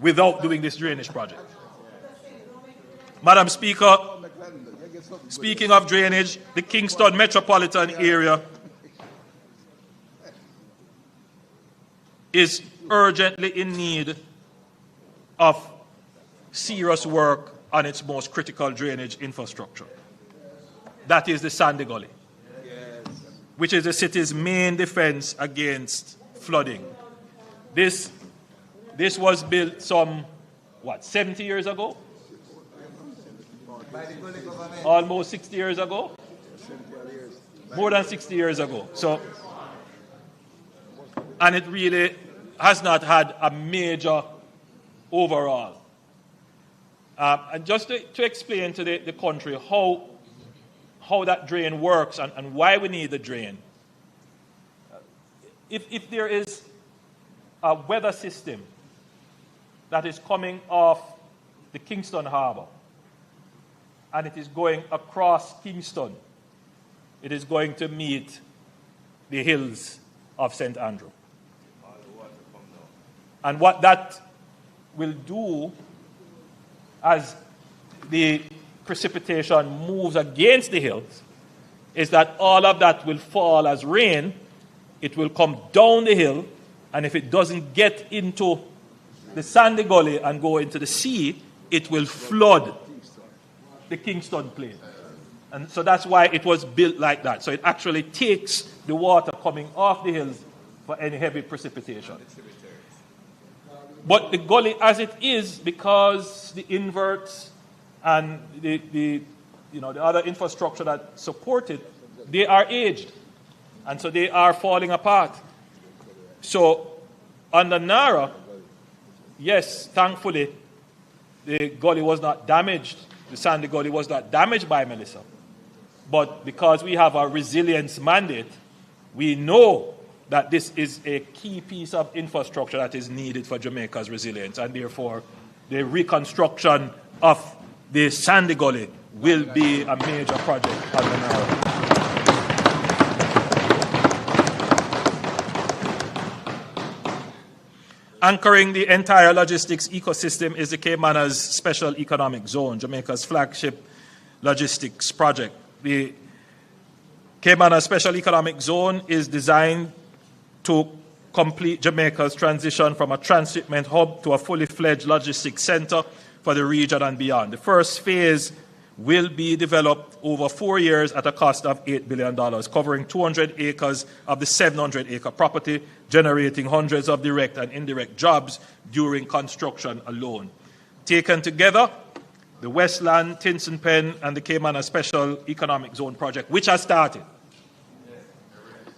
without doing this drainage project. Madam Speaker, speaking of drainage, the Kingston metropolitan area is urgently in need of serious work on its most critical drainage infrastructure. That is the Sandy Gully, which is the city's main defense against flooding. This was built some, 70 years ago? Almost 60 years ago? More than 60 years ago. So, and it really has not had a major overhaul. And just to explain to the country how that drain works and why we need the drain. If there is a weather system that is coming off the Kingston Harbor and it is going across Kingston. It is going to meet the hills of St. Andrew. And what that will do as the precipitation moves against the hills is that all of that will fall as rain. It will come down the hill, and if it doesn't get into the sandy gully and go into the sea, it will flood the Kingston Plain. And so that's why it was built like that. So it actually takes the water coming off the hills for any heavy precipitation. But the gully as it is, because the inverts and the other infrastructure that support it, they are aged. And so they are falling apart. So on the Nara, yes, thankfully, the gully was not damaged. The sandy gully was not damaged by Melissa. But because we have a resilience mandate, we know that this is a key piece of infrastructure that is needed for Jamaica's resilience. And therefore, the reconstruction of the sandy gully will be a major project on the Nara. Anchoring the entire logistics ecosystem is the Caymanas Special Economic Zone, Jamaica's flagship logistics project. The Caymanas Special Economic Zone is designed to complete Jamaica's transition from a transshipment hub to a fully fledged logistics center for the region and beyond. The first phase will be developed over 4 years at a cost of $8 billion, covering 200 acres of the 700-acre property, generating hundreds of direct and indirect jobs during construction alone. Taken together, the Westland, Tinson Pen, and the Caymanas Special Economic Zone project, which has started.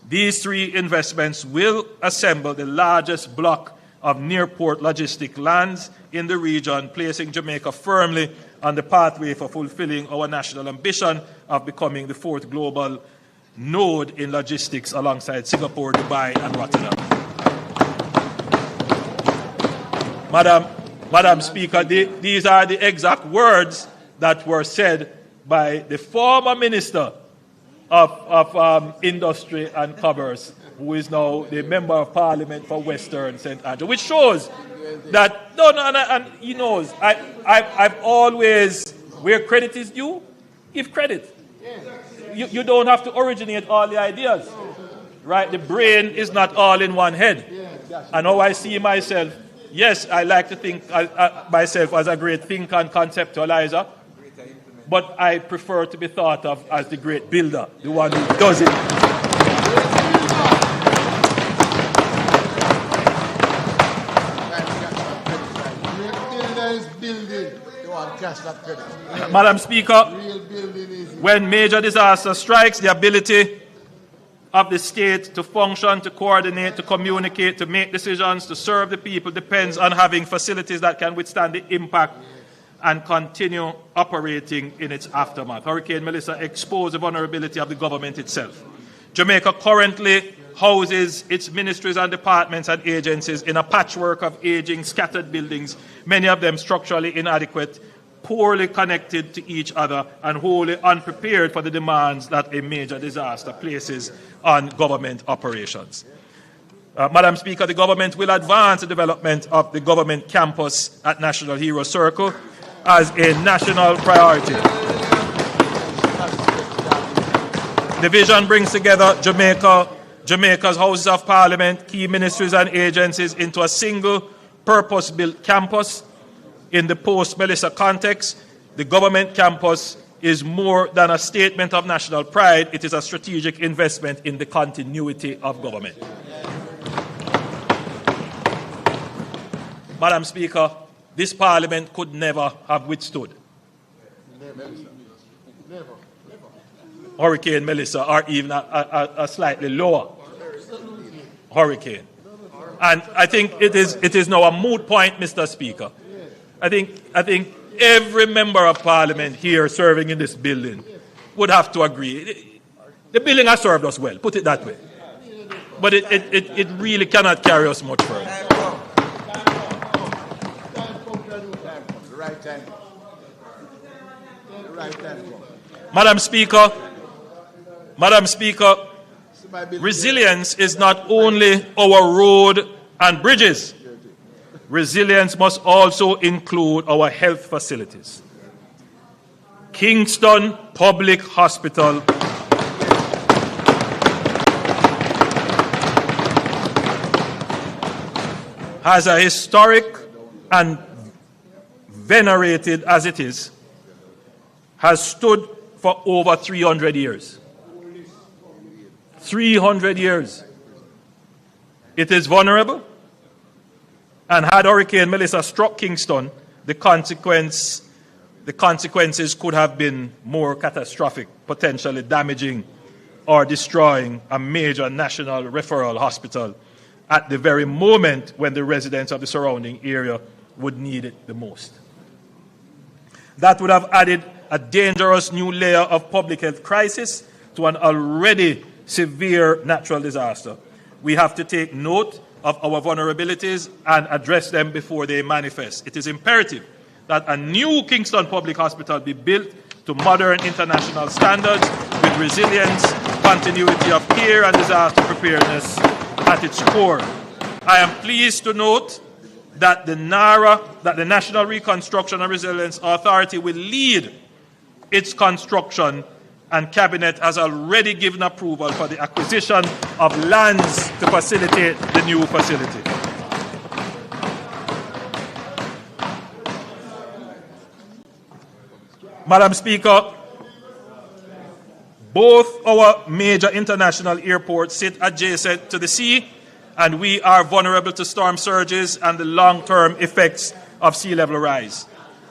These three investments will assemble the largest block of near-port logistic lands in the region, placing Jamaica firmly on the pathway for fulfilling our national ambition of becoming the fourth global node in logistics alongside Singapore, Dubai, and Rotterdam. Madam Speaker, these are the exact words that were said by the former Minister of Industry and Commerce, who is now the Member of Parliament for Western St. Andrew, which shows that, and he knows, I've always, where credit is due, give credit. You don't have to originate all the ideas, right? The brain is not all in one head. And how I see myself, yes, I like to think myself as a great thinker and conceptualizer, but I prefer to be thought of as the great builder, the one who does it. Madam Speaker, when major disaster strikes, the ability of the state to function, to coordinate, to communicate, to make decisions, to serve the people depends on having facilities that can withstand the impact and continue operating in its aftermath. Hurricane Melissa exposed the vulnerability of the government itself. Jamaica currently houses its ministries and departments and agencies in a patchwork of aging, scattered buildings, many of them structurally inadequate, poorly connected to each other, and wholly unprepared for the demands that a major disaster places on government operations. Madam Speaker, the government will advance the development of the government campus at National Hero Circle as a national priority. The vision brings together Jamaica's Houses of Parliament, key ministries and agencies into a single purpose-built campus. In the post-Melissa context, the government campus is more than a statement of national pride. It is a strategic investment in the continuity of government. Madam Speaker, this Parliament could never have withstood Hurricane Melissa, or even a slightly lower hurricane. And I think it is now a moot point, Mr. Speaker. I think every member of Parliament here serving in this building would have to agree. The building has served us well, put it that way. But it really cannot carry us much further. Madam Speaker, resilience is not only our road and bridges. Resilience must also include our health facilities. Kingston Public Hospital as a historic and venerated as it is, has stood for over 300 years. 300 years. It is vulnerable, and had Hurricane Melissa struck Kingston, the consequences could have been more catastrophic, potentially damaging or destroying a major national referral hospital at the very moment when the residents of the surrounding area would need it the most. That would have added a dangerous new layer of public health crisis to an already severe natural disaster. We have to take note of our vulnerabilities and address them before they manifest. It is imperative that a new Kingston Public Hospital be built to modern international standards with resilience, continuity of care and disaster preparedness at its core. I am pleased to note that the National Reconstruction and Resilience Authority will lead its construction, and Cabinet has already given approval for the acquisition of lands to facilitate the new facility. Madam Speaker, both our major international airports sit adjacent to the sea, and we are vulnerable to storm surges and the long-term effects of sea level rise.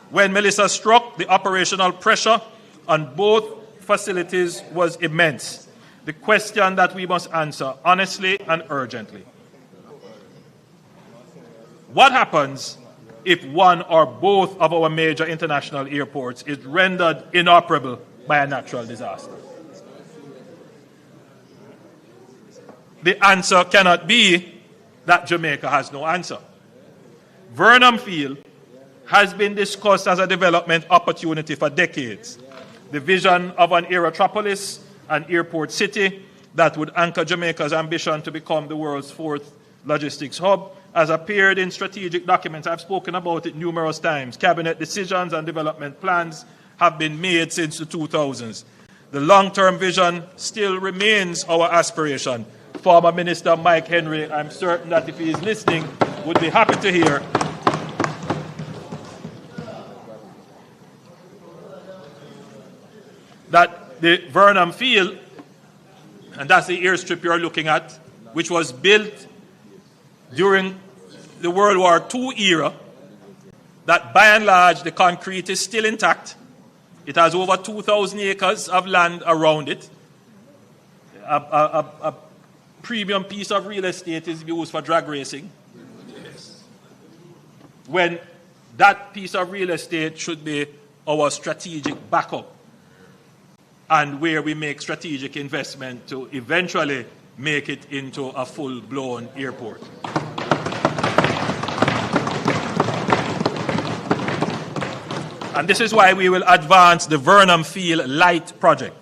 When Melissa struck, the operational pressure on both facilities was immense. The question that we must answer honestly and urgently: what happens if one or both of our major international airports is rendered inoperable by a natural disaster? The answer cannot be that Jamaica has no answer. Vernon Field has been discussed as a development opportunity for decades. The vision of an aerotropolis, an airport city that would anchor Jamaica's ambition to become the world's fourth logistics hub, has appeared in strategic documents. I've spoken about it numerous times. Cabinet decisions and development plans have been made since the 2000s. The long-term vision still remains our aspiration. Former Minister Mike Henry, I'm certain that if he is listening, would be happy to hear that the Vernon Field, and that's the airstrip you're looking at, which was built during the World War II era, that by and large the concrete is still intact. It has over 2,000 acres of land around it. A premium piece of real estate is used for drag racing, when that piece of real estate should be our strategic backup, and where we make strategic investment to eventually make it into a full-blown airport. And this is why we will advance the Vernon Field Light project,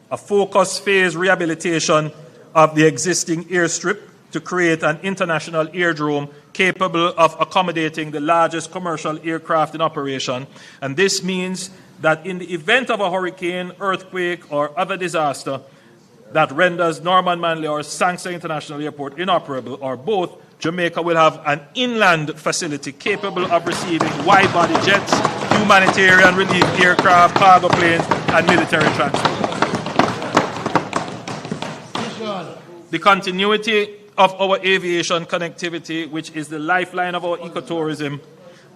a focused phase rehabilitation of the existing airstrip to create an international airdrome capable of accommodating the largest commercial aircraft in operation. And this means that in the event of a hurricane, earthquake, or other disaster that renders Norman Manley or Sangster International Airport inoperable, or both, Jamaica will have an inland facility capable of receiving wide-body jets, humanitarian relief aircraft, cargo planes, and military transport. The continuity of our aviation connectivity, which is the lifeline of our ecotourism,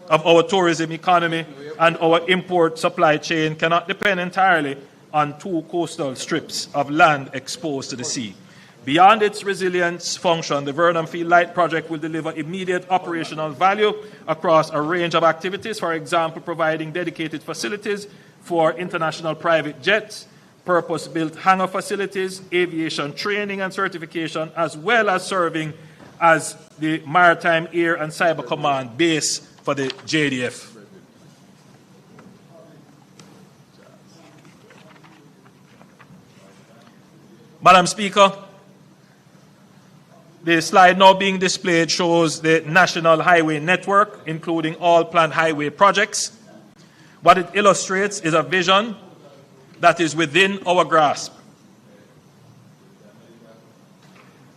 of our tourism economy, and our import supply chain, cannot depend entirely on two coastal strips of land exposed to the sea. Beyond its resilience function, the Vernon Field Light project will deliver immediate operational value across a range of activities, for example, providing dedicated facilities for international private jets, purpose-built hangar facilities, aviation training and certification, as well as serving as the Maritime Air and Cyber Command base for the JDF. Madam Speaker, the slide now being displayed shows the national highway network, including all planned highway projects. What it illustrates is a vision that is within our grasp.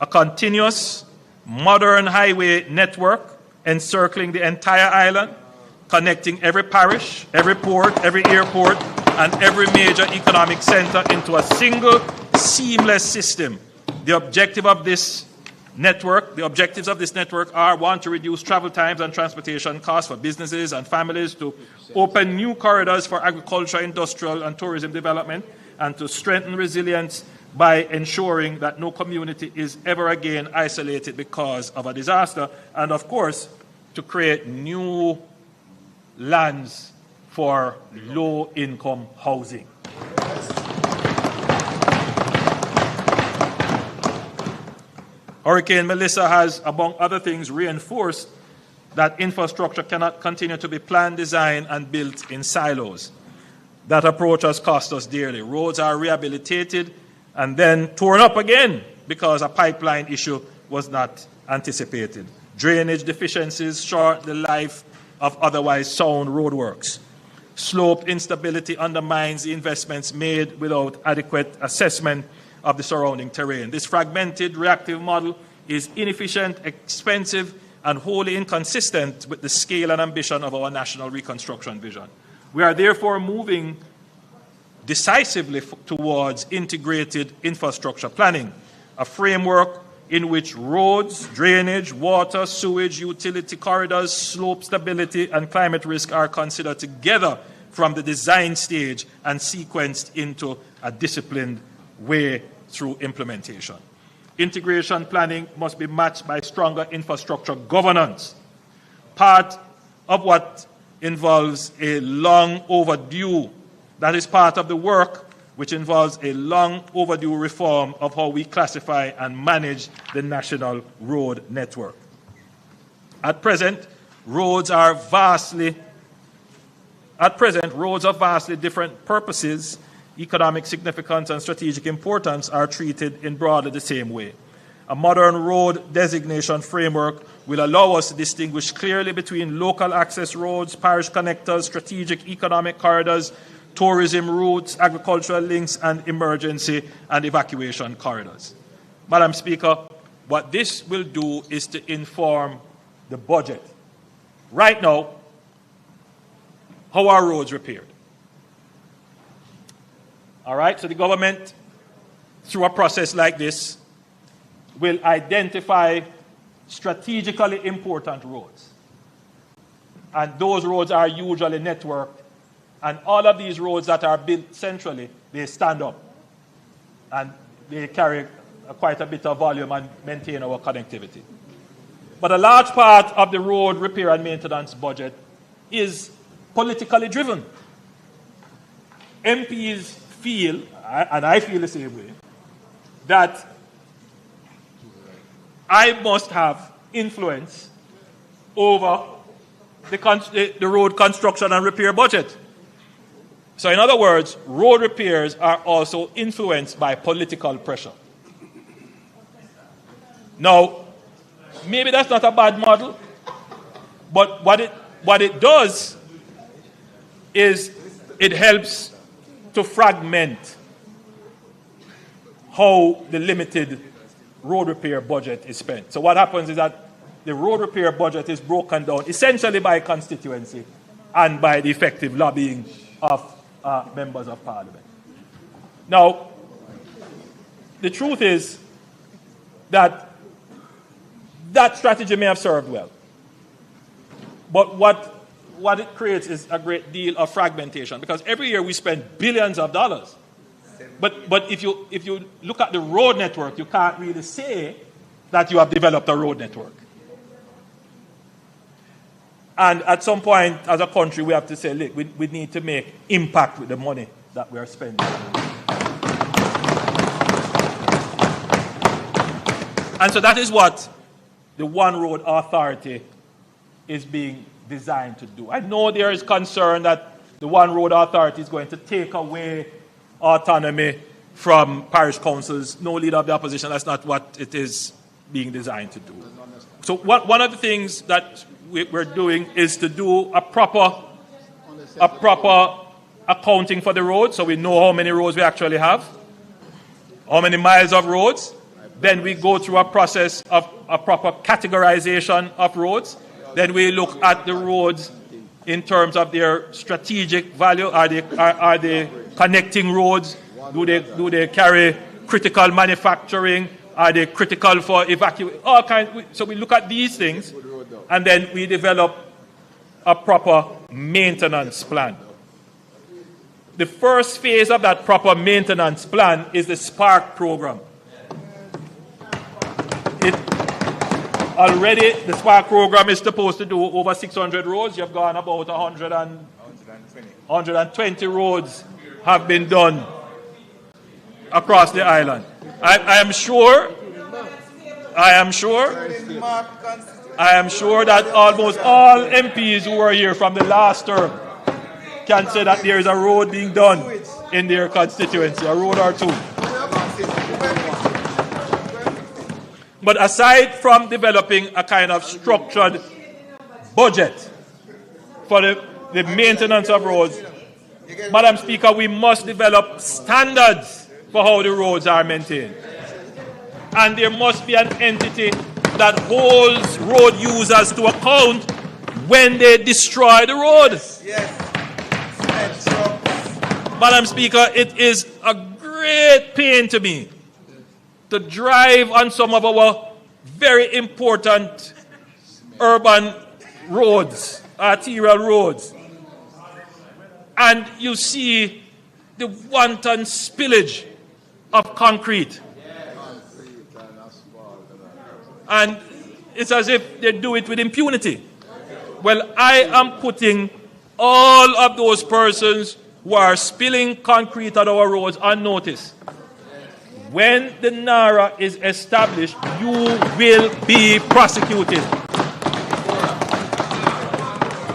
A continuous, modern highway network encircling the entire island, connecting every parish, every port, every airport, and every major economic center into a single, seamless system. The objectives of this network are, one, to reduce travel times and transportation costs for businesses and families, to open new corridors for agriculture, industrial, and tourism development, and to strengthen resilience by ensuring that no community is ever again isolated because of a disaster, and of course, to create new lands for low-income housing. Hurricane Melissa has, among other things, reinforced that infrastructure cannot continue to be planned, designed, and built in silos. That approach has cost us dearly. Roads are rehabilitated and then torn up again because a pipeline issue was not anticipated. Drainage deficiencies short the life of otherwise sound roadworks. Slope instability undermines the investments made without adequate assessment of the surrounding terrain. This fragmented, reactive model is inefficient, expensive, and wholly inconsistent with the scale and ambition of our national reconstruction vision. We are therefore moving decisively towards integrated infrastructure planning, a framework in which roads, drainage, water, sewage, utility corridors, slope stability, and climate risk are considered together from the design stage and sequenced into a disciplined way through implementation. Integration planning must be matched by stronger infrastructure governance. Part of what involves a long overdue, that is part of the work which involves a long overdue reform of how we classify and manage the national road network. At present, roads of vastly different purposes, economic significance, and strategic importance are treated in broadly the same way. A modern road designation framework will allow us to distinguish clearly between local access roads, parish connectors, strategic economic corridors, tourism routes, agricultural links, and emergency and evacuation corridors. Madam Speaker, what this will do is to inform the budget. Right now, how are roads repaired? All right, so the government, through a process like this, will identify strategically important roads. And those roads are usually networked. And all of these roads that are built centrally, they stand up. And they carry quite a bit of volume and maintain our connectivity. But a large part of the road repair and maintenance budget is politically driven. MPs feel, and I feel the same way, that I must have influence over the road construction and repair budget. So in other words, road repairs are also influenced by political pressure. Now, maybe that's not a bad model, but what it does is it helps to fragment how the limited road repair budget is spent. So what happens is that the road repair budget is broken down essentially by constituency and by the effective lobbying of members of parliament. Now, the truth is that that strategy may have served well. But what it creates is a great deal of fragmentation, because every year we spend billions of dollars. But if you look at the road network, you can't really say that you have developed a road network. And at some point, as a country, we have to say, look, we need to make impact with the money that we are spending. And so that is what the One Road Authority is being designed to do. I know there is concern that the One Road Authority is going to take away autonomy from parish councils, no leader of the opposition. That's not what it is being designed to do. So one of the things that we're doing is to do a proper accounting for the roads, so we know how many roads we actually have, how many miles of roads. Then we go through a process of a proper categorization of roads. Then we look at the roads in terms of their strategic value. Are they connecting roads? Do they carry critical manufacturing? Are they critical for evacuation? All kinds. So we look at these things, and then we develop a proper maintenance plan. The first phase of that proper maintenance plan is the SPARK program. Already, the SPARK program is supposed to do over 600 roads. You've gone about 120 roads have been done across the island. I am sure that almost all MPs who were here from the last term can say that there is a road being done in their constituency, a road or two. But aside from developing a kind of structured budget for the maintenance of roads, Madam Speaker, we must develop standards for how the roads are maintained. And there must be an entity that holds road users to account when they destroy the road. Yes. Madam Speaker, it is a great pain to me to drive on some of our very important urban roads, arterial roads, and you see the wanton spillage of concrete. And it's as if they do it with impunity. Well, I am putting all of those persons who are spilling concrete on our roads on notice. When the NARA is established, you will be prosecuted.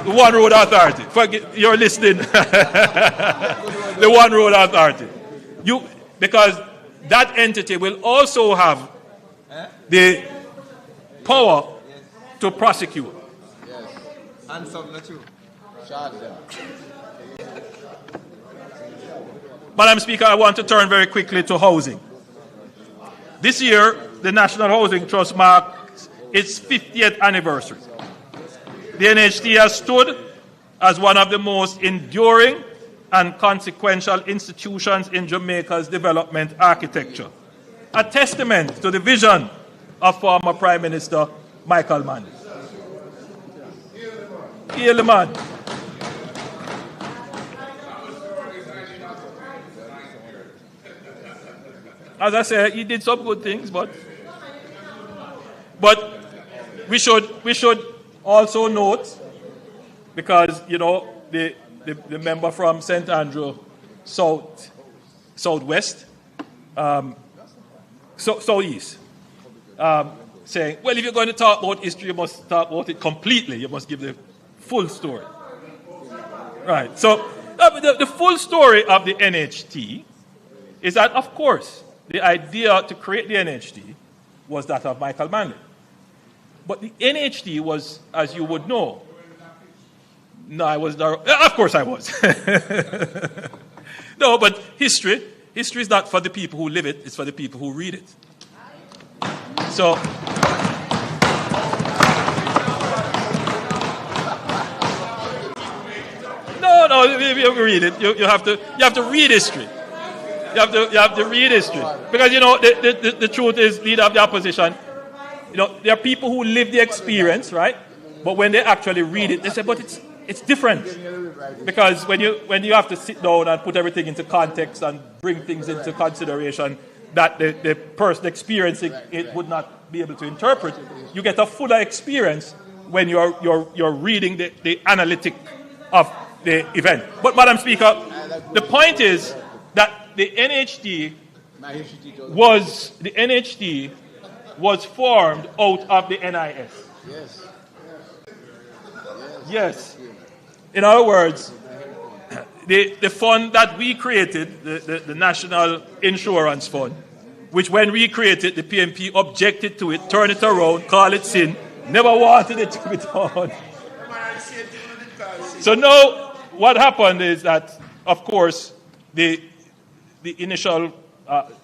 The One Road Authority. You're listening. The One Road Authority. Because that entity will also have the power to prosecute. Yes. And something too. Madam Speaker, I want to turn very quickly to housing. This year, the National Housing Trust marks its 50th anniversary. The NHT has stood as one of the most enduring and consequential institutions in Jamaica's development architecture, a testament to the vision of former Prime Minister Michael Mann. Hail the man. As I said, he did some good things, but we should also note, because the member from St. Andrew Southwest, Southeast, saying, well, if you're going to talk about history, you must talk about it completely. You must give the full story. Right. So the full story of the NHT is that, of course, the idea to create the NHT was that of Michael Manley. But the NHT was, as you would know, no, I was not, of course I was. No, but history is not for the people who live it, it's for the people who read it. So, no, you read it. You have to read history. You have to read history. Because, the truth is, leader of the opposition, there are people who live the experience, right? But when they actually read it, they say, but it's different. Because when you have to sit down and put everything into context and bring things into consideration that the person experiencing it would not be able to interpret, you get a fuller experience when you're reading the analytic of the event. But, Madam Speaker, the point is that the NHT was formed out of the NIS. Yes. In other words, the fund that we created, the National Insurance Fund, which when we created, the PNP objected to it, turned it around, called it sin, never wanted it to be done. So now what happened is that, of course, the initial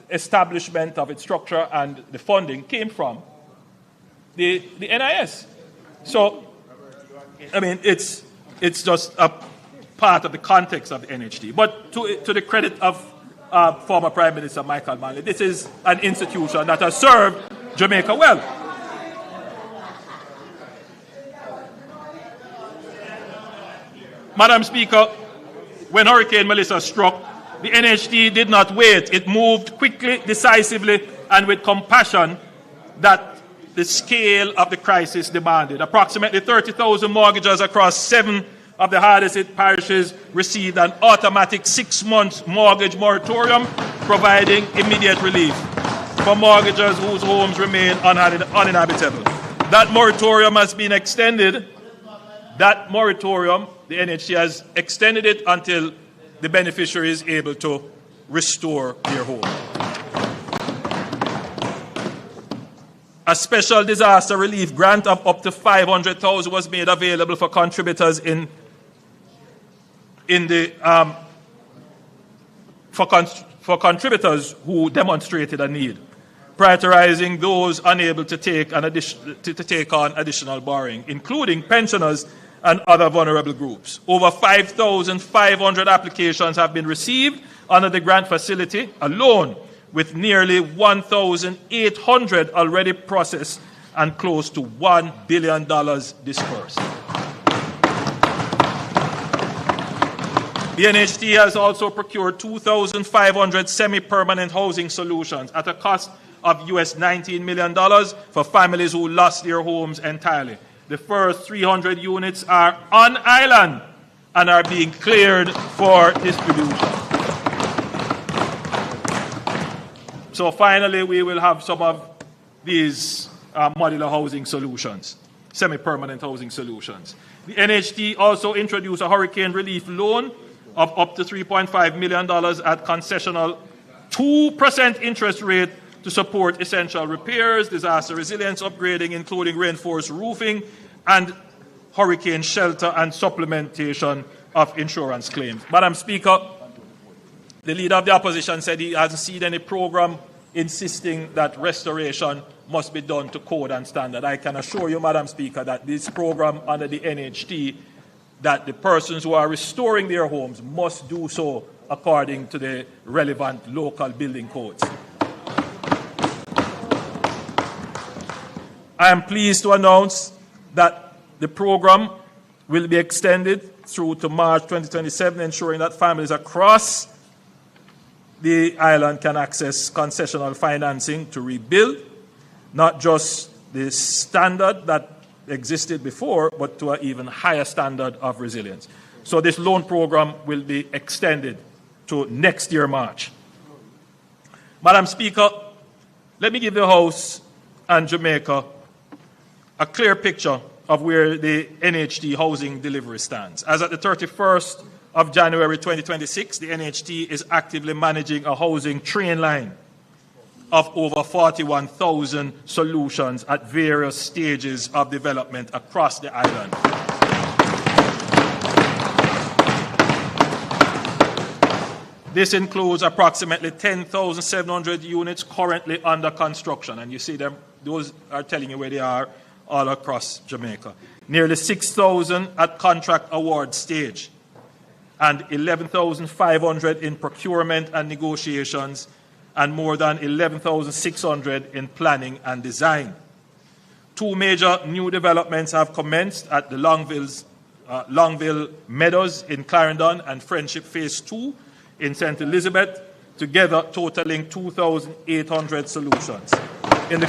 establishment of its structure and the funding came from the NIS. So, I mean, it's just a part of the context of the NHD. But to the credit of former Prime Minister Michael Manley, this is an institution that has served Jamaica well. Madam Speaker, when Hurricane Melissa struck, the NHD did not wait. It moved quickly, decisively, and with compassion that the scale of the crisis demanded. Approximately 30,000 mortgagors across 7 of the hardest hit parishes received an automatic 6-month mortgage moratorium, providing immediate relief for mortgagors whose homes remain uninhabitable. That moratorium has been extended. That moratorium, the NHC has extended it until the beneficiary is able to restore their home. A special disaster relief grant of up to $500,000 was made available for contributors for contributors who demonstrated a need, prioritizing those unable to take on additional borrowing, including pensioners and other vulnerable groups. Over 5,500 applications have been received under the grant facility alone, with nearly 1,800 already processed and close to $1 billion dispersed. The NHT has also procured 2,500 semi-permanent housing solutions at a cost of US $19 million for families who lost their homes entirely. The first 300 units are on island and are being cleared for distribution. So finally, we will have some of these modular housing solutions, semi-permanent housing solutions. The NHT also introduced a hurricane relief loan of up to $3.5 million at concessional 2% interest rate to support essential repairs, disaster resilience upgrading, including reinforced roofing, and hurricane shelter and supplementation of insurance claims. Madam Speaker, the leader of the opposition said he hasn't seen any program insisting that restoration must be done to code and standard. I can assure you, Madam Speaker, that this program under the NHT, that the persons who are restoring their homes must do so according to the relevant local building codes. I am pleased to announce that the program will be extended through to March 2027, ensuring that families across the island can access concessional financing to rebuild, not just the standard that existed before, but to an even higher standard of resilience. So this loan program will be extended to next year, March. Madam Speaker, let me give the House and Jamaica a clear picture of where the NHT housing delivery stands. As at the 31st of January 2026, the NHT is actively managing a housing train line of over 41,000 solutions at various stages of development across the island. This includes approximately 10,700 units currently under construction, and you see them, those are telling you where they are all across Jamaica. Nearly 6,000 at contract award stage, and 11,500 in procurement and negotiations, and more than 11,600 in planning and design. 2 major new developments have commenced at the Longville Meadows in Clarendon and Friendship Phase 2 in St. Elizabeth, together totaling 2,800 solutions. In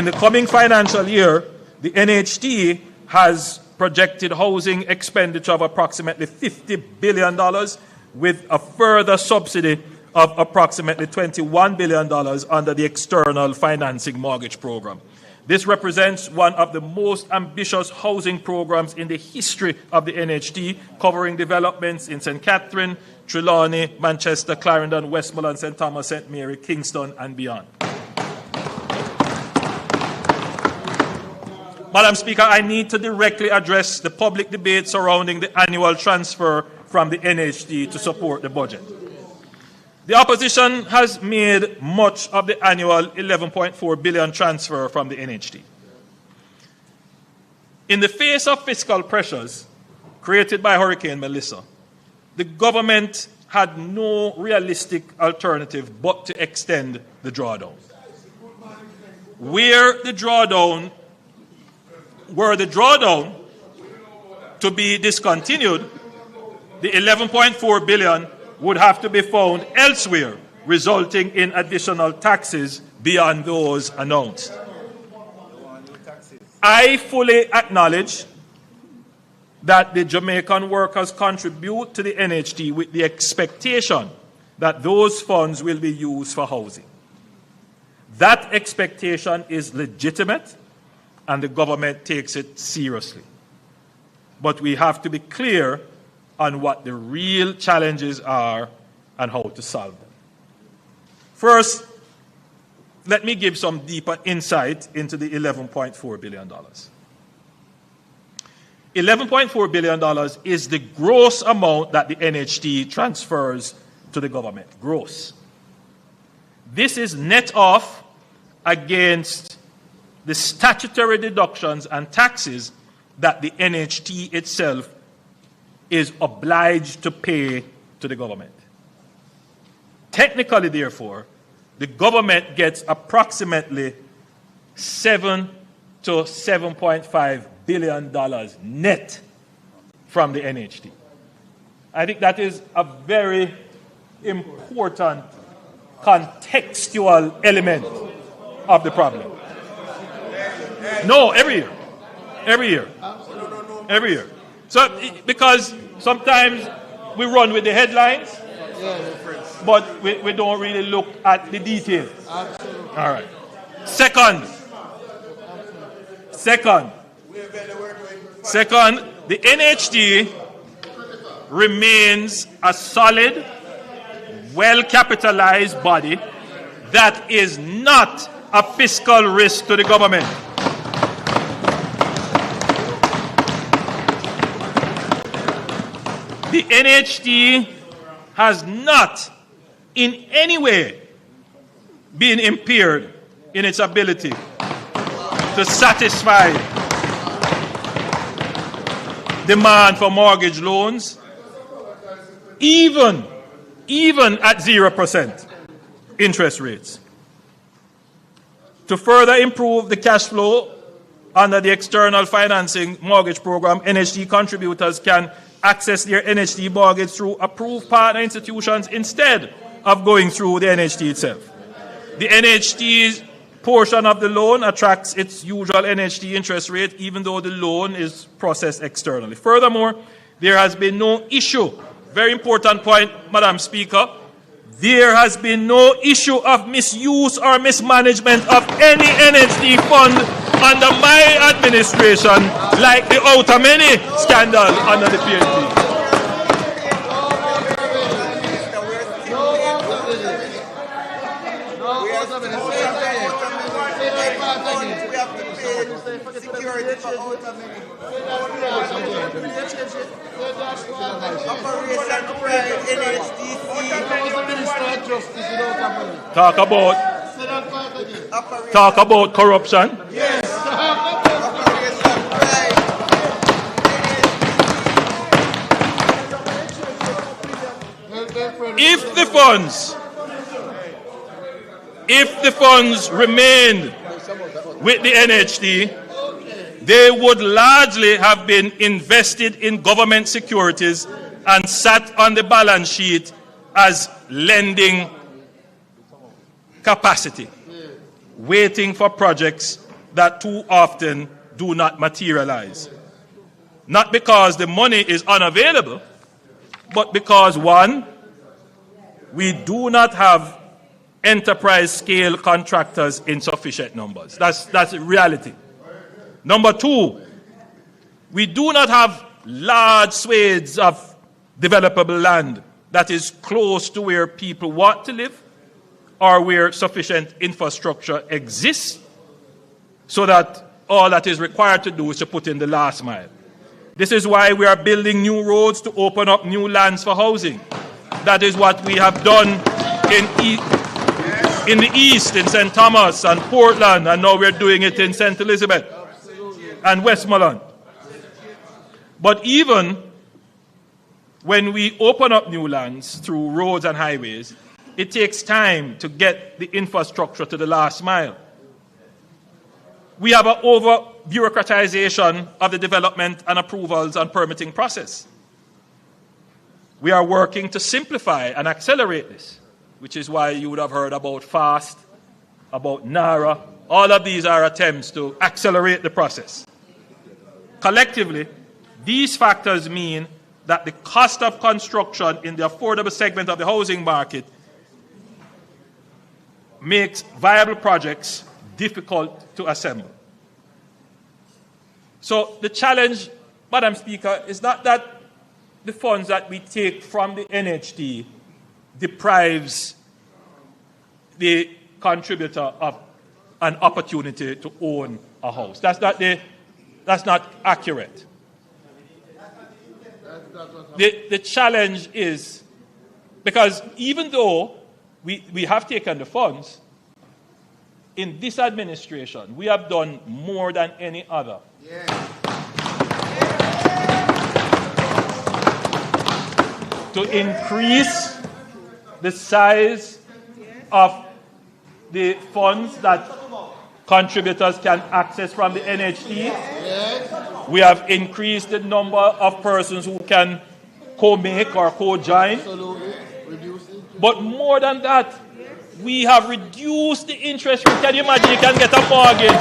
the coming financial year, the NHT has projected housing expenditure of approximately $50 billion, with a further subsidy of approximately $21 billion under the external financing mortgage program. This represents one of the most ambitious housing programs in the history of the NHD, covering developments in St. Catherine, Trelawney, Manchester, Clarendon, Westmoreland, St. Thomas, St. Mary, Kingston, and beyond. Madam Speaker, I need to directly address the public debate surrounding the annual transfer from the NHD to support the budget. The opposition has made much of the annual 11.4 billion transfer from the NHD. In the face of fiscal pressures created by Hurricane Melissa, the government had no realistic alternative but to extend the drawdown. Were the drawdown to be discontinued, the 11.4 billion would have to be found elsewhere, resulting in additional taxes beyond those announced. I fully acknowledge that the Jamaican workers contribute to the NHD with the expectation that those funds will be used for housing. That expectation is legitimate, and the government takes it seriously. But we have to be clear on what the real challenges are and how to solve them. First, let me give some deeper insight into the $11.4 billion. $11.4 billion is the gross amount that the NHD transfers to the government, gross. This is net off against the statutory deductions and taxes that the NHD itself is obliged to pay to the government. Technically, therefore, the government gets approximately $7 to $7.5 billion net from the NHD. I think that is a very important contextual element of the problem. No, every year. So, because sometimes we run with the headlines, but we don't really look at the details. All right. Second, the NHD remains a solid, well-capitalized body that is not a fiscal risk to the government. The NHD has not in any way been impaired in its ability to satisfy demand for mortgage loans, even at 0% interest rates. To further improve the cash flow under the external financing mortgage program, NHD contributors can access their NHD mortgage through approved partner institutions instead of going through the NHD itself. The NHD's portion of the loan attracts its usual NHD interest rate, even though the loan is processed externally. Furthermore, there has been no issue, very important point, Madam Speaker, there has been no issue of misuse or mismanagement of any NHD fund under my administration, like the Outameni scandal under the PNP. Talk about corruption. Yes. If the funds remained with the NHD, they would largely have been invested in government securities and sat on the balance sheet as lending capacity, waiting for projects that too often do not materialize. Not because the money is unavailable, but because, one, we do not have enterprise-scale contractors in sufficient numbers. That's reality. Number two, we do not have large swathes of developable land that is close to where people want to live or where sufficient infrastructure exists, so that all that is required to do is to put in the last mile. This is why we are building new roads to open up new lands for housing. That is what we have done in the East, in St. Thomas and Portland, and now we're doing it in St. Elizabeth and Westmoreland. But even when we open up new lands through roads and highways, it takes time to get the infrastructure to the last mile. We have an over-bureaucratization of the development and approvals and permitting process. We are working to simplify and accelerate this, which is why you would have heard about FAST, about NARA. All of these are attempts to accelerate the process. Collectively, these factors mean that the cost of construction in the affordable segment of the housing market makes viable projects difficult to assemble. So the challenge, Madam Speaker, is not that the funds that we take from the NHT deprives the contributor of an opportunity to own a house. That's not accurate. The challenge is, because even though we have taken the funds, in this administration, we have done more than any other. To increase the size of the funds that contributors can access from the NHT. We have increased the number of persons who can co-make or co-join. But more than that, we have reduced the interest rate. Can you imagine you can get a mortgage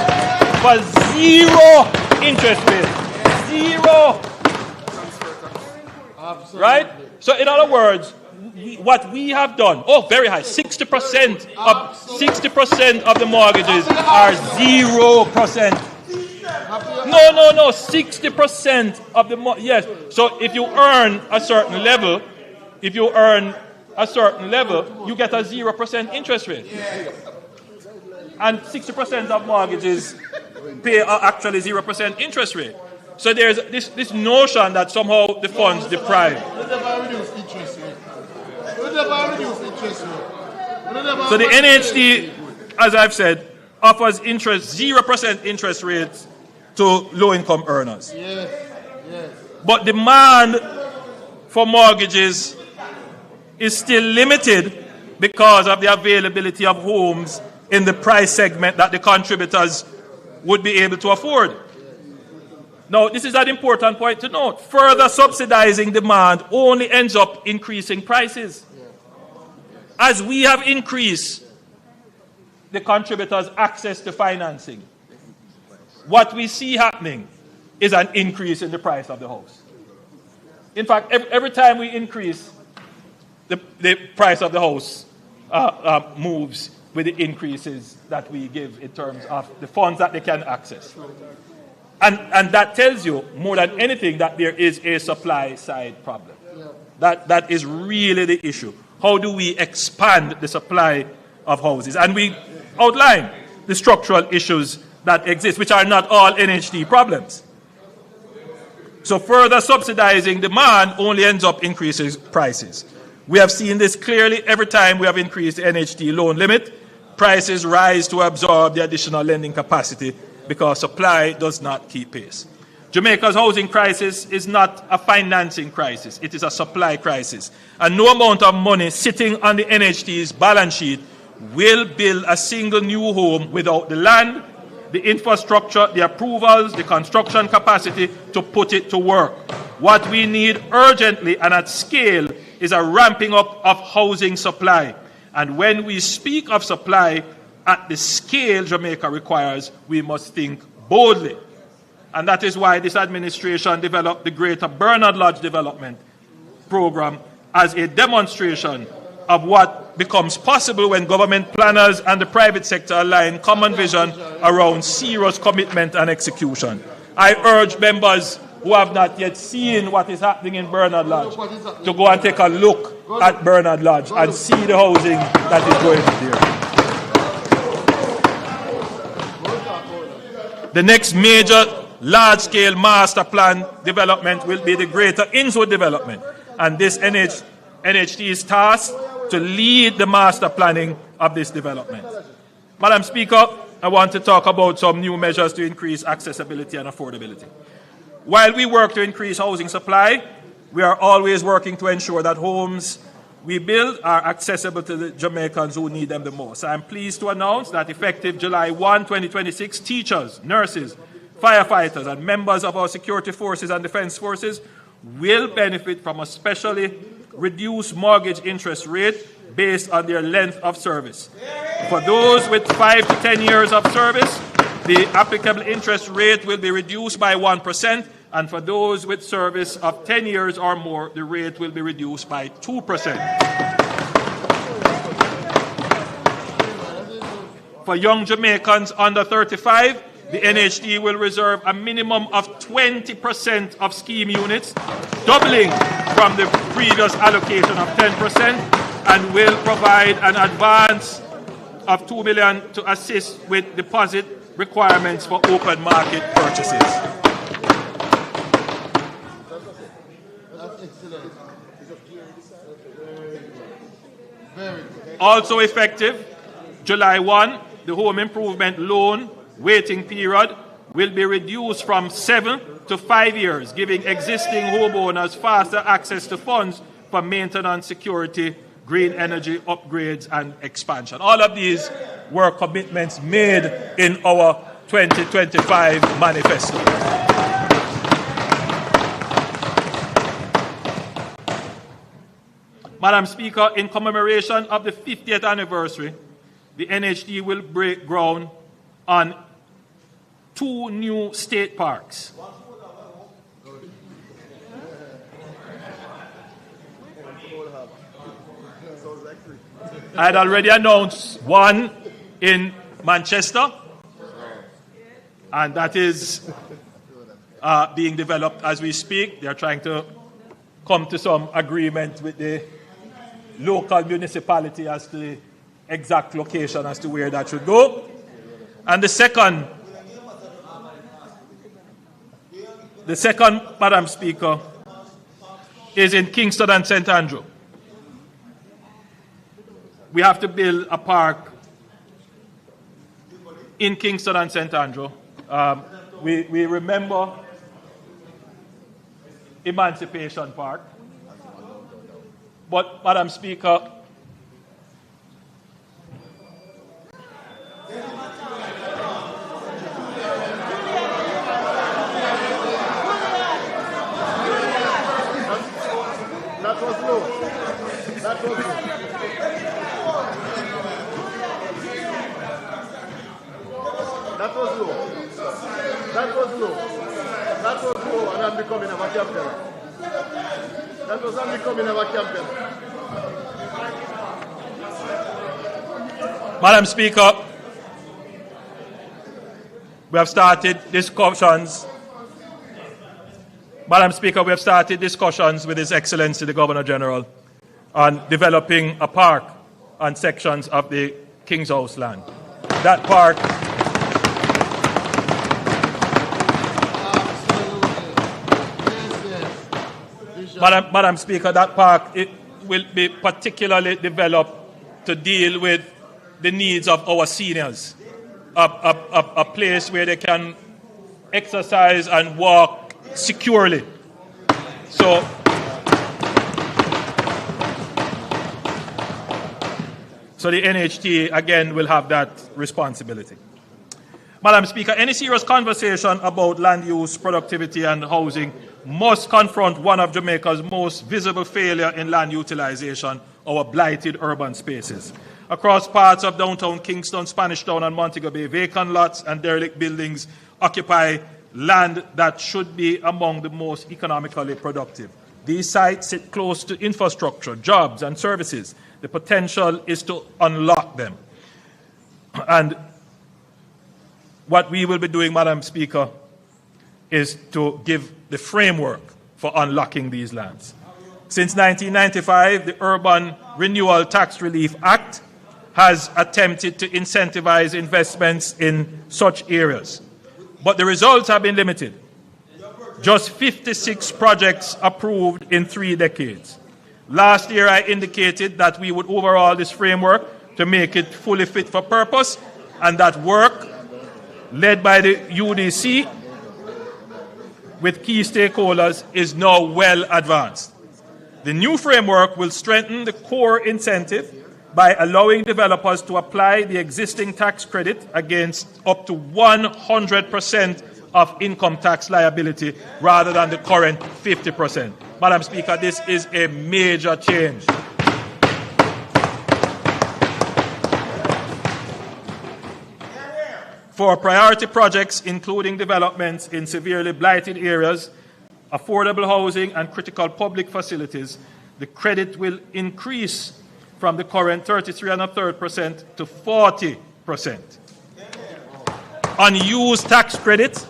for 0 interest rate? 0. Right? So in other words, what we have done, very high, 60% of the mortgages are 0%. No, 60% of the yes. So if you earn a certain level, you get a 0% interest rate. And 60% of mortgages pay actually 0% interest rate. So there's this notion that somehow the funds deprive. So the NHT, as I've said, offers 0% interest rates to low-income earners. But demand for mortgages is still limited because of the availability of homes in the price segment that the contributors would be able to afford. Now, this is an important point to note. Further subsidizing demand only ends up increasing prices. As we have increased the contributors' access to financing, what we see happening is an increase in the price of the house. In fact, every time we increase, the price of the house moves with the increases that we give in terms of the funds that they can access. And that tells you, more than anything, that there is a supply-side problem. That is really the issue. How do we expand the supply of houses? And we outline the structural issues that exist, which are not all NHT problems. So further subsidizing demand only ends up increasing prices. We have seen this clearly every time we have increased the NHT loan limit. Prices rise to absorb the additional lending capacity because supply does not keep pace. Jamaica's housing crisis is not a financing crisis. It is a supply crisis. And no amount of money sitting on the NHT's balance sheet will build a single new home without the land, the infrastructure, the approvals, the construction capacity to put it to work. What we need urgently and at scale is a ramping up of housing supply. And when we speak of supply at the scale Jamaica requires, we must think boldly. And that is why this administration developed the Greater Bernard Lodge Development Program as a demonstration of what becomes possible when government planners and the private sector align common vision around serious commitment and execution. I urge members who have not yet seen what is happening in Bernard Lodge to go and take a look at Bernard Lodge and see the housing that is going there. The next major large-scale master plan development will be the Greater Innswood development, and this NHT is tasked to lead the master planning of this development. Madam Speaker, I want to talk about some new measures to increase accessibility and affordability. While we work to increase housing supply, we are always working to ensure that homes we build are accessible to the Jamaicans who need them the most. I am pleased to announce that effective July 1, 2026, teachers, nurses, firefighters, and members of our security forces and defense forces will benefit from a specially reduced mortgage interest rate based on their length of service. For those with 5 to 10 years of service, the applicable interest rate will be reduced by 1%, and for those with service of 10 years or more, the rate will be reduced by 2%. For young Jamaicans under 35, the NHD will reserve a minimum of 20% of scheme units, doubling from the previous allocation of 10%, and will provide an advance of $2 million to assist with deposit requirements for open market purchases. Also effective July 1, the home improvement loan waiting period will be reduced from 7 to 5 years, giving existing homeowners faster access to funds for maintenance, security, green energy upgrades, and expansion. All of these were commitments made in our 2025 manifesto. Madam Speaker, in commemoration of the 50th anniversary, the NHD will break ground on 2 new state parks. I had already announced one in Manchester, and that is being developed as we speak. They are trying to come to some agreement with the local municipality as to the exact location as to where that should go. And the second, Madam Speaker, is in Kingston and St. Andrew. We have to build a park in Kingston and St. Andrew. We remember Emancipation Park. But, Madam Speaker, that was low. That was low. That was low. That was low. That was low, and I'm becoming a captain. That was I'm becoming a captain. Madam Speaker, we have started discussions. Madam Speaker, we have started discussions with His Excellency the Governor General on developing a park on sections of the King's House land. That park Madam Speaker, that park it will be particularly developed to deal with the needs of our seniors. A place where they can exercise and walk securely. So the NHT, again, will have that responsibility. Madam Speaker, any serious conversation about land use, productivity, and housing must confront one of Jamaica's most visible failure in land utilization, our blighted urban spaces. Across parts of downtown Kingston, Spanish Town, and Montego Bay, vacant lots and derelict buildings occupy land that should be among the most economically productive. These sites sit close to infrastructure, jobs, and services. The potential is to unlock them. And what we will be doing, Madam Speaker, is to give the framework for unlocking these lands. Since 1995, the Urban Renewal Tax Relief Act has attempted to incentivize investments in such areas. But the results have been limited. Just 56 projects approved in 3 decades. Last year, I indicated that we would overhaul this framework to make it fully fit for purpose, and that work, led by the UDC with key stakeholders, is now well advanced. The new framework will strengthen the core incentive by allowing developers to apply the existing tax credit against up to 100% of income tax liability rather than the current 50%. Madam Speaker, this is a major change. For priority projects, including developments in severely blighted areas, affordable housing, and critical public facilities, the credit will increase from the current 33.33% to 40%. Unused tax credit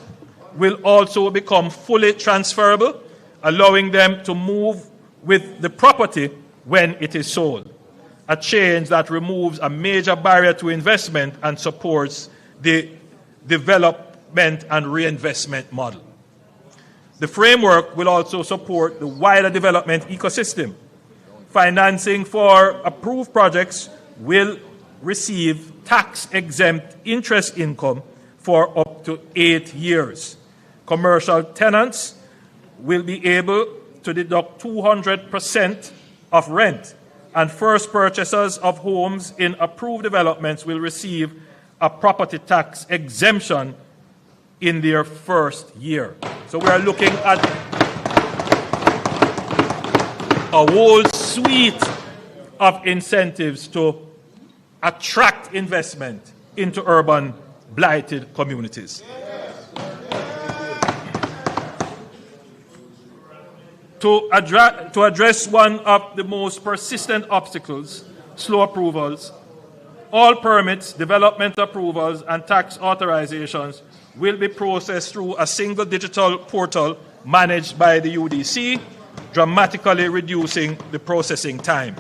will also become fully transferable, allowing them to move with the property when it is sold, a change that removes a major barrier to investment and supports the development and reinvestment model. The framework will also support the wider development ecosystem. Financing for approved projects will receive tax-exempt interest income for up to 8 years. Commercial tenants will be able to deduct 200% of rent, and first purchasers of homes in approved developments will receive a property tax exemption in their first year. So we are looking at a whole suite of incentives to attract investment into urban blighted communities. To address one of the most persistent obstacles, slow approvals, all permits, development approvals, and tax authorizations will be processed through a single digital portal managed by the UDC, dramatically reducing the processing time.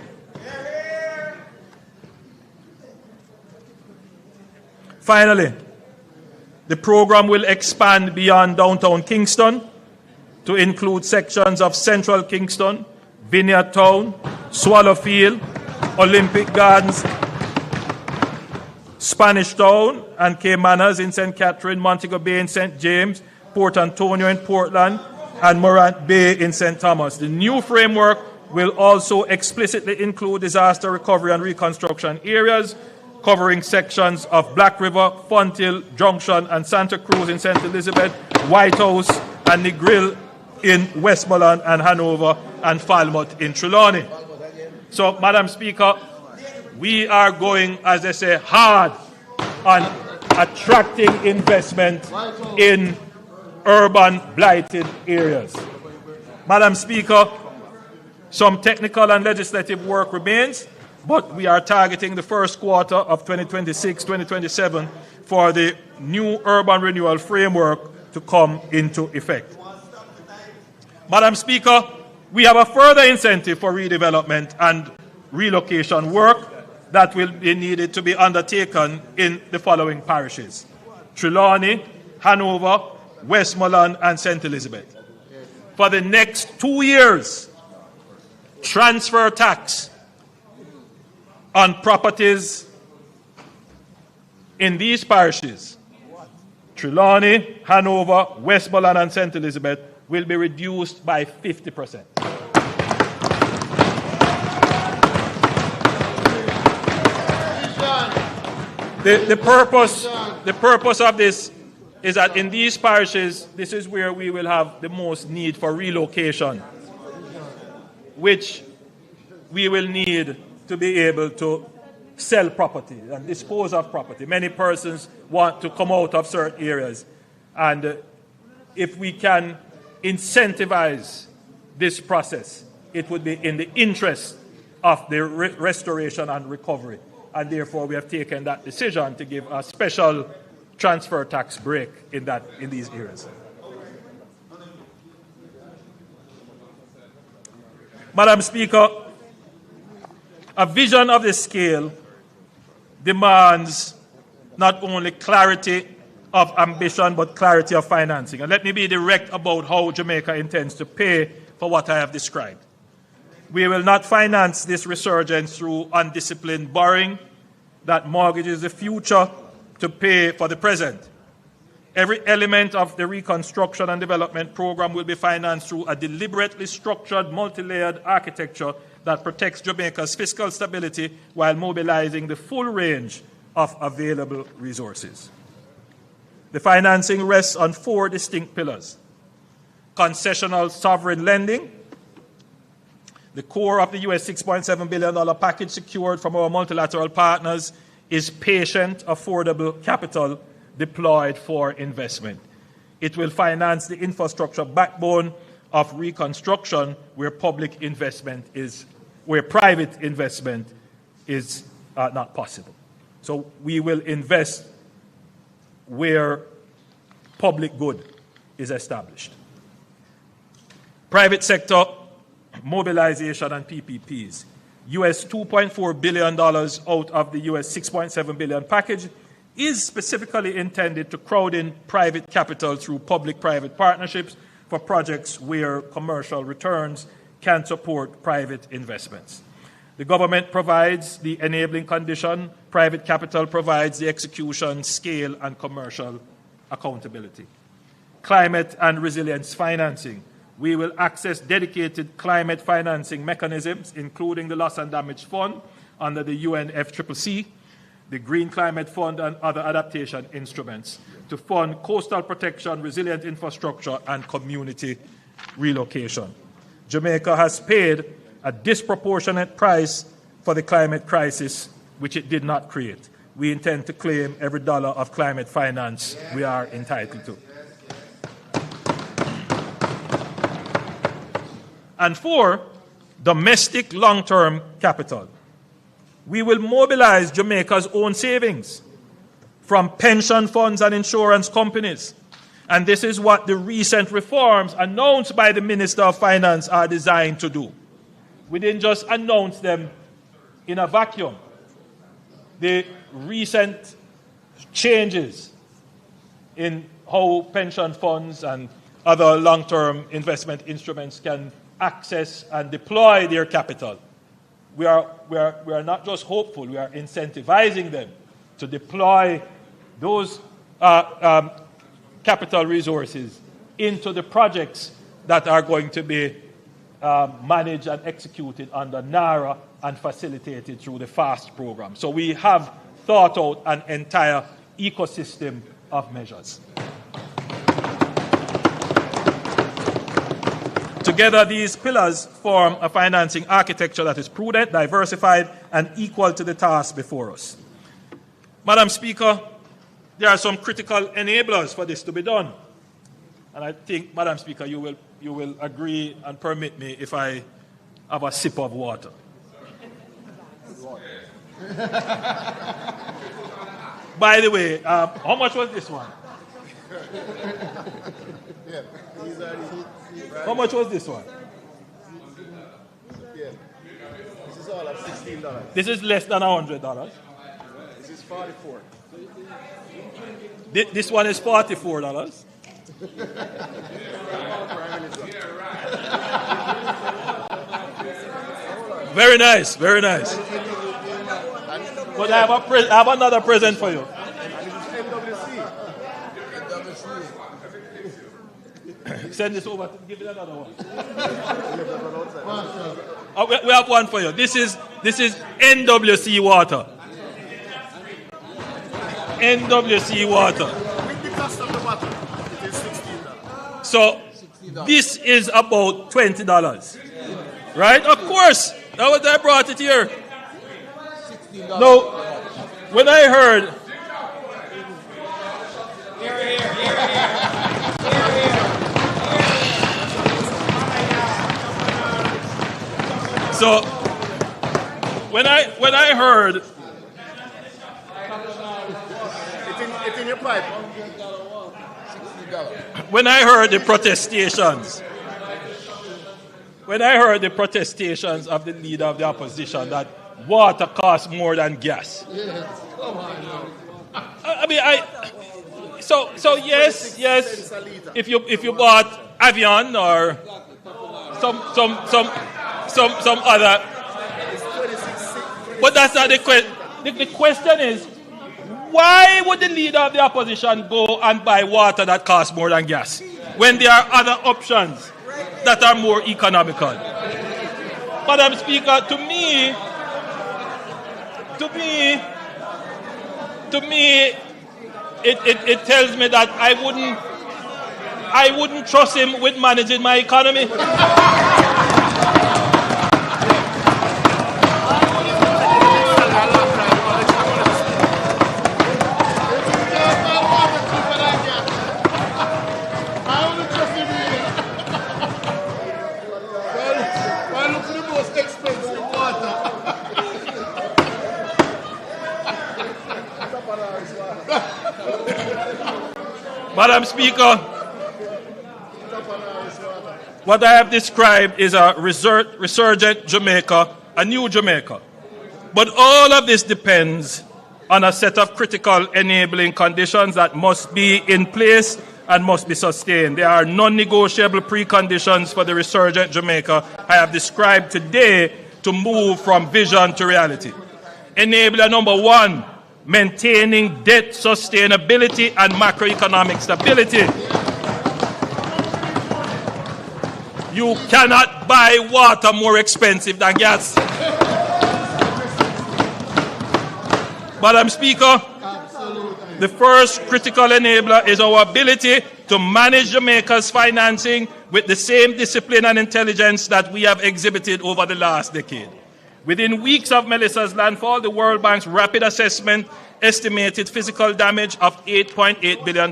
Finally, the program will expand beyond downtown Kingston to include sections of Central Kingston, Vineyard Town, Swallowfield, Olympic Gardens, Spanish Town, and Caymanners in St. Catherine, Montego Bay in St. James, Port Antonio in Portland, and Morant Bay in St. Thomas. The new framework will also explicitly include disaster recovery and reconstruction areas, covering sections of Black River, Fonthill, Junction, and Santa Cruz in St. Elizabeth, White House, and Negril in Westmoreland and Hanover, and Falmouth in Trelawney. So, Madam Speaker, we are going, as they say, hard on attracting investment in urban blighted areas. Madam Speaker, some technical and legislative work remains, but we are targeting the first quarter of 2026-2027 for the new urban renewal framework to come into effect. Madam Speaker, we have a further incentive for redevelopment and relocation work that will be needed to be undertaken in the following parishes: Trelawney, Hanover, Westmoreland, and St. Elizabeth. For the next 2 years, transfer tax on properties in these parishes, Trelawney, Hanover, Westmoreland, and St. Elizabeth, will be reduced by 50%. The purpose of this is that in these parishes, this is where we will have the most need for relocation, which we will need to be able to sell property and dispose of property. Many persons want to come out of certain areas, and if we can incentivize this process, it would be in the interest of the restoration and recovery. And therefore, we have taken that decision to give a special transfer tax break in these areas. Madam Speaker, a vision of this scale demands not only clarity of ambition, but clarity of financing. And let me be direct about how Jamaica intends to pay for what I have described. We will not finance this resurgence through undisciplined borrowing that mortgages the future to pay for the present. Every element of the reconstruction and development program will be financed through a deliberately structured, multi-layered architecture that protects Jamaica's fiscal stability while mobilizing the full range of available resources. The financing rests on 4 distinct pillars: concessional sovereign lending. The core of the US $6.7 billion package secured from our multilateral partners is patient, affordable capital deployed for investment. It will finance the infrastructure backbone of reconstruction where private investment is not possible. So we will invest where public good is established. Private sector mobilization and PPPs. US $2.4 billion out of the US $6.7 billion package is specifically intended to crowd in private capital through public-private partnerships for projects where commercial returns can support private investments. The government provides the enabling condition, private capital provides the execution, scale, and commercial accountability. Climate and resilience financing. We will access dedicated climate financing mechanisms, including the Loss and Damage Fund under the UNFCCC, the Green Climate Fund, and other adaptation instruments to fund coastal protection, resilient infrastructure, and community relocation. Jamaica has paid a disproportionate price for the climate crisis, which it did not create. We intend to claim every dollar of climate finance we are entitled to. And 4, domestic long-term capital. We will mobilize Jamaica's own savings from pension funds and insurance companies. And this is what the recent reforms announced by the Minister of Finance are designed to do. We didn't just announce them in a vacuum. The recent changes in how pension funds and other long-term investment instruments can access and deploy their capital. We are not just hopeful, we are incentivizing them to deploy those capital resources into the projects that are going to be managed and executed under NARA and facilitated through the FAST program. So we have thought out an entire ecosystem of measures. Together, these pillars form a financing architecture that is prudent, diversified, and equal to the task before us. Madam Speaker, there are some critical enablers for this to be done. And I think, Madam Speaker, you will agree and permit me if I have a sip of water. By the way, how much was this one? How much was this one? This is all at $16. This is less than $100. This is $44. This one is $44. Very nice, very nice. But I have another present for you. Send this over. Give it another one. We have one for you. This is NWC water. NWC water. With the cost of the bottle, it is $16. So this is about $20, right? Of course. That was I brought it here. Now, when I heard. Here. So when I heard It's in your pipe. when I heard the protestations of the leader of the opposition that water costs more than gas. So yes, if you bought Avion or some other, but that's not the question. The question is, why would the leader of the opposition go and buy water that costs more than gas when there are other options that are more economical? Madam Speaker, to me, it tells me that I wouldn't trust him with managing my economy. Madam Speaker, what I have described is a resurgent Jamaica, a new Jamaica. But all of this depends on a set of critical enabling conditions that must be in place and must be sustained. There are non-negotiable preconditions for the resurgent Jamaica I have described today to move from vision to reality. Enabler number one, maintaining debt sustainability and macroeconomic stability. You cannot buy water more expensive than gas. Madam Speaker, the first critical enabler is our ability to manage Jamaica's financing with the same discipline and intelligence that we have exhibited over the last decade. Within weeks of Melissa's landfall, the World Bank's rapid assessment estimated physical damage of $8.8 billion.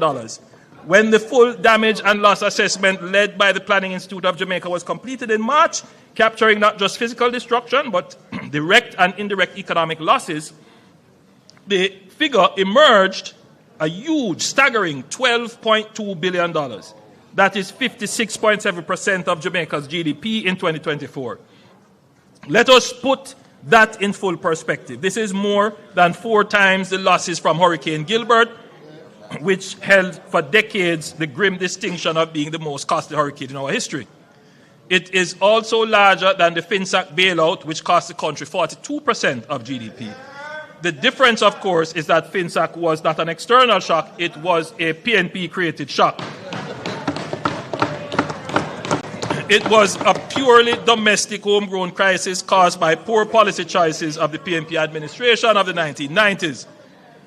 When the full damage and loss assessment led by the Planning Institute of Jamaica was completed in March, capturing not just physical destruction, but direct and indirect economic losses, the figure emerged a huge, staggering $12.2 billion. That is 56.7% of Jamaica's GDP in 2024. Let us put that in full perspective. This is more than 4 times the losses from Hurricane Gilbert, which held for decades the grim distinction of being the most costly hurricane in our history. It is also larger than the FinSAC bailout, which cost the country 42% of GDP. The difference, of course, is that FinSAC was not an external shock, it was a PNP-created shock. It was a purely domestic homegrown crisis caused by poor policy choices of the PNP administration of the 1990s.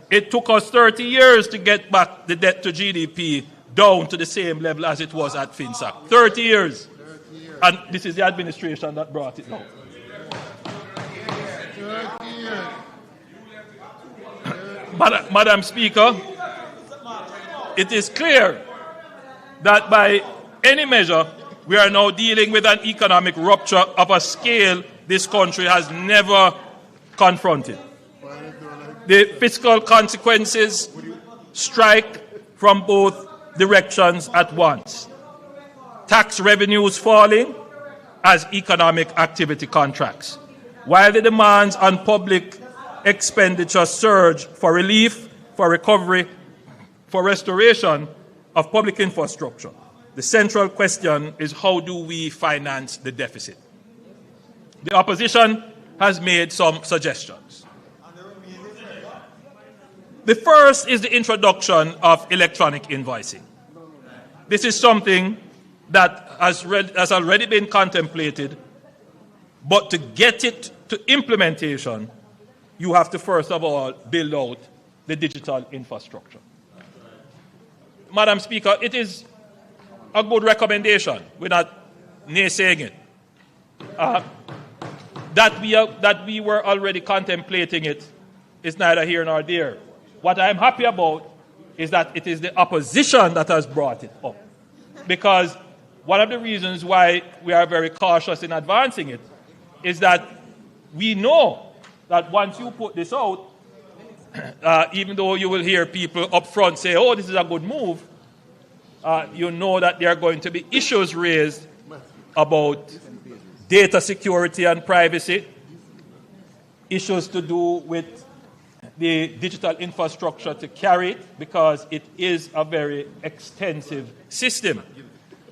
It took us 30 years to get back the debt to GDP down to the same level as it was at FinSAC. 30 years. And this is the administration that brought it down. Madam Speaker, it is clear that by any measure, we are now dealing with an economic rupture of a scale this country has never confronted. The fiscal consequences strike from both directions at once. Tax revenues falling as economic activity contracts, while the demands on public expenditure surge for relief, for recovery, for restoration of public infrastructure. The central question is, how do we finance the deficit? The opposition has made some suggestions. The first is the introduction of electronic invoicing. This is something that has already been contemplated, but to get it to implementation, you have to first of all build out the digital infrastructure. Madam Speaker, it is a good recommendation. We're not naysaying it. That we were already contemplating it is neither here nor there. What I'm happy about is that it is the opposition that has brought it up. Because one of the reasons why we are very cautious in advancing it is that we know that once you put this out, even though you will hear people up front say, oh, this is a good move, you know that there are going to be issues raised about data security and privacy, issues to do with the digital infrastructure to carry it, because it is a very extensive system.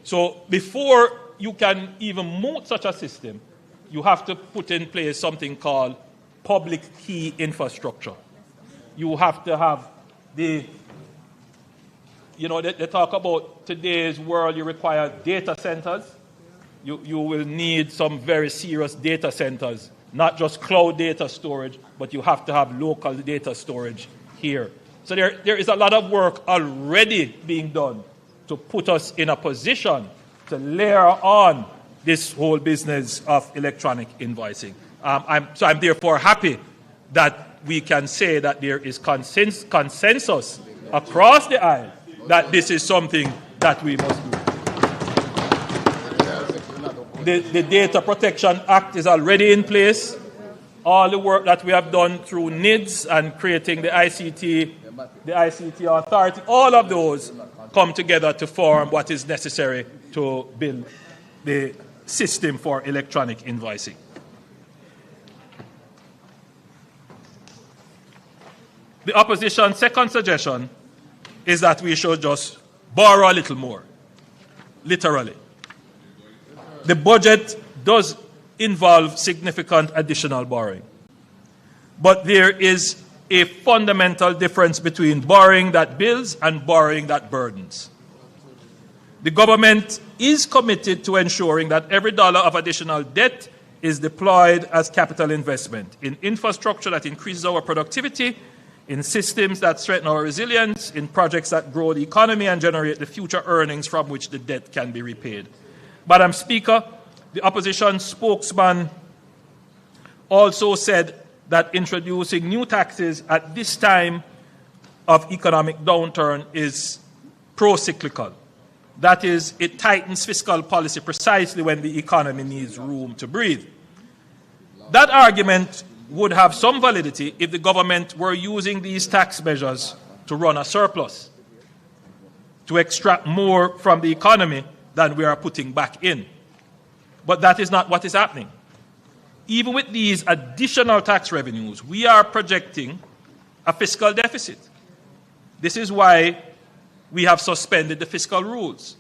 So before you can even move such a system, you have to put in place something called public key infrastructure. You have to have they talk about today's world, you require data centers. You will need some very serious data centers, not just cloud data storage, but you have to have local data storage here. So there is a lot of work already being done to put us in a position to layer on this whole business of electronic invoicing. I'm therefore happy that we can say that there is consensus across the aisle that this is something that we must do. The Data Protection Act is already in place. All the work that we have done through NIDS and creating the ICT authority, all of those come together to form what is necessary to build the system for electronic invoicing. The opposition's second suggestion is that we should just borrow a little more, literally. The budget does involve significant additional borrowing. But there is a fundamental difference between borrowing that builds and borrowing that burdens. The government is committed to ensuring that every dollar of additional debt is deployed as capital investment in infrastructure that increases our productivity, in systems that strengthen our resilience, in projects that grow the economy and generate the future earnings from which the debt can be repaid. Madam Speaker, the opposition spokesman also said that introducing new taxes at this time of economic downturn is pro-cyclical. That is, it tightens fiscal policy precisely when the economy needs room to breathe. That argument would have some validity if the government were using these tax measures to run a surplus, to extract more from the economy than we are putting back in. But that is not what is happening. Even with these additional tax revenues, we are projecting a fiscal deficit. This is why we have suspended the fiscal rules.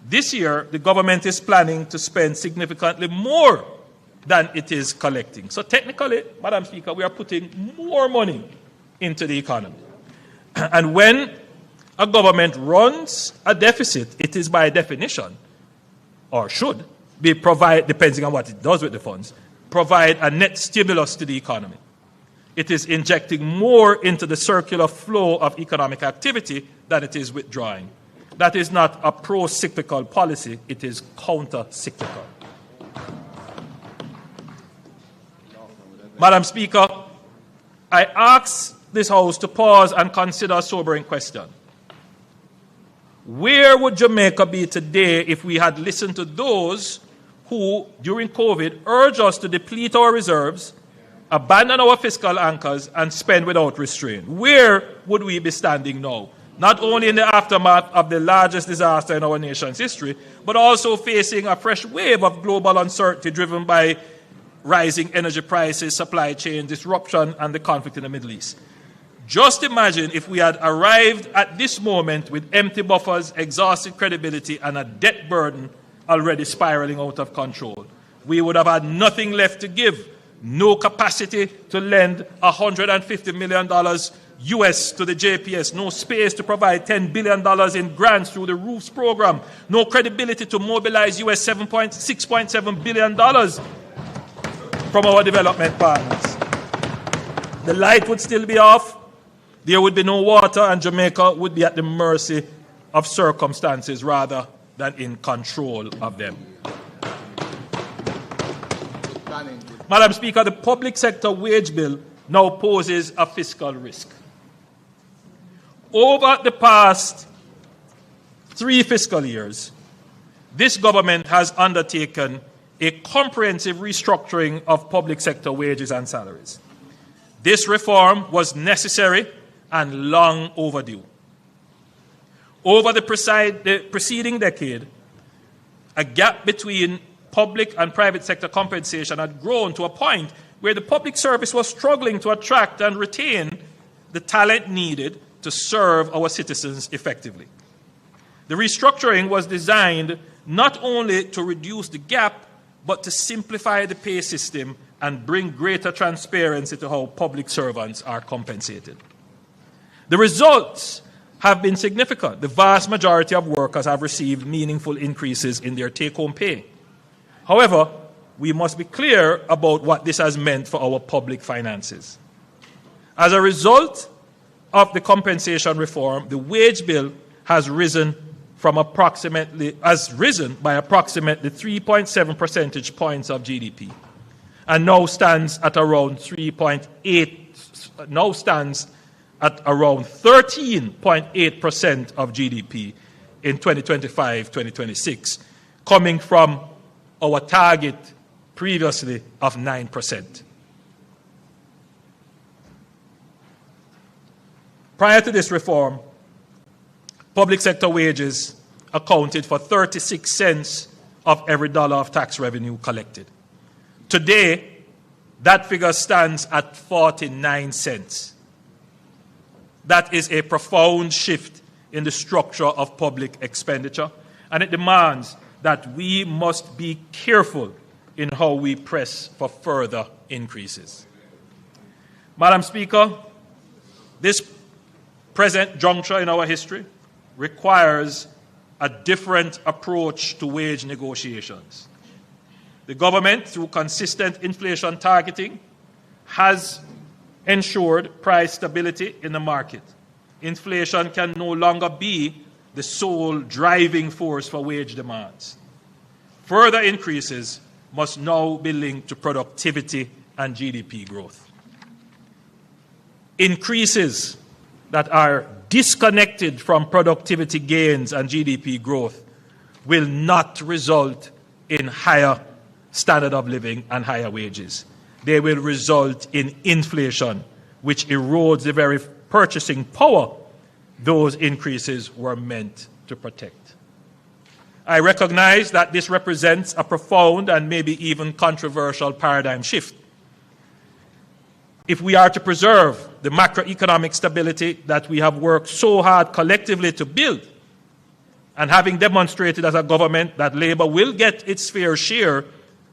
This year, the government is planning to spend significantly more than it is collecting. So technically, Madam Speaker, we are putting more money into the economy. And when a government runs a deficit, it is by definition, or should be provide, depending on what it does with the funds, provide a net stimulus to the economy. It is injecting more into the circular flow of economic activity than it is withdrawing. That is not a pro-cyclical policy, it is counter-cyclical. Madam Speaker, I ask this House to pause and consider a sobering question. Where would Jamaica be today if we had listened to those who, during COVID, urged us to deplete our reserves, abandon our fiscal anchors, and spend without restraint? Where would we be standing now? Not only in the aftermath of the largest disaster in our nation's history, but also facing a fresh wave of global uncertainty driven by rising energy prices, supply chain disruption, and the conflict in the Middle East. Just imagine if we had arrived at this moment with empty buffers, exhausted credibility, and a debt burden already spiraling out of control. We would have had nothing left to give, no capacity to lend $150 million US to the JPS, no space to provide $10 billion in grants through the ROOFs program, no credibility to mobilize US $6.7 billion from our development partners. The light would still be off, there would be no water, and Jamaica would be at the mercy of circumstances rather than in control of them. Madam Speaker, the public sector wage bill now poses a fiscal risk. Over the past 3 fiscal years, this government has undertaken a comprehensive restructuring of public sector wages and salaries. This reform was necessary and long overdue. Over the preceding decade, a gap between public and private sector compensation had grown to a point where the public service was struggling to attract and retain the talent needed to serve our citizens effectively. The restructuring was designed not only to reduce the gap, but to simplify the pay system and bring greater transparency to how public servants are compensated. The results have been significant. The vast majority of workers have received meaningful increases in their take-home pay. However, we must be clear about what this has meant for our public finances. As a result of the compensation reform, the wage bill has risen by approximately 3.7 percentage points of GDP, and now stands at around 13.8% of GDP in 2025-2026, coming from our target previously of 9%. Prior to this reform, public sector wages accounted for 36 cents of every dollar of tax revenue collected. Today, that figure stands at 49 cents. That is a profound shift in the structure of public expenditure, and it demands that we must be careful in how we press for further increases. Madam Speaker, this present juncture in our history requires a different approach to wage negotiations. The government, through consistent inflation targeting, has ensured price stability in the market. Inflation can no longer be the sole driving force for wage demands. Further increases must now be linked to productivity and GDP growth. Increases that are disconnected from productivity gains and GDP growth will not result in higher standard of living and higher wages. They will result in inflation, which erodes the very purchasing power those increases were meant to protect. I recognize that this represents a profound and maybe even controversial paradigm shift. If we are to preserve the macroeconomic stability that we have worked so hard collectively to build, and having demonstrated as a government that Labour will get its fair share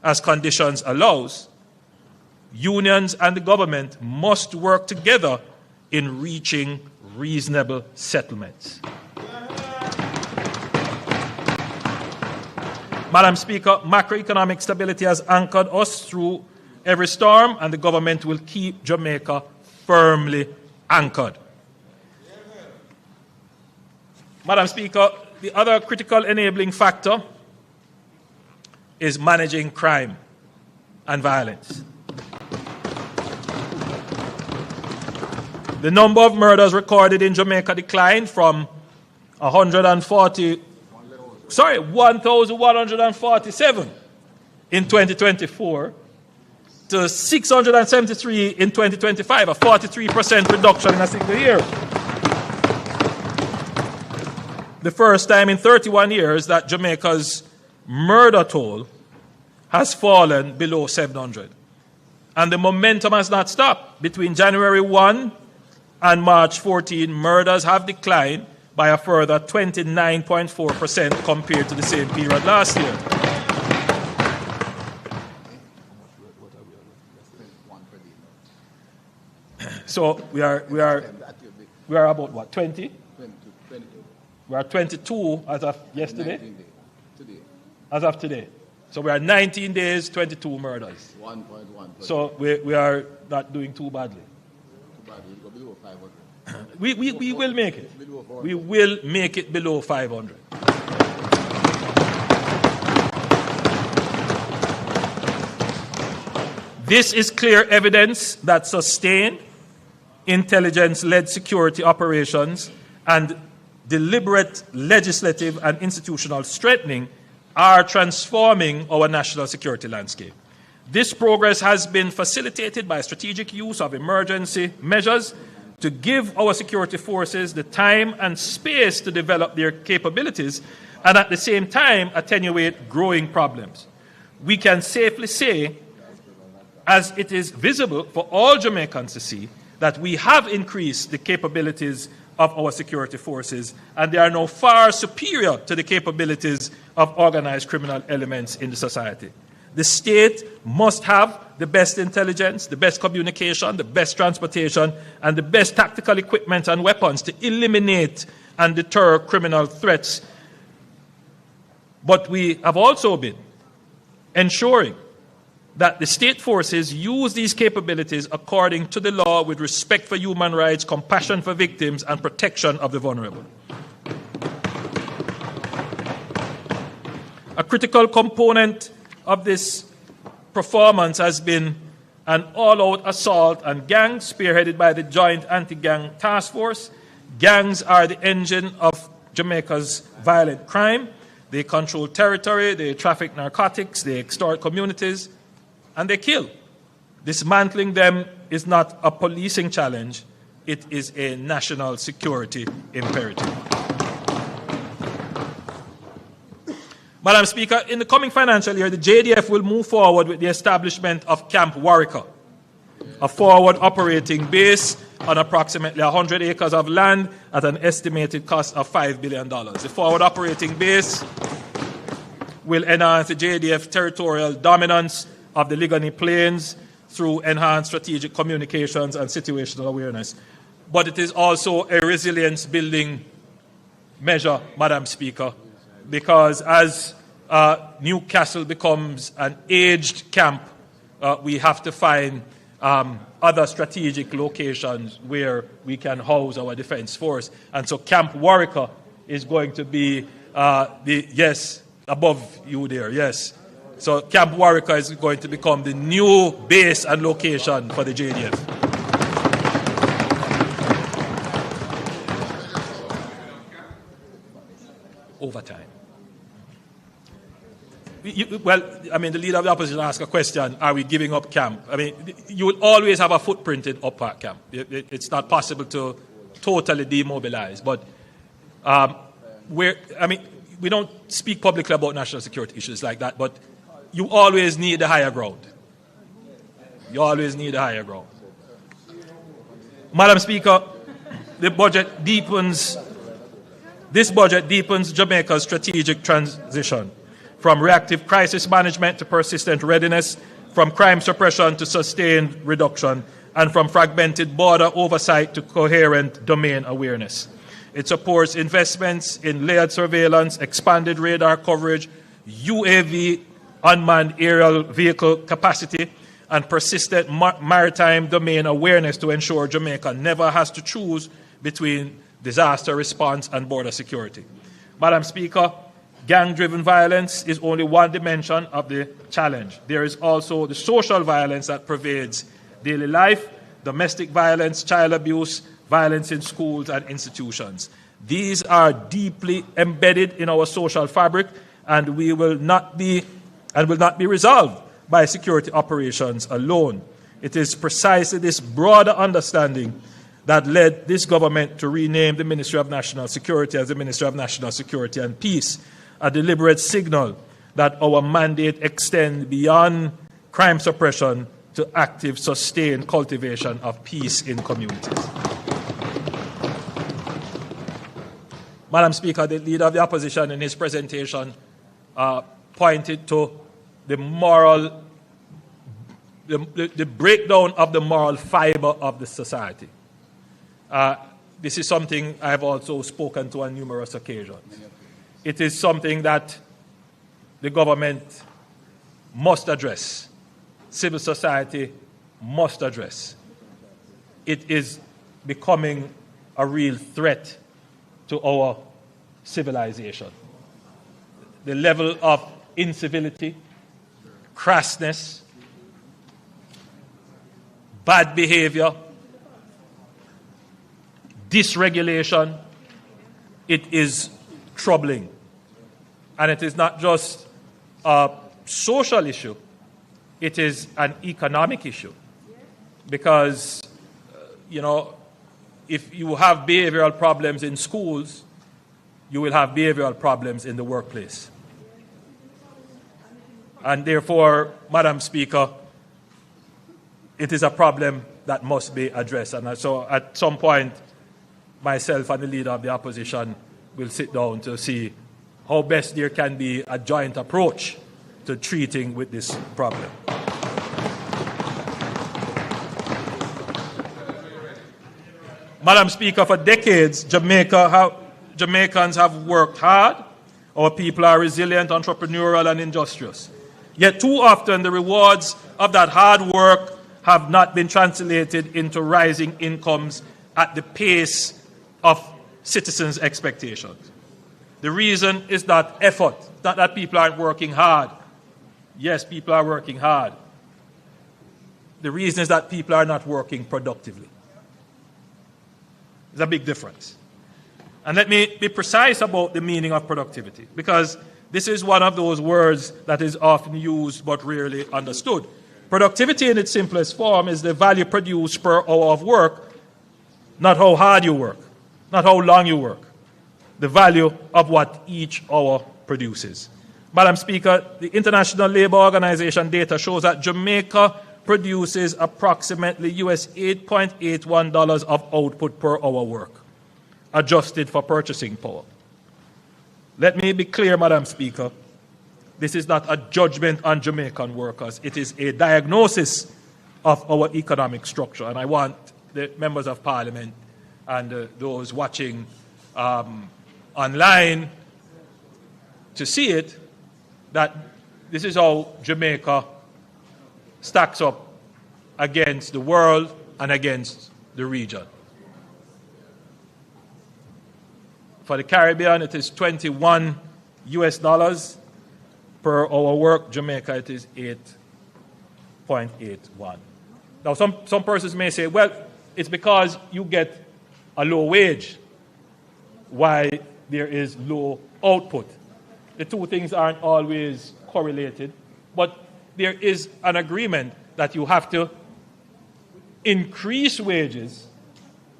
as conditions allows, unions and the government must work together in reaching reasonable settlements. Madam Speaker, macroeconomic stability has anchored us through every storm, and the government will keep Jamaica firmly anchored. Madam Speaker, the other critical enabling factor is managing crime and violence. The number of murders recorded in Jamaica declined from 1,147 in 2024 to 673 in 2025, a 43% reduction in a single year. The first time in 31 years that Jamaica's murder toll has fallen below 700. And the momentum has not stopped. Between January 1 and March 14, murders have declined by a further 29.4% compared to the same period last year. So we are about what, 20? 22. We are 22 as of yesterday? Today. As of today. So we are 19 days, 22 murders. 1.1. So we are not doing too badly. Below 500. We will make it. We will make it below 500. This is clear evidence that sustained intelligence-led security operations and deliberate legislative and institutional strengthening are transforming our national security landscape. This progress has been facilitated by strategic use of emergency measures to give our security forces the time and space to develop their capabilities and at the same time attenuate growing problems. We can safely say, as it is visible for all Jamaicans to see, that we have increased the capabilities of our security forces, and they are now far superior to the capabilities of organized criminal elements in the society. The state must have the best intelligence, the best communication, the best transportation, and the best tactical equipment and weapons to eliminate and deter criminal threats. But we have also been ensuring that the state forces use these capabilities according to the law with respect for human rights, compassion for victims, and protection of the vulnerable. A critical component of this performance has been an all-out assault on gangs spearheaded by the Joint Anti-Gang Task Force. Gangs are the engine of Jamaica's violent crime. They control territory, they traffic narcotics, they extort communities, and they kill. Dismantling them is not a policing challenge, it is a national security imperative. Madam Speaker, in the coming financial year, the JDF will move forward with the establishment of Camp Warwicker, a forward operating base on approximately 100 acres of land at an estimated cost of $5 billion. The forward operating base will enhance the JDF territorial dominance of the Ligani Plains through enhanced strategic communications and situational awareness. But it is also a resilience building measure, Madam Speaker, because as Newcastle becomes an aged camp, we have to find other strategic locations where we can house our defense force. And so Camp Warwicker is going to be yes, above you there, yes. So Camp Warwicker is going to become the new base and location for the JDF. Over time. Well, I mean, the leader of the opposition asked a question, are we giving up camp? I mean, you will always have a footprint in Up Park camp. It's not possible to totally demobilize. But, we don't speak publicly about national security issues like that, but you always need the higher ground. You always need the higher ground. Madam Speaker, this budget deepens Jamaica's strategic transition from reactive crisis management to persistent readiness, from crime suppression to sustained reduction, and from fragmented border oversight to coherent domain awareness. It supports investments in layered surveillance, expanded radar coverage, UAV, unmanned aerial vehicle capacity, and persistent maritime domain awareness to ensure Jamaica never has to choose between disaster response and border security. Madam Speaker, gang-driven violence is only one dimension of the challenge. There is also the social violence that pervades daily life, domestic violence, child abuse, violence in schools and institutions. These are deeply embedded in our social fabric and will not be resolved by security operations alone. It is precisely this broader understanding that led this government to rename the Ministry of National Security as the Ministry of National Security and Peace, a deliberate signal that our mandate extends beyond crime suppression to active, sustained cultivation of peace in communities. Madam Speaker, the Leader of the Opposition in his presentation pointed to the breakdown of the moral fiber of the society. This is something I have also spoken to on numerous occasions. It is something that the government must address. Civil society must address. It is becoming a real threat to our civilization. The level of incivility, crassness, bad behavior, dysregulation, it is troubling. And it is not just a social issue, it is an economic issue. Because, if you have behavioral problems in schools, you will have behavioral problems in the workplace. And therefore, Madam Speaker, it is a problem that must be addressed. And so at some point, myself and the leader of the opposition will sit down to see how best there can be a joint approach to treating with this problem. Madam Speaker, for decades, Jamaicans have worked hard. Our people are resilient, entrepreneurial, and industrious. Yet too often, the rewards of that hard work have not been translated into rising incomes at the pace of citizens' expectations. The reason is that effort, not that people aren't working hard. Yes, people are working hard. The reason is that people are not working productively. There's a big difference. And let me be precise about the meaning of productivity, because this is one of those words that is often used but rarely understood. Productivity in its simplest form is the value produced per hour of work, not how hard you work, not how long you work, the value of what each hour produces. Madam Speaker, the International Labour Organization data shows that Jamaica produces approximately US $8.81 of output per hour work, adjusted for purchasing power. Let me be clear, Madam Speaker, this is not a judgment on Jamaican workers. It is a diagnosis of our economic structure. And I want the members of Parliament and those watching online to see it, that this is how Jamaica stacks up against the world and against the region. For the Caribbean, it is $21 per hour work. Jamaica, it is 8.81. Now, some persons may say, well, it's because you get a low wage why there is low output. The two things aren't always correlated, but there is an agreement that you have to increase wages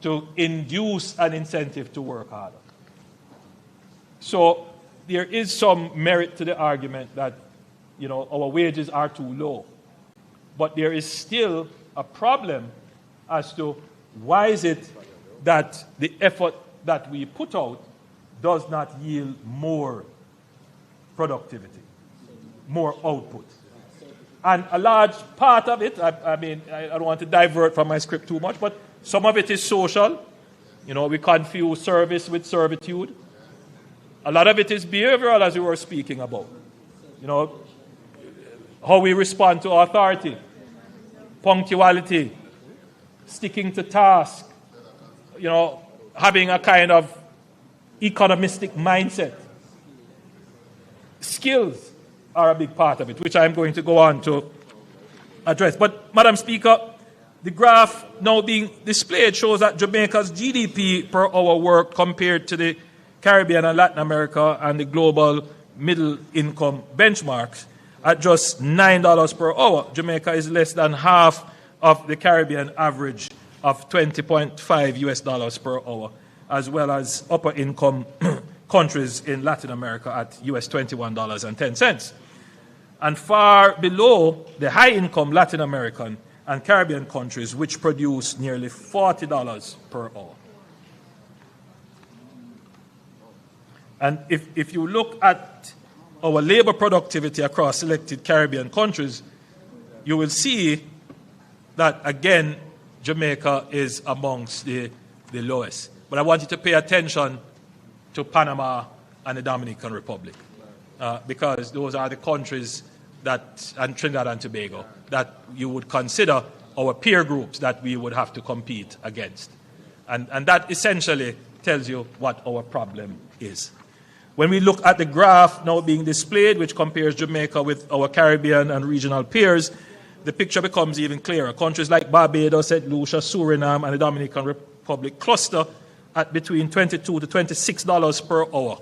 to induce an incentive to work harder. So there is some merit to the argument that, our wages are too low. But there is still a problem as to why is it that the effort that we put out does not yield more productivity, more output. And a large part of it, I don't want to divert from my script too much, but some of it is social. We confuse service with servitude. A lot of it is behavioral, as we were speaking about. How we respond to authority, punctuality, sticking to task, having a kind of economistic mindset. Skills are a big part of it, which I'm going to go on to address. But, Madam Speaker, the graph now being displayed shows that Jamaica's GDP per hour worked compared to the Caribbean and Latin America and the global middle income benchmarks at just $9 per hour. Jamaica is less than half of the Caribbean average of $20.5 per hour, as well as upper income countries in Latin America at US $21.10. And far below the high-income Latin American and Caribbean countries, which produce nearly $40 per hour. And if you look at our labor productivity across selected Caribbean countries, you will see that, again, Jamaica is amongst the lowest. But I want you to pay attention to Panama and the Dominican Republic, because those are the countries and Trinidad and Tobago, that you would consider our peer groups that we would have to compete against. And that essentially tells you what our problem is. When we look at the graph now being displayed, which compares Jamaica with our Caribbean and regional peers, the picture becomes even clearer. Countries like Barbados, St. Lucia, Suriname, and the Dominican Republic cluster at between $22 to $26 per hour.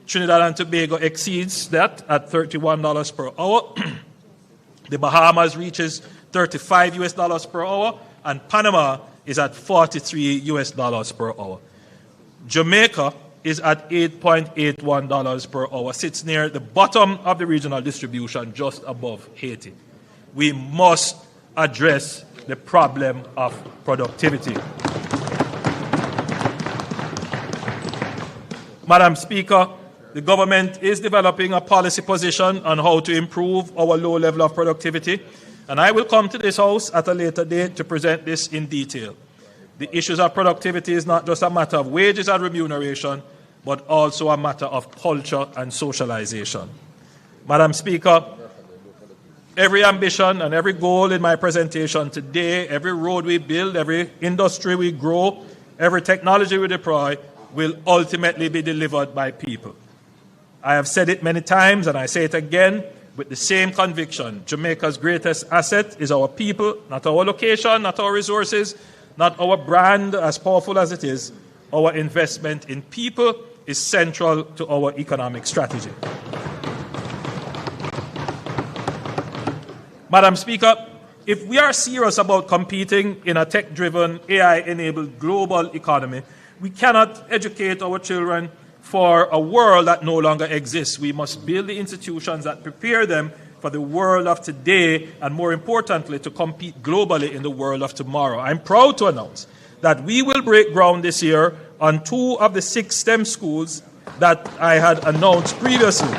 Trinidad and Tobago exceeds that at $31 per hour. The Bahamas reaches $35 per hour, and Panama is at $43 per hour. Jamaica is at $8.81 per hour, sits near the bottom of the regional distribution, just above Haiti. We must address the problem of productivity. Madam Speaker, the government is developing a policy position on how to improve our low level of productivity, and I will come to this House at a later date to present this in detail. The issues of productivity is not just a matter of wages and remuneration, but also a matter of culture and socialization. Madam Speaker, every ambition and every goal in my presentation today, every road we build, every industry we grow, every technology we deploy, will ultimately be delivered by people. I have said it many times, and I say it again with the same conviction. Jamaica's greatest asset is our people, not our location, not our resources, not our brand, as powerful as it is. Our investment in people is central to our economic strategy. Madam Speaker, if we are serious about competing in a tech-driven, AI-enabled global economy, we cannot educate our children for a world that no longer exists. We must build the institutions that prepare them for the world of today, and more importantly, to compete globally in the world of tomorrow. I'm proud to announce that we will break ground this year on 2 of the 6 STEM schools that I had announced previously.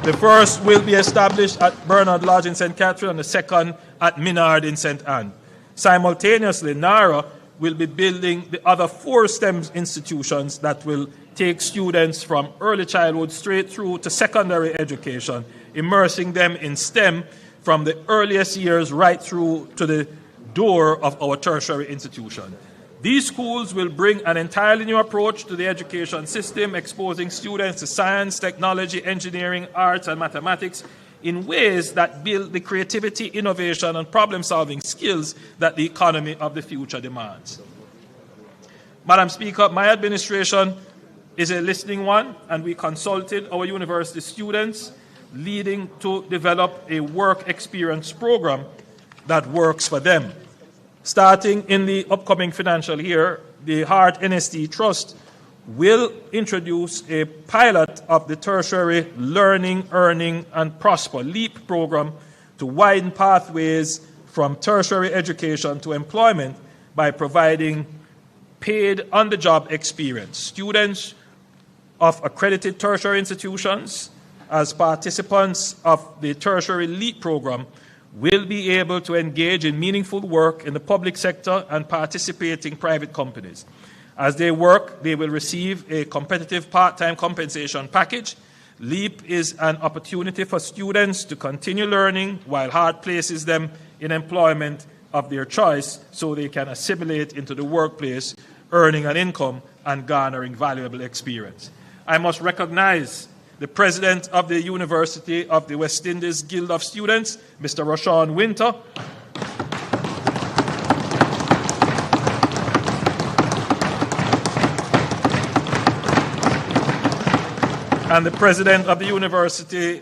The first will be established at Bernard Lodge in St. Catherine, and the second at Minard in St. Anne. Simultaneously, NARA will be building the other 4 STEM institutions that will take students from early childhood straight through to secondary education, immersing them in STEM from the earliest years right through to the door of our tertiary institution. These schools will bring an entirely new approach to the education system, exposing students to science, technology, engineering, arts, and mathematics in ways that build the creativity, innovation, and problem-solving skills that the economy of the future demands. Madam Speaker, my administration is a listening one, and we consulted our university students, leading to develop a work experience program that works for them. Starting in the upcoming financial year, the Hart NST Trust will introduce a pilot of the tertiary Learning, Earning, and Prosper LEAP program to widen pathways from tertiary education to employment by providing paid on-the-job experience. Students of accredited tertiary institutions as participants of the tertiary LEAP program will be able to engage in meaningful work in the public sector and participating private companies. As they work, they will receive a competitive part-time compensation package. LEAP is an opportunity for students to continue learning while Hart places them in employment of their choice so they can assimilate into the workplace, earning an income and garnering valuable experience. I must recognize the President of the University of the West Indies Guild of Students, Mr. Rashawn Winter, and the President of the University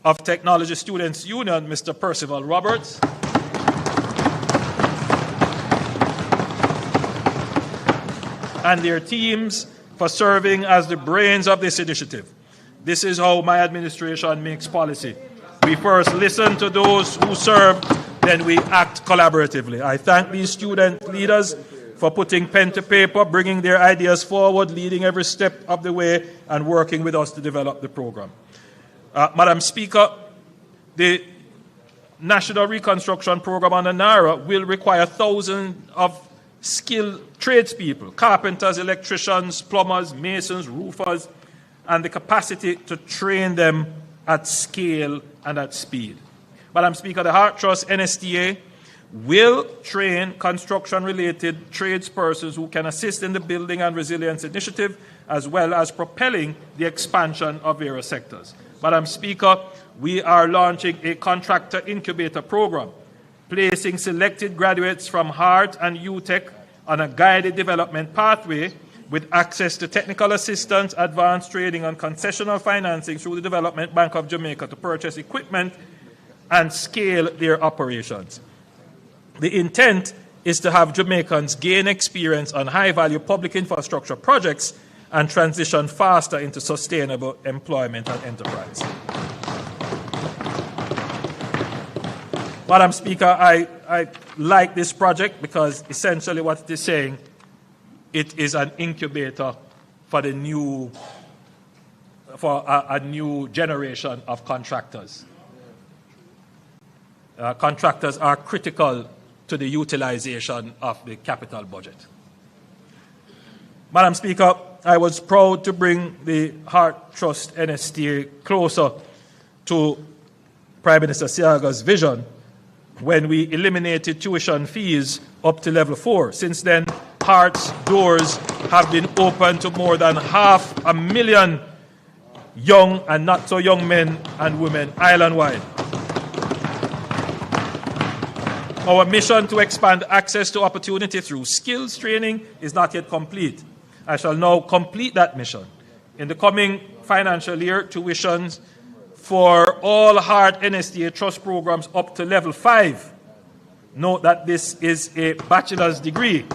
of Technology Students Union, Mr. Percival Roberts, and their teams for serving as the brains of this initiative. This is how my administration makes policy. We first listen to those who serve, then we act collaboratively. I thank these student leaders for putting pen to paper, bringing their ideas forward, leading every step of the way, and working with us to develop the program. Madam Speaker, the National Reconstruction Program under NARA will require thousands of skilled tradespeople, carpenters, electricians, plumbers, masons, roofers, and the capacity to train them at scale and at speed. Madam Speaker, the Hart Trust NSTA will train construction-related tradespersons who can assist in the Building and Resilience Initiative, as well as propelling the expansion of various sectors. Madam Speaker, we are launching a contractor incubator program, placing selected graduates from Hart and UTech on a guided development pathway with access to technical assistance, advanced training, and concessional financing through the Development Bank of Jamaica to purchase equipment and scale their operations. The intent is to have Jamaicans gain experience on high-value public infrastructure projects and transition faster into sustainable employment and enterprise. Madam Speaker, I like this project because essentially what it is saying, it is an incubator for a new generation of contractors. Contractors are critical to the utilization of the capital budget. Madam Speaker, I was proud to bring the Heart Trust NSTA closer to Prime Minister Siaga's vision when we eliminated tuition fees up to level 4. Since then, Heart's doors have been open to more than 500,000 young and not so young men and women island-wide. Our mission to expand access to opportunity through skills training is not yet complete. I shall now complete that mission. In the coming financial year, tuitions for all Heart NSTA Trust programs up to level 5, note that this is a bachelor's degree,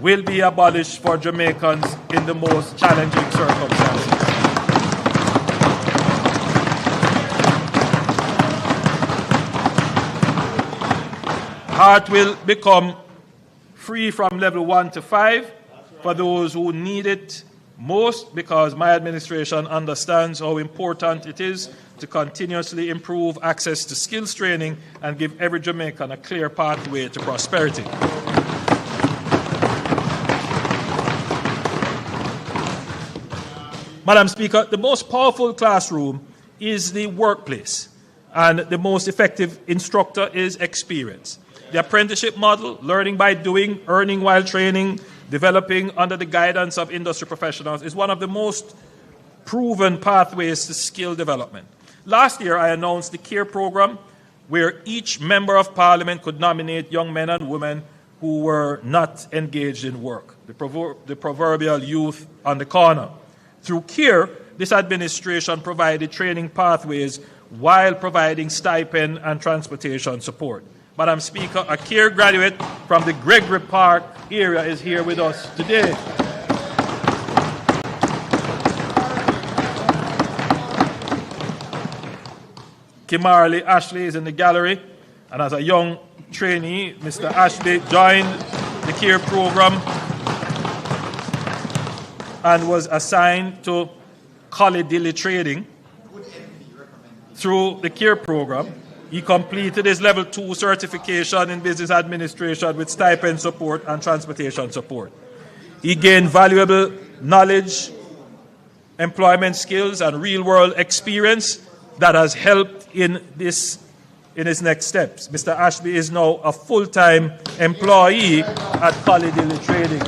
will be abolished for Jamaicans in the most challenging circumstances. Heart will become free from level 1 to 5 for those who need it most, because my administration understands how important it is to continuously improve access to skills training and give every Jamaican a clear pathway to prosperity. Madam Speaker, the most powerful classroom is the workplace, and the most effective instructor is experience. The apprenticeship model, learning by doing, earning while training, developing under the guidance of industry professionals, is one of the most proven pathways to skill development. Last year, I announced the CARE program, where each member of parliament could nominate young men and women who were not engaged in work, the proverbial youth on the corner. Through CARE, this administration provided training pathways while providing stipend and transportation support. Madam Speaker, a CARE graduate from the Gregory Park area is here with us today. Kimarley Ashley is in the gallery, and as a young trainee, Mr. Ashley joined the CARE program and was assigned to Collidilly Trading through the CARE program. He completed his level 2 certification in business administration with stipend support and transportation support. He gained valuable knowledge, employment skills, and real-world experience that has helped in his next steps. Mr. Ashby is now a full-time employee at Collidilly Trading.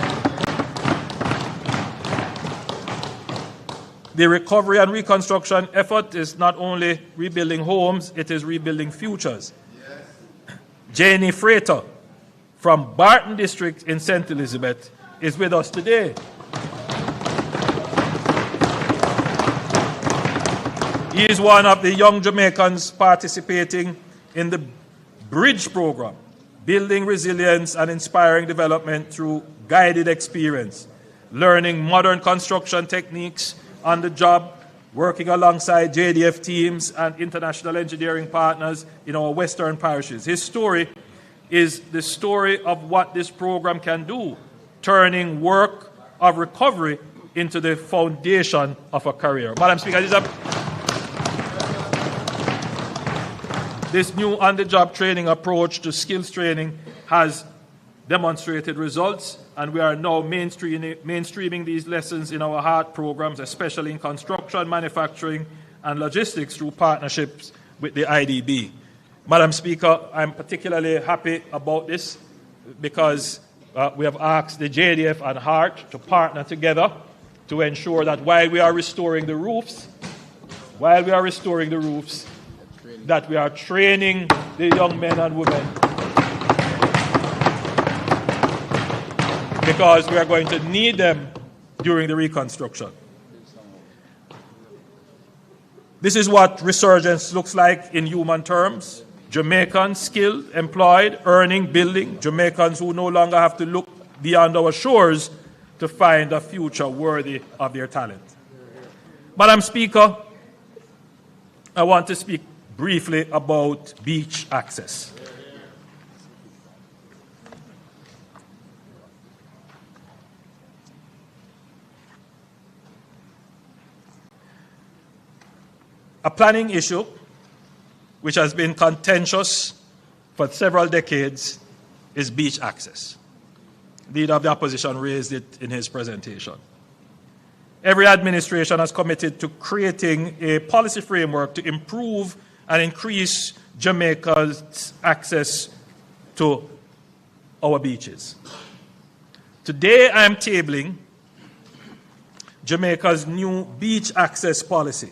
The recovery and reconstruction effort is not only rebuilding homes, it is rebuilding futures. Yes. Janie Freighter from Barton District in St. Elizabeth is with us today. He is one of the young Jamaicans participating in the Bridge program, building resilience and inspiring development through guided experience, learning modern construction techniques on the job, working alongside JDF teams and international engineering partners in our western parishes. His story is the story of what this program can do, turning work of recovery into the foundation of a career. Madam Speaker, this new on-the-job training approach to skills training has demonstrated results, and we are now mainstreaming these lessons in our Heart programs, especially in construction, manufacturing, and logistics through partnerships with the IDB. Madam Speaker, I'm particularly happy about this because we have asked the JDF and Heart to partner together to ensure that while we are restoring the roofs, that we are training the young men and women, because we are going to need them during the reconstruction. This is what resurgence looks like in human terms. Jamaicans skilled, employed, earning, building. Jamaicans who no longer have to look beyond our shores to find a future worthy of their talent. Madam Speaker, I want to speak briefly about beach access. A planning issue which has been contentious for several decades is beach access. The leader of the opposition raised it in his presentation. Every administration has committed to creating a policy framework to improve and increase Jamaica's access to our beaches. Today I am tabling Jamaica's new beach access policy.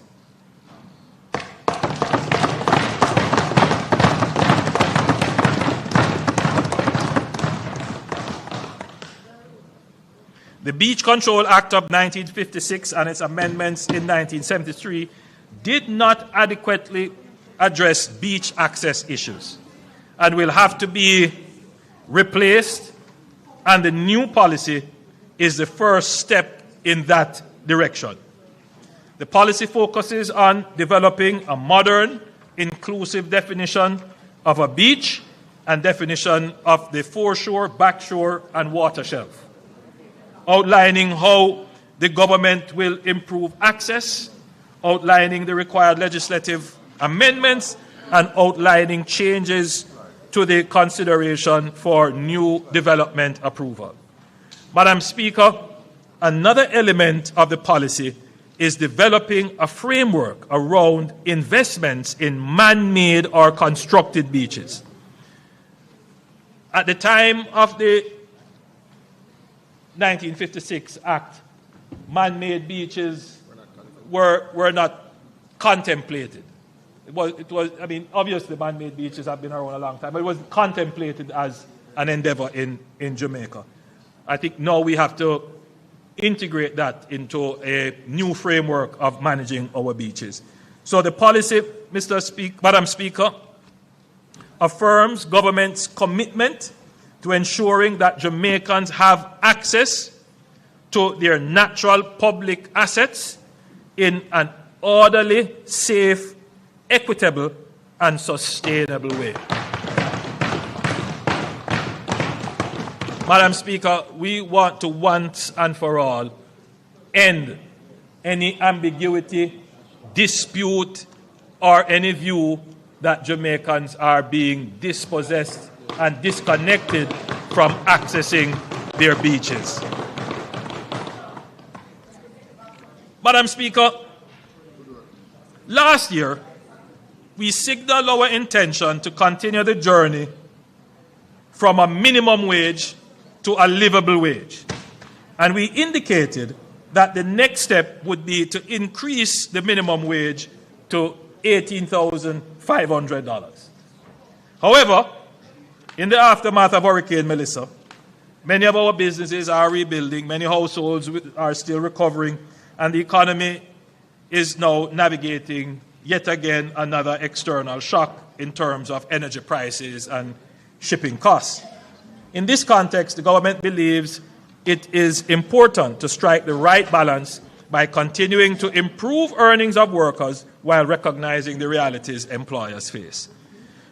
The Beach Control Act of 1956 and its amendments in 1973 did not adequately address beach access issues and will have to be replaced, and the new policy is the first step in that direction. The policy focuses on developing a modern, inclusive definition of a beach and definition of the foreshore, backshore, and water shelf, outlining how the government will improve access, outlining the required legislative amendments, and outlining changes to the consideration for new development approval. Madam Speaker, another element of the policy is developing a framework around investments in man-made or constructed beaches. At the time of the 1956 Act, man-made beaches were not contemplated. I mean, obviously man-made beaches have been around a long time, but it was contemplated as an endeavor in Jamaica. I think now we have to integrate that into a new framework of managing our beaches. So the policy, Madam Speaker, affirms government's commitment to ensuring that Jamaicans have access to their natural public assets in an orderly, safe, equitable, and sustainable way. Madam Speaker, we want to once and for all end any ambiguity, dispute, or any view that Jamaicans are being dispossessed and disconnected from accessing their beaches. Madam Speaker, last year, we signaled our intention to continue the journey from a minimum wage to a livable wage. And we indicated that the next step would be to increase the minimum wage to $18,500. However, in the aftermath of Hurricane Melissa, many of our businesses are rebuilding, many households are still recovering, and the economy is now navigating yet again another external shock in terms of energy prices and shipping costs. In this context, the government believes it is important to strike the right balance by continuing to improve earnings of workers while recognizing the realities employers face.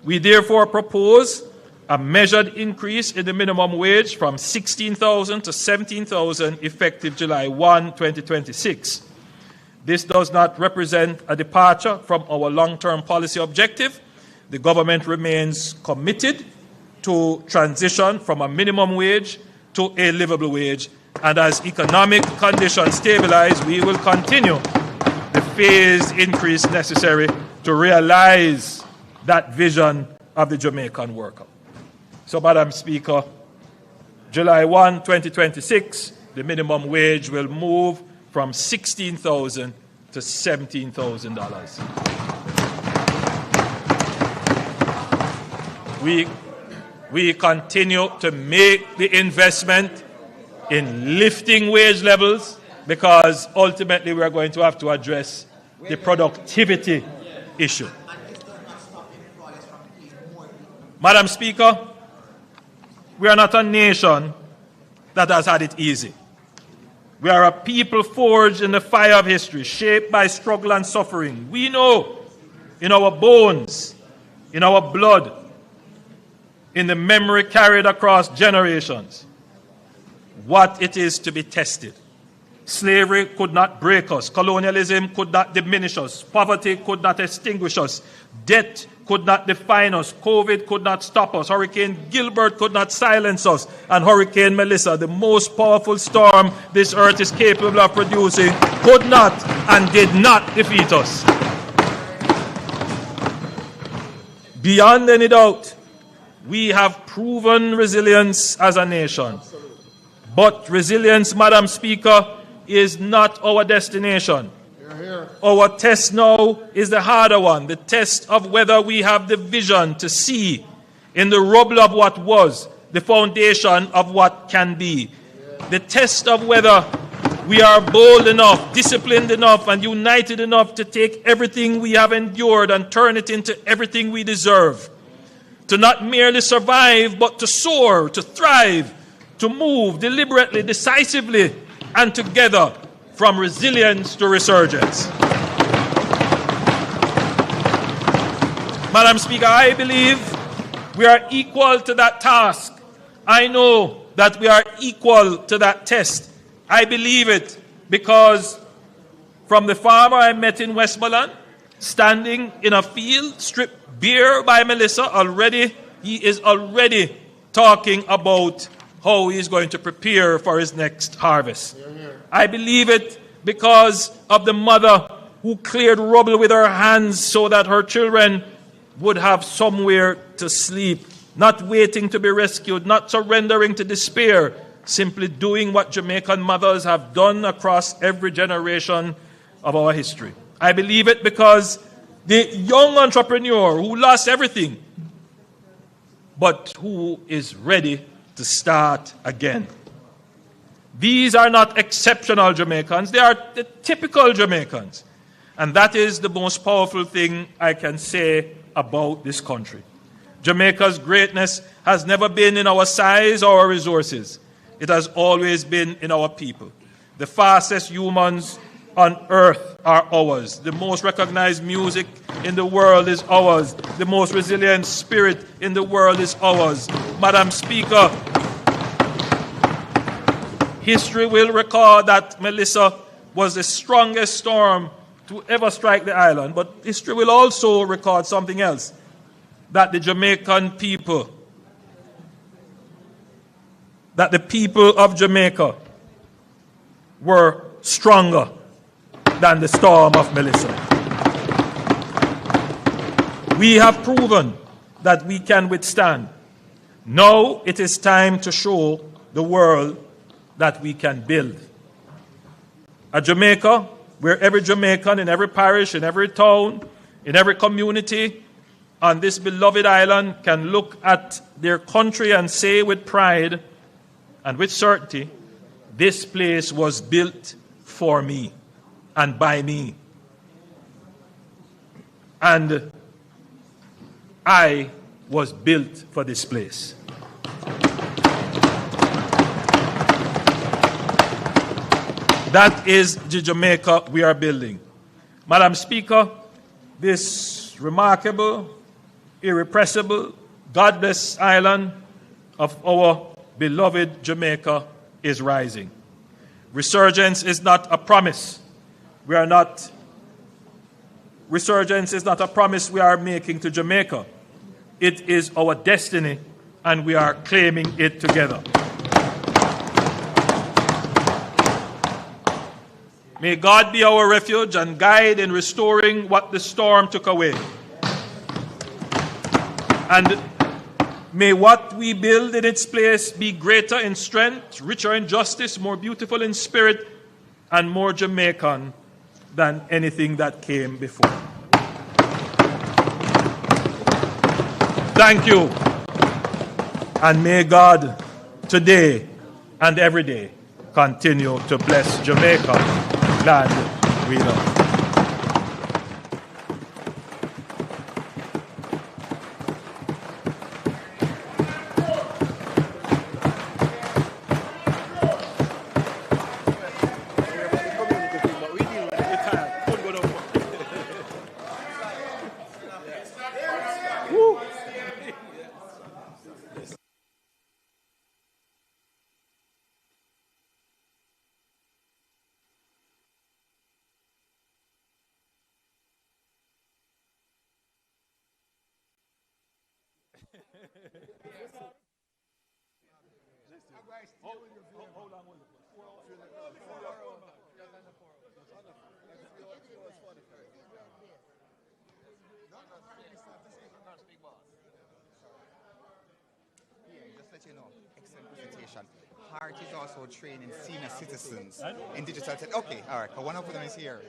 We therefore propose a measured increase in the minimum wage from $16,000 to $17,000 effective July 1, 2026. This does not represent a departure from our long-term policy objective. The government remains committed to transition from a minimum wage to a livable wage, and as economic conditions stabilize, we will continue the phased increase necessary to realize that vision of the Jamaican worker. So, Madam Speaker, July 1, 2026, the minimum wage will move from $16,000 to $17,000. We continue to make the investment in lifting wage levels because ultimately we are going to have to address the productivity issue. Madam Speaker, we are not a nation that has had it easy. We are a people forged in the fire of history, shaped by struggle and suffering. We know in our bones, in our blood, in the memory carried across generations, what it is to be tested. Slavery could not break us. Colonialism could not diminish us. Poverty could not extinguish us. Debt could not define us. COVID could not stop us. Hurricane Gilbert could not silence us. And Hurricane Melissa, the most powerful storm this earth is capable of producing, could not and did not defeat us. Beyond any doubt, we have proven resilience as a nation. But resilience, Madam Speaker, is not our destination. Our test now is the harder one, the test of whether we have the vision to see in the rubble of what was the foundation of what can be. The test of whether we are bold enough, disciplined enough, and united enough to take everything we have endured and turn it into everything we deserve. To not merely survive, but to soar, to thrive, to move deliberately, decisively, and together from resilience to resurgence. Madam Speaker, I believe we are equal to that task. I know that we are equal to that test. I believe it because from the farmer I met in Westmoreland, standing in a field, stripped bare by Melissa, he is already talking about how he is going to prepare for his next harvest. I believe it because of the mother who cleared rubble with her hands so that her children would have somewhere to sleep, not waiting to be rescued, not surrendering to despair, simply doing what Jamaican mothers have done across every generation of our history. I believe it because the young entrepreneur who lost everything, but who is ready to start again. These are not exceptional Jamaicans, they are the typical Jamaicans. And that is the most powerful thing I can say about this country. Jamaica's greatness has never been in our size or our resources. It has always been in our people. The fastest humans on earth are ours. The most recognized music in the world is ours. The most resilient spirit in the world is ours. Madam Speaker, history will record that Melissa was the strongest storm to ever strike the island, but history will also record something else, that the Jamaican people, that the people of Jamaica were stronger than the storm of Melissa. We have proven that we can withstand. Now it is time to show the world that we can build. A Jamaica where every Jamaican in every parish, in every town, in every community on this beloved island can look at their country and say with pride and with certainty, this place was built for me and by me. And I was built for this place. That is the Jamaica we are building. Madam Speaker, this remarkable, irrepressible, godless island of our beloved Jamaica is rising. Resurgence is not a promise. Resurgence is not a promise we are making to Jamaica. It is our destiny, and we are claiming it together. May God be our refuge and guide in restoring what the storm took away. And may what we build in its place be greater in strength, richer in justice, more beautiful in spirit, and more Jamaican than anything that came before. Thank you. And may God today and every day continue to bless Jamaica, land we love. Just let you know, excellent presentation. Heart is also training senior citizens in digital tech. Okay, all right. One of them is here.